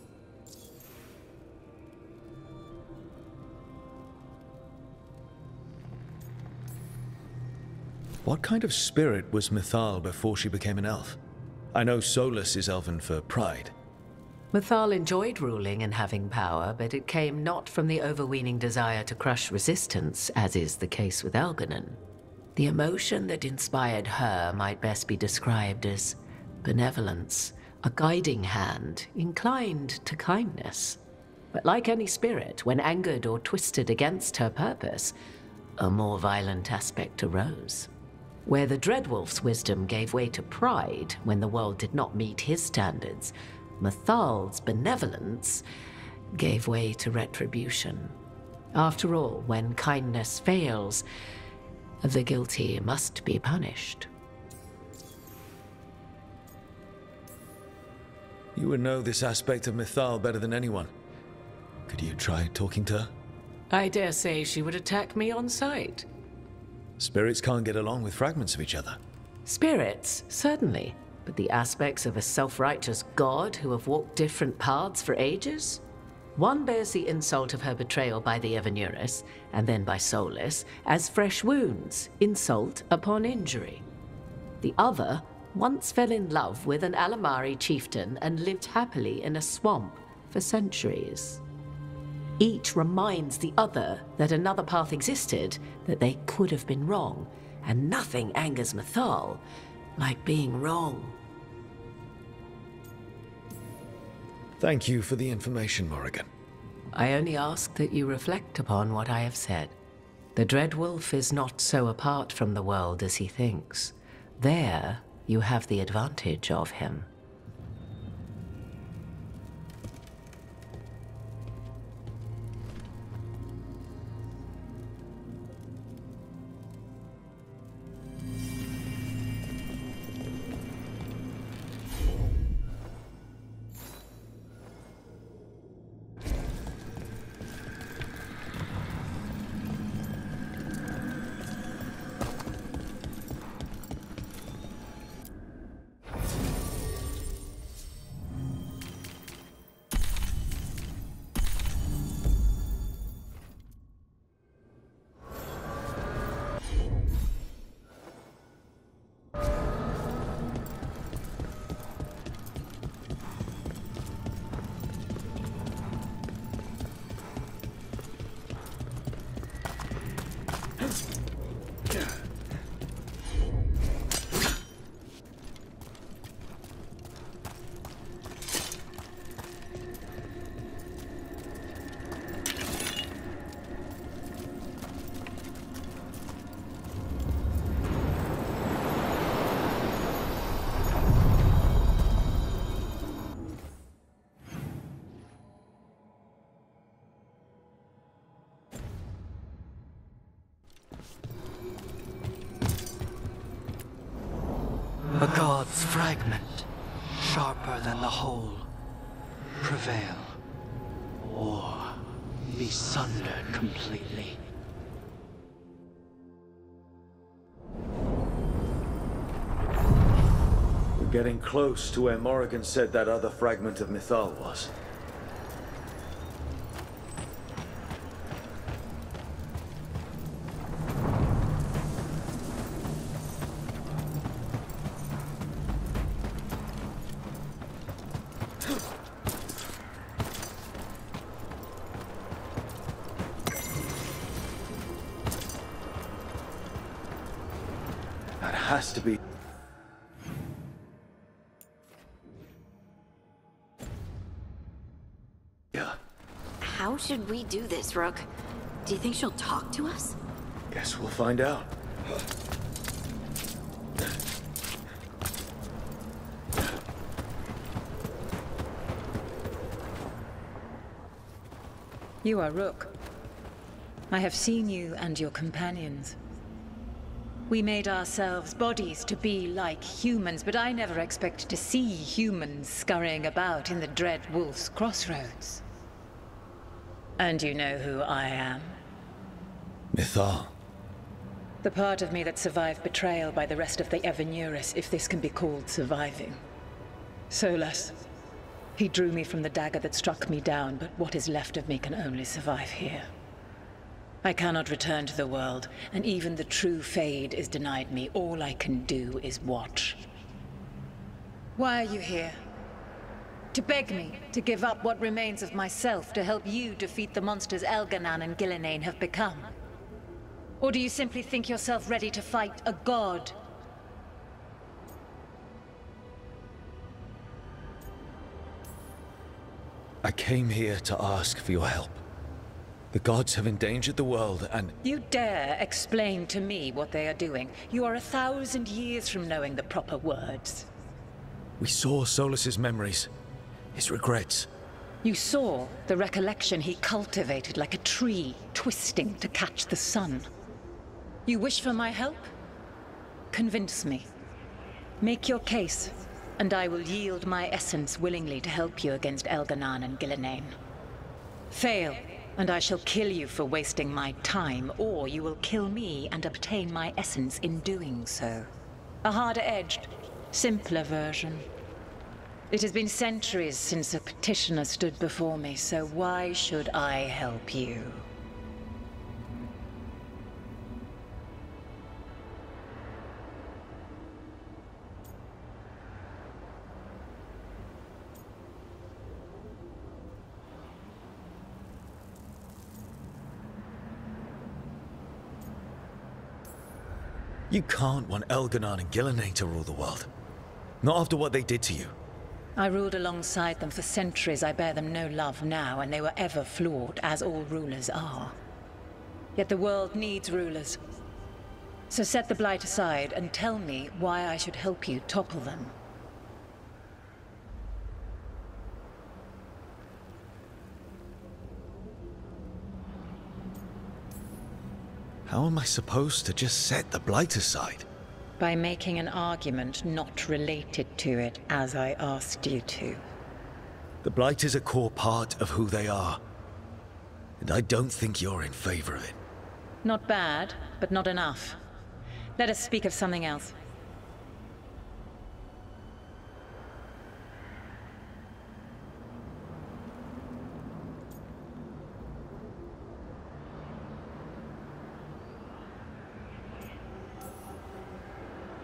What kind of spirit was Mythal before she became an elf? I know Solus is elven for pride. Mythal enjoyed ruling and having power, but it came not from the overweening desire to crush resistance, as is the case with Elganon. The emotion that inspired her might best be described as benevolence, a guiding hand, inclined to kindness. But like any spirit, when angered or twisted against her purpose, a more violent aspect arose. Where the Dreadwolf's wisdom gave way to pride when the world did not meet his standards, Mythal's benevolence gave way to retribution. After all, when kindness fails, the guilty must be punished. You would know this aspect of Mythal better than anyone. Could you try talking to her? I dare say she would attack me on sight. Spirits can't get along with fragments of each other. Spirits, certainly. But the aspects of a self-righteous god who have walked different paths for ages? One bears the insult of her betrayal by the Evanuris, and then by Solus, as fresh wounds, insult upon injury. The other once fell in love with an Alamari chieftain and lived happily in a swamp for centuries. Each reminds the other that another path existed, that they could have been wrong, and nothing angers Mythal like being wrong. Thank you for the information, Morrigan. I only ask that you reflect upon what I have said. The Dreadwolf is not so apart from the world as he thinks. There, you have the advantage of him. A god's fragment, sharper than the whole, prevail, or be sundered completely. We're getting close to where Morrigan said that other fragment of Mythal was. has to be... Yeah. How should we do this, Rook? Do you think she'll talk to us? Guess we'll find out. You are Rook. I have seen you and your companions. We made ourselves bodies to be like humans, but I never expected to see humans scurrying about in the Dread Wolf's crossroads. And you know who I am? Mythal. The part of me that survived betrayal by the rest of the Evanuris, if this can be called surviving. Solus. He drew me from the dagger that struck me down, but what is left of me can only survive here. I cannot return to the world, and even the true Fade is denied me. All I can do is watch. Why are you here? To beg me to give up what remains of myself to help you defeat the monsters Elganan and Gillenane have become? Or do you simply think yourself ready to fight a god? I came here to ask for your help. The gods have endangered the world and... You dare explain to me what they are doing? You are 1,000 years from knowing the proper words. We saw Solus's memories, his regrets. You saw the recollection he cultivated like a tree, twisting to catch the sun. You wish for my help? Convince me. Make your case, and I will yield my essence willingly to help you against Elganan and Gillenane. Fail, and I shall kill you for wasting my time, or you will kill me and obtain my essence in doing so. A harder-edged, simpler version. It has been centuries since a petitioner stood before me, so why should I help you? You can't want Elganan and Gillenane to rule the world. Not after what they did to you. I ruled alongside them for centuries. I bear them no love now, and they were ever flawed, as all rulers are. Yet the world needs rulers. So set the Blight aside and tell me why I should help you topple them. How am I supposed to just set the Blight aside? By making an argument not related to it, as I asked you to. The Blight is a core part of who they are. And I don't think you're in favor of it. Not bad, but not enough. Let us speak of something else.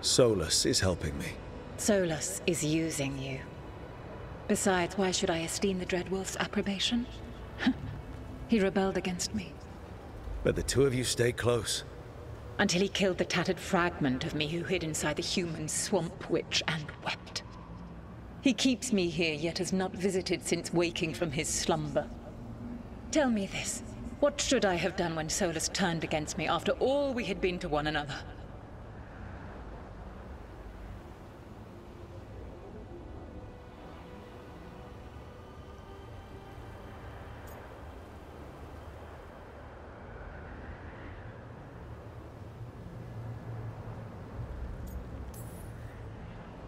Solus is helping me. Solus is using you. Besides, why should I esteem the Dreadwolf's approbation? He rebelled against me. But the two of you stay close. Until he killed the tattered fragment of me who hid inside the human swamp witch and wept. He keeps me here, yet has not visited since waking from his slumber. Tell me this. What should I have done when Solus turned against me after all we had been to one another?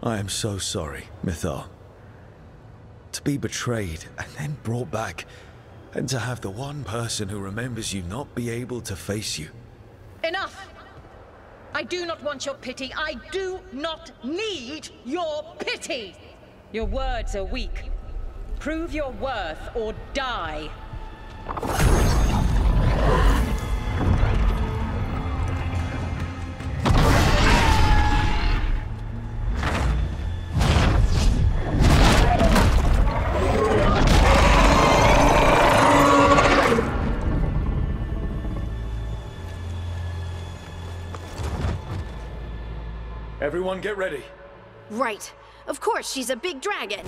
I am so sorry, Mythal. To be betrayed and then brought back, and to have the one person who remembers you not be able to face you. Enough! I do not want your pity. I do not need your pity! Your words are weak. Prove your worth or die. Everyone get ready. Right. Of course, she's a big dragon.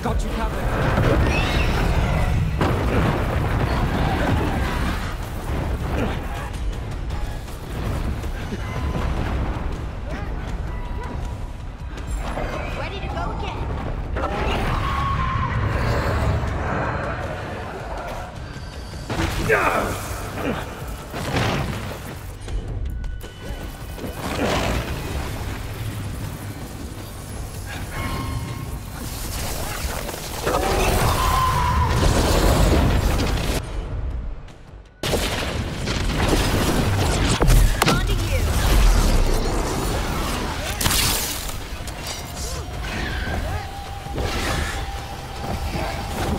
Got you covered. Ready to go again.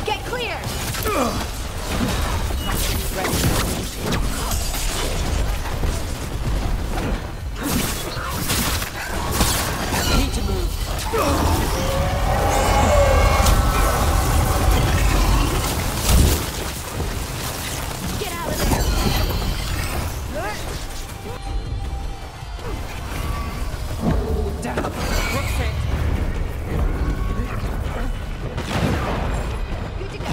Get clear! Need to move. Get out of there! Down. Brooks hit. Good to go.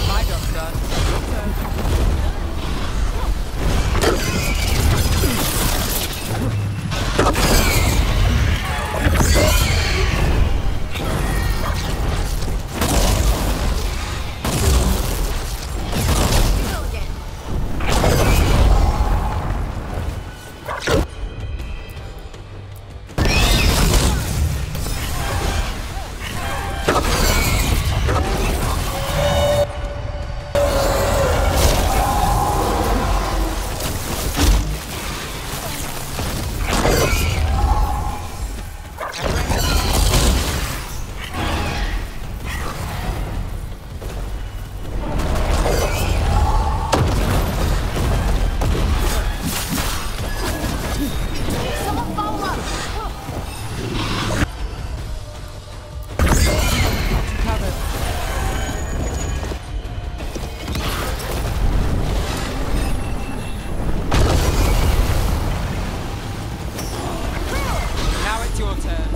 My job's done. Go again. Someone follow up! Covered. Now it's your turn.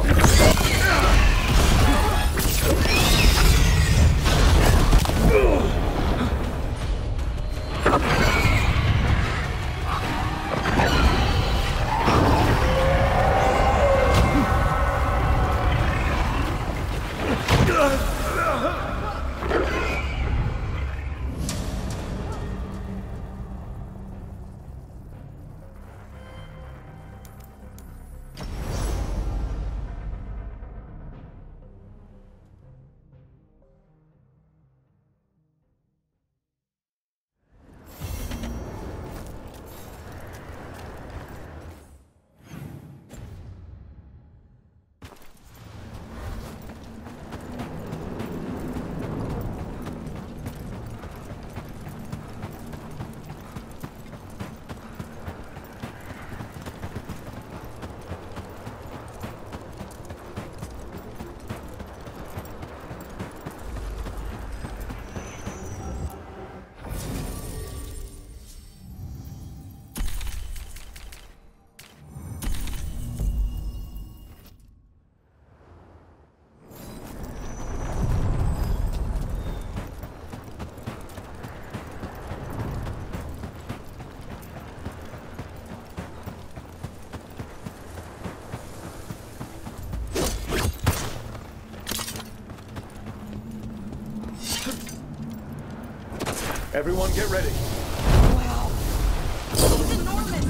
Everyone get ready. Wow. He's enormous.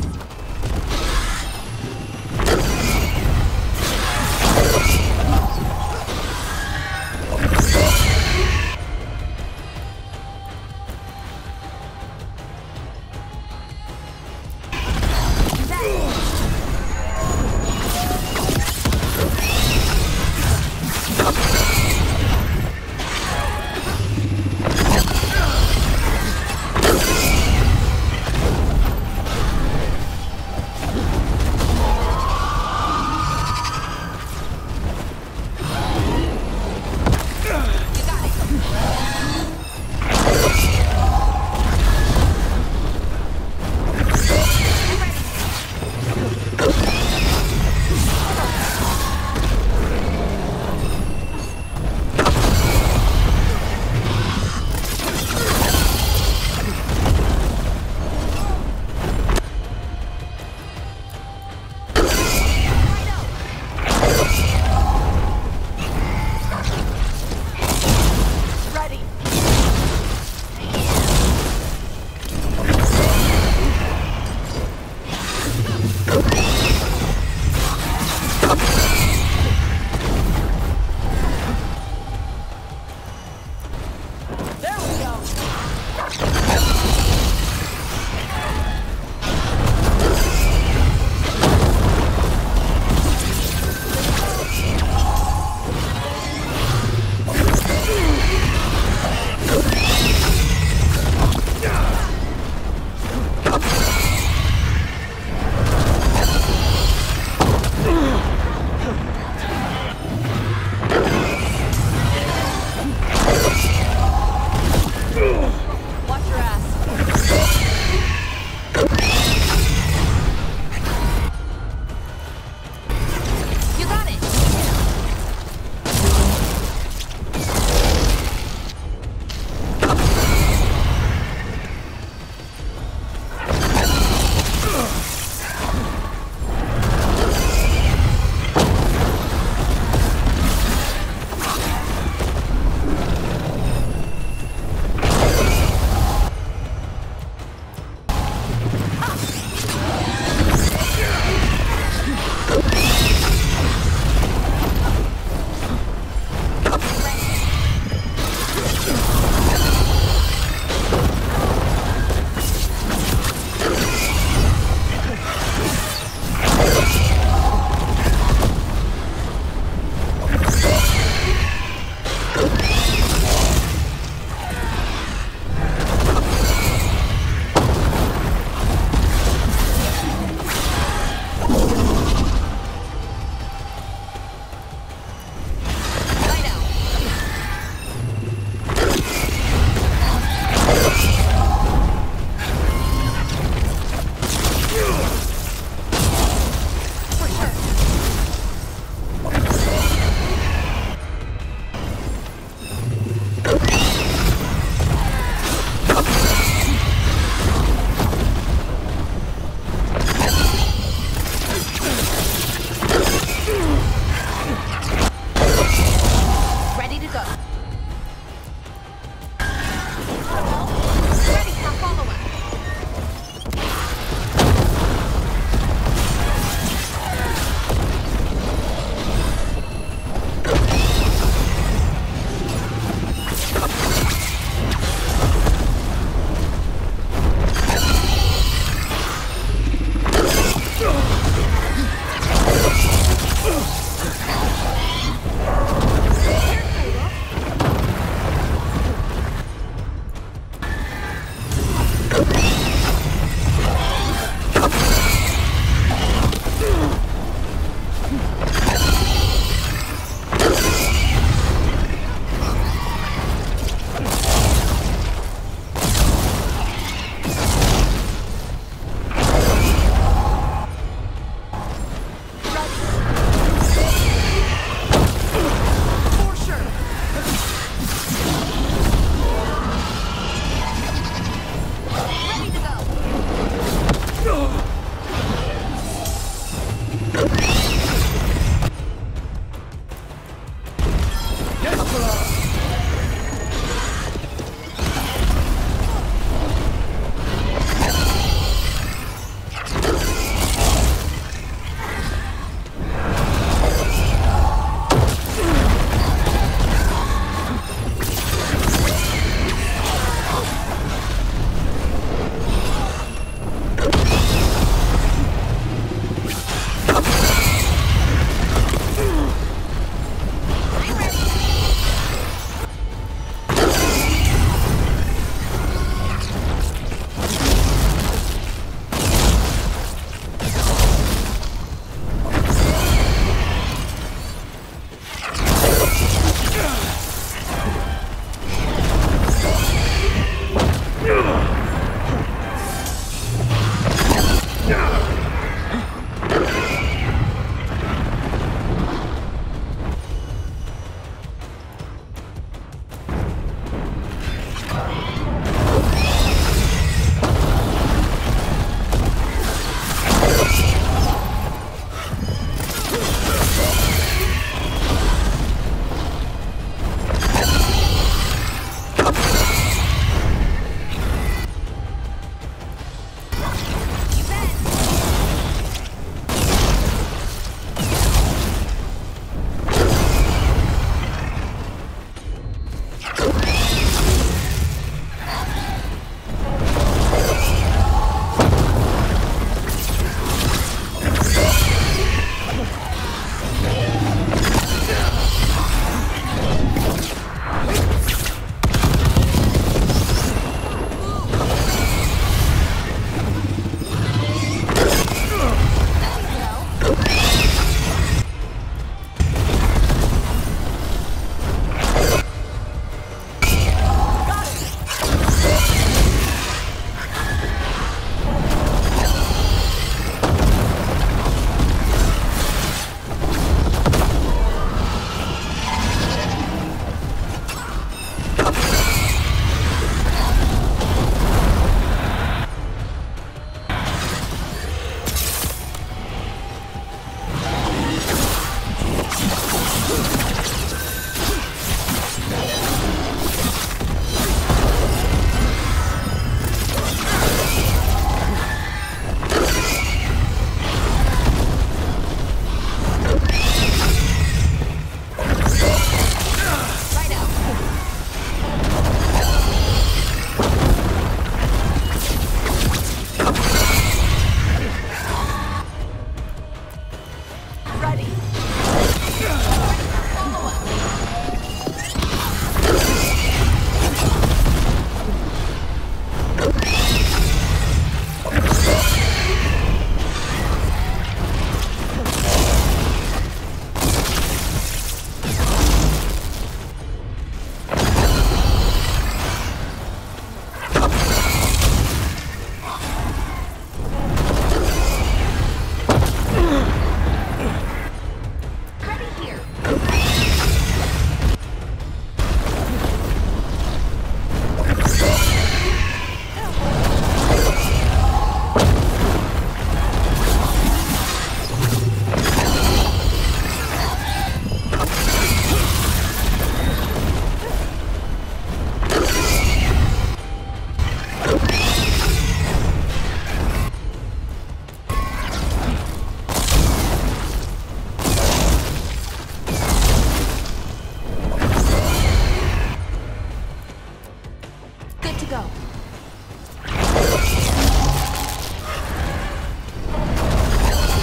go.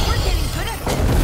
We're getting good at this.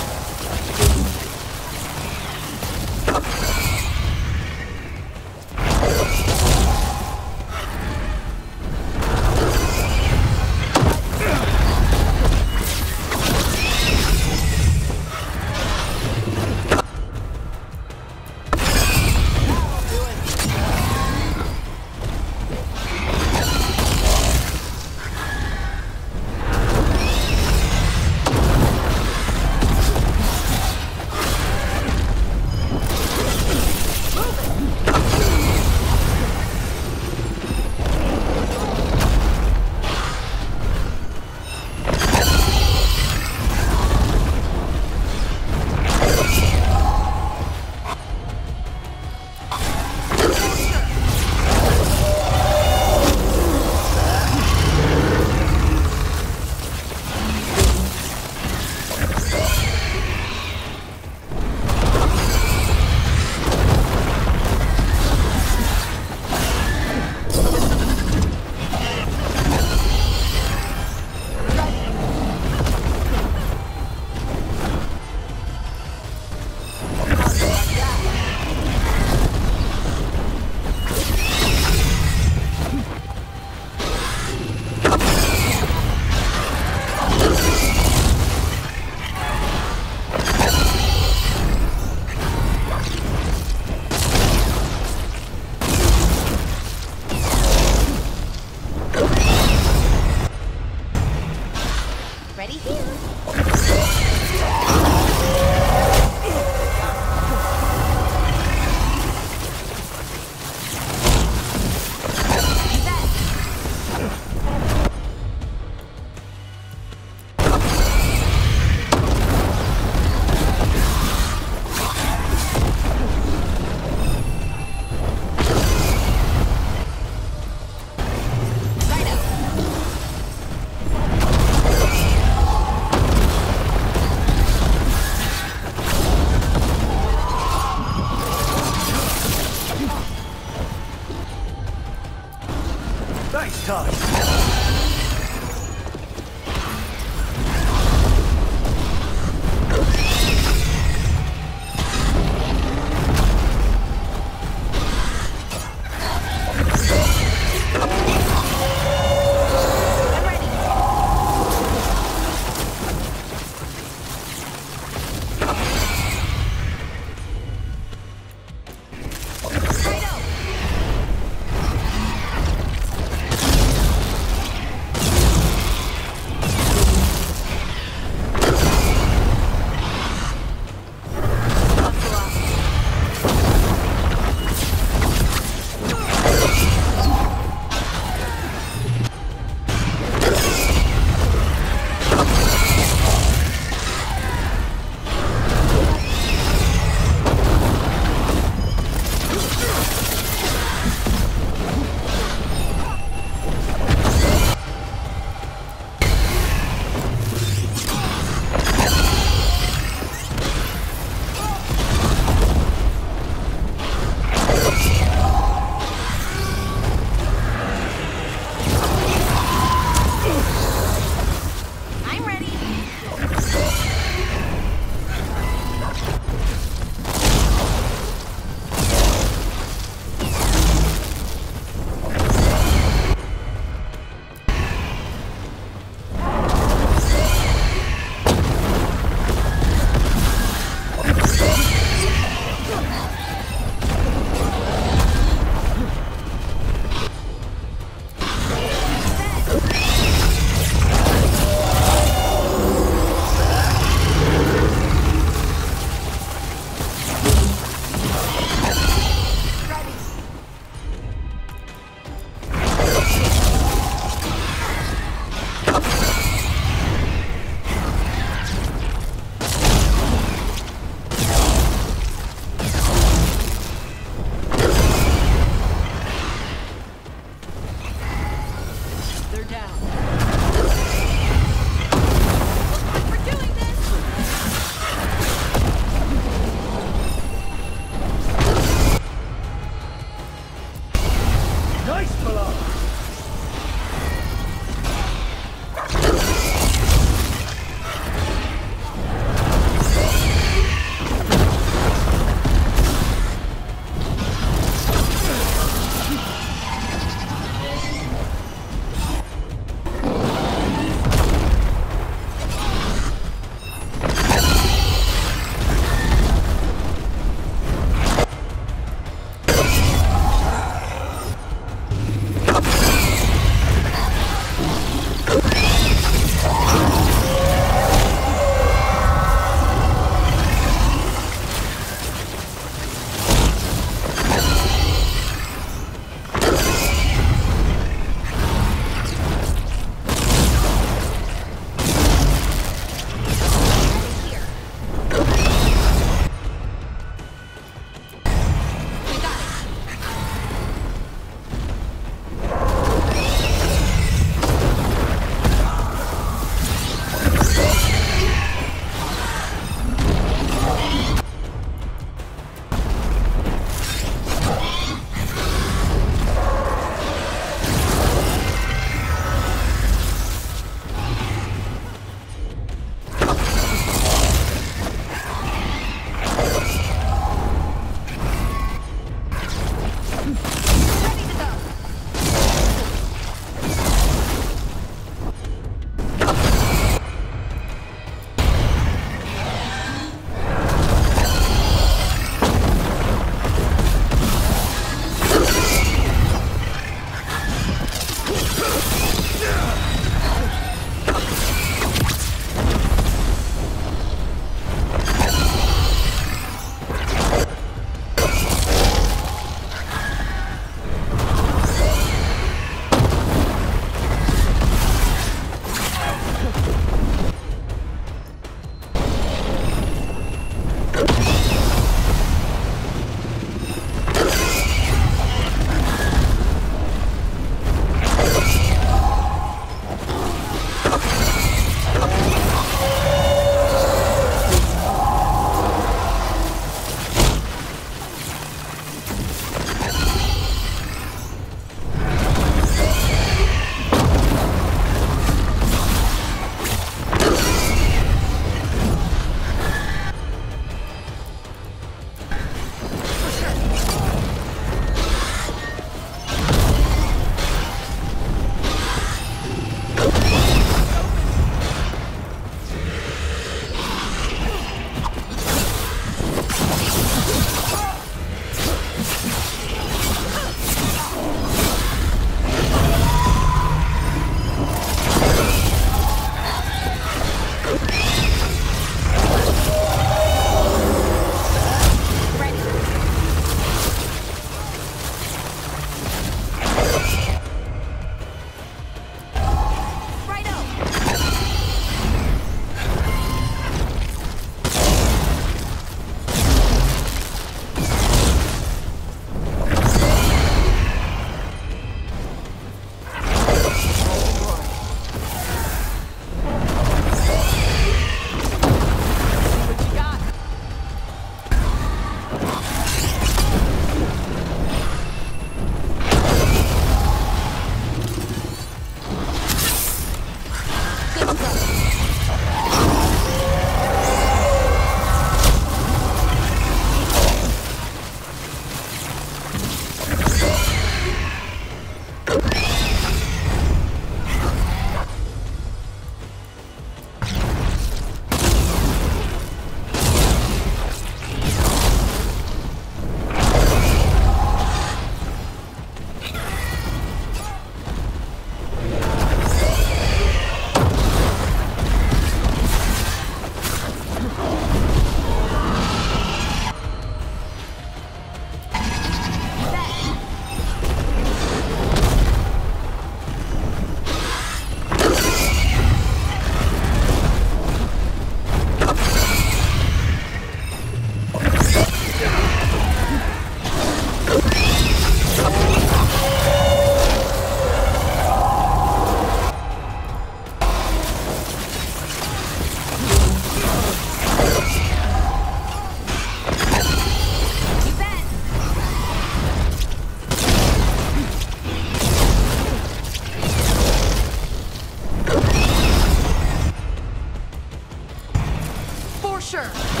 for sure.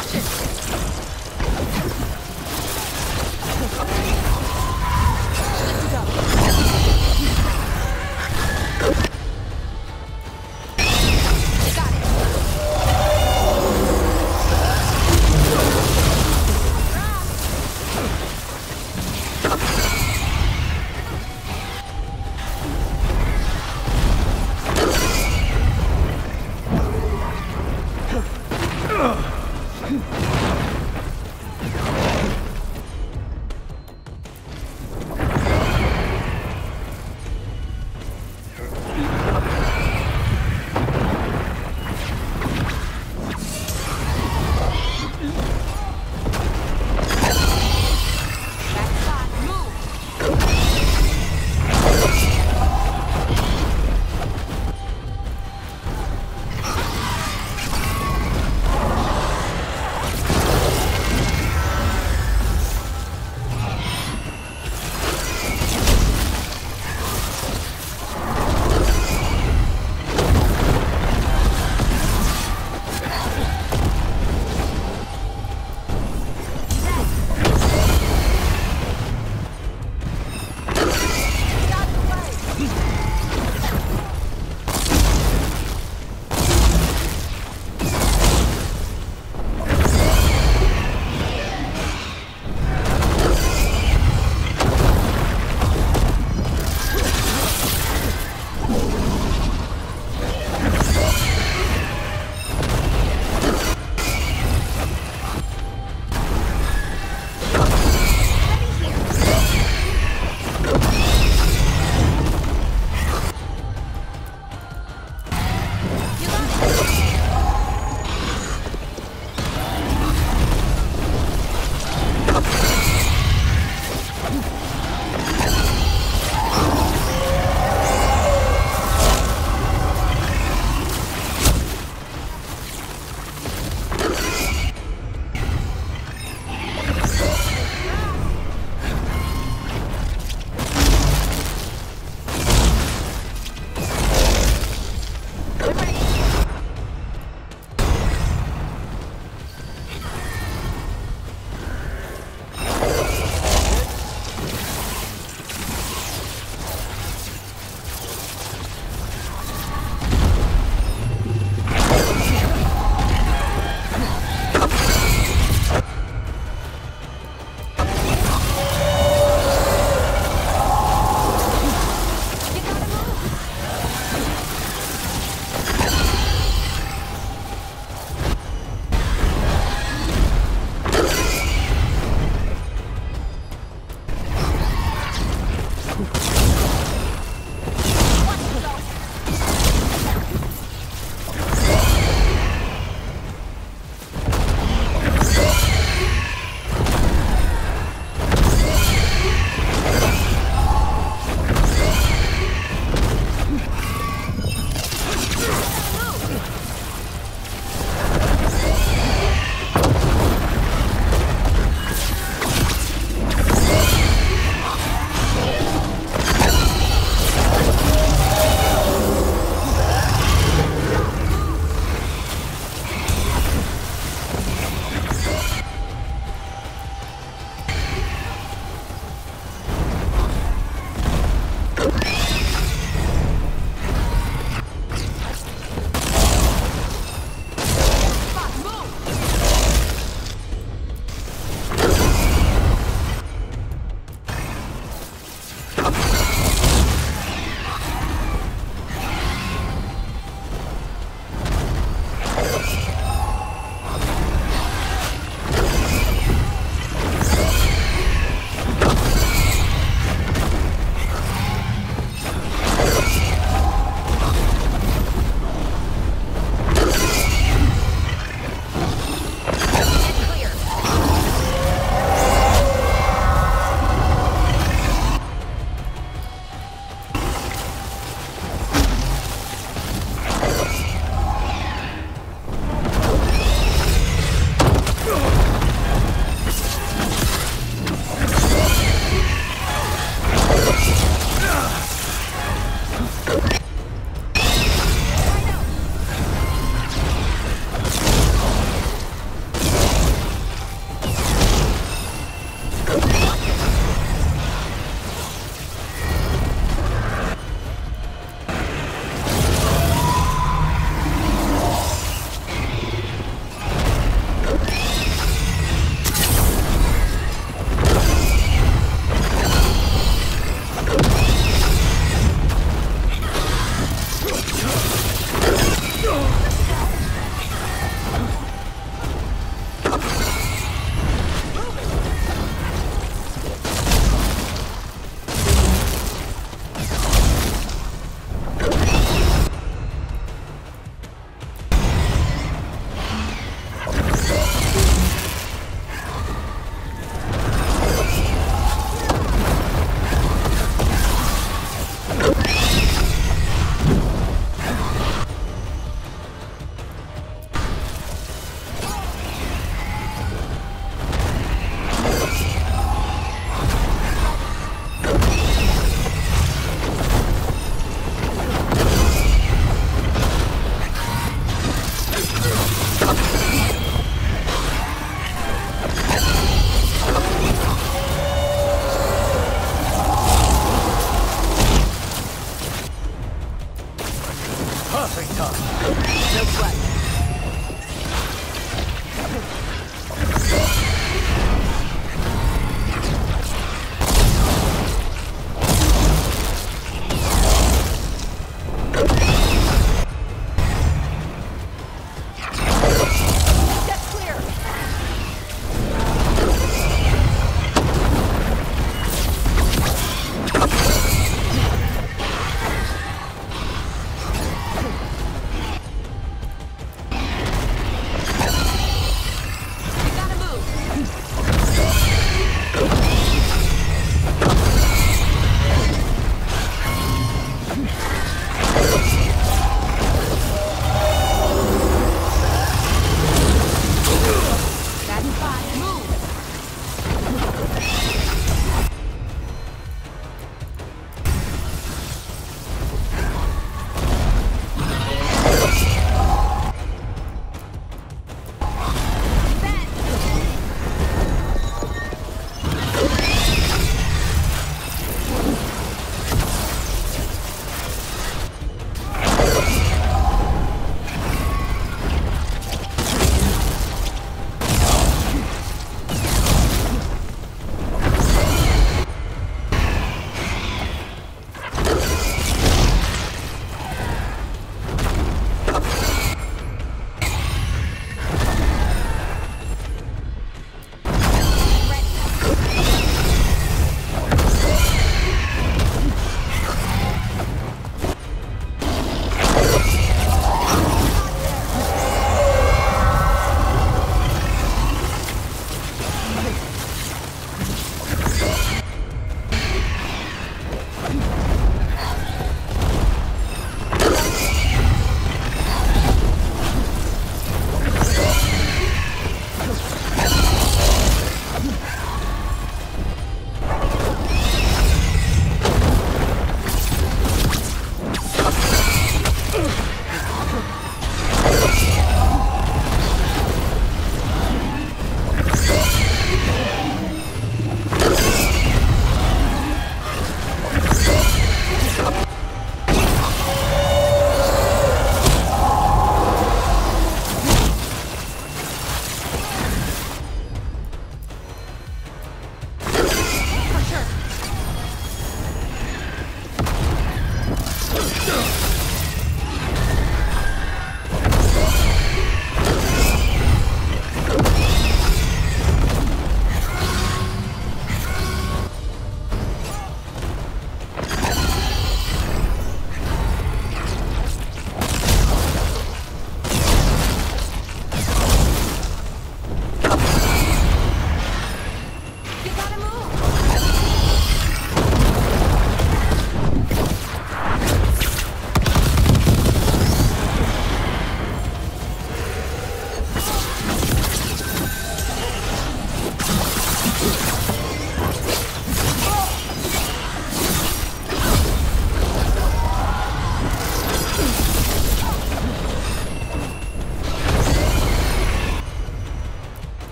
Watch it! Let's go. Got it.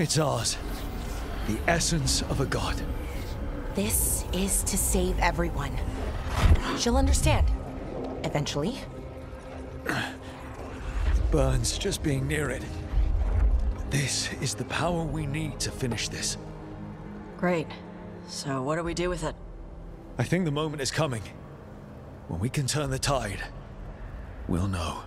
It's ours. The essence of a god. This is to save everyone. She'll understand. Eventually. Burns just being near it. This is the power we need to finish this. Great. So what do we do with it? I think the moment is coming. When we can turn the tide, we'll know.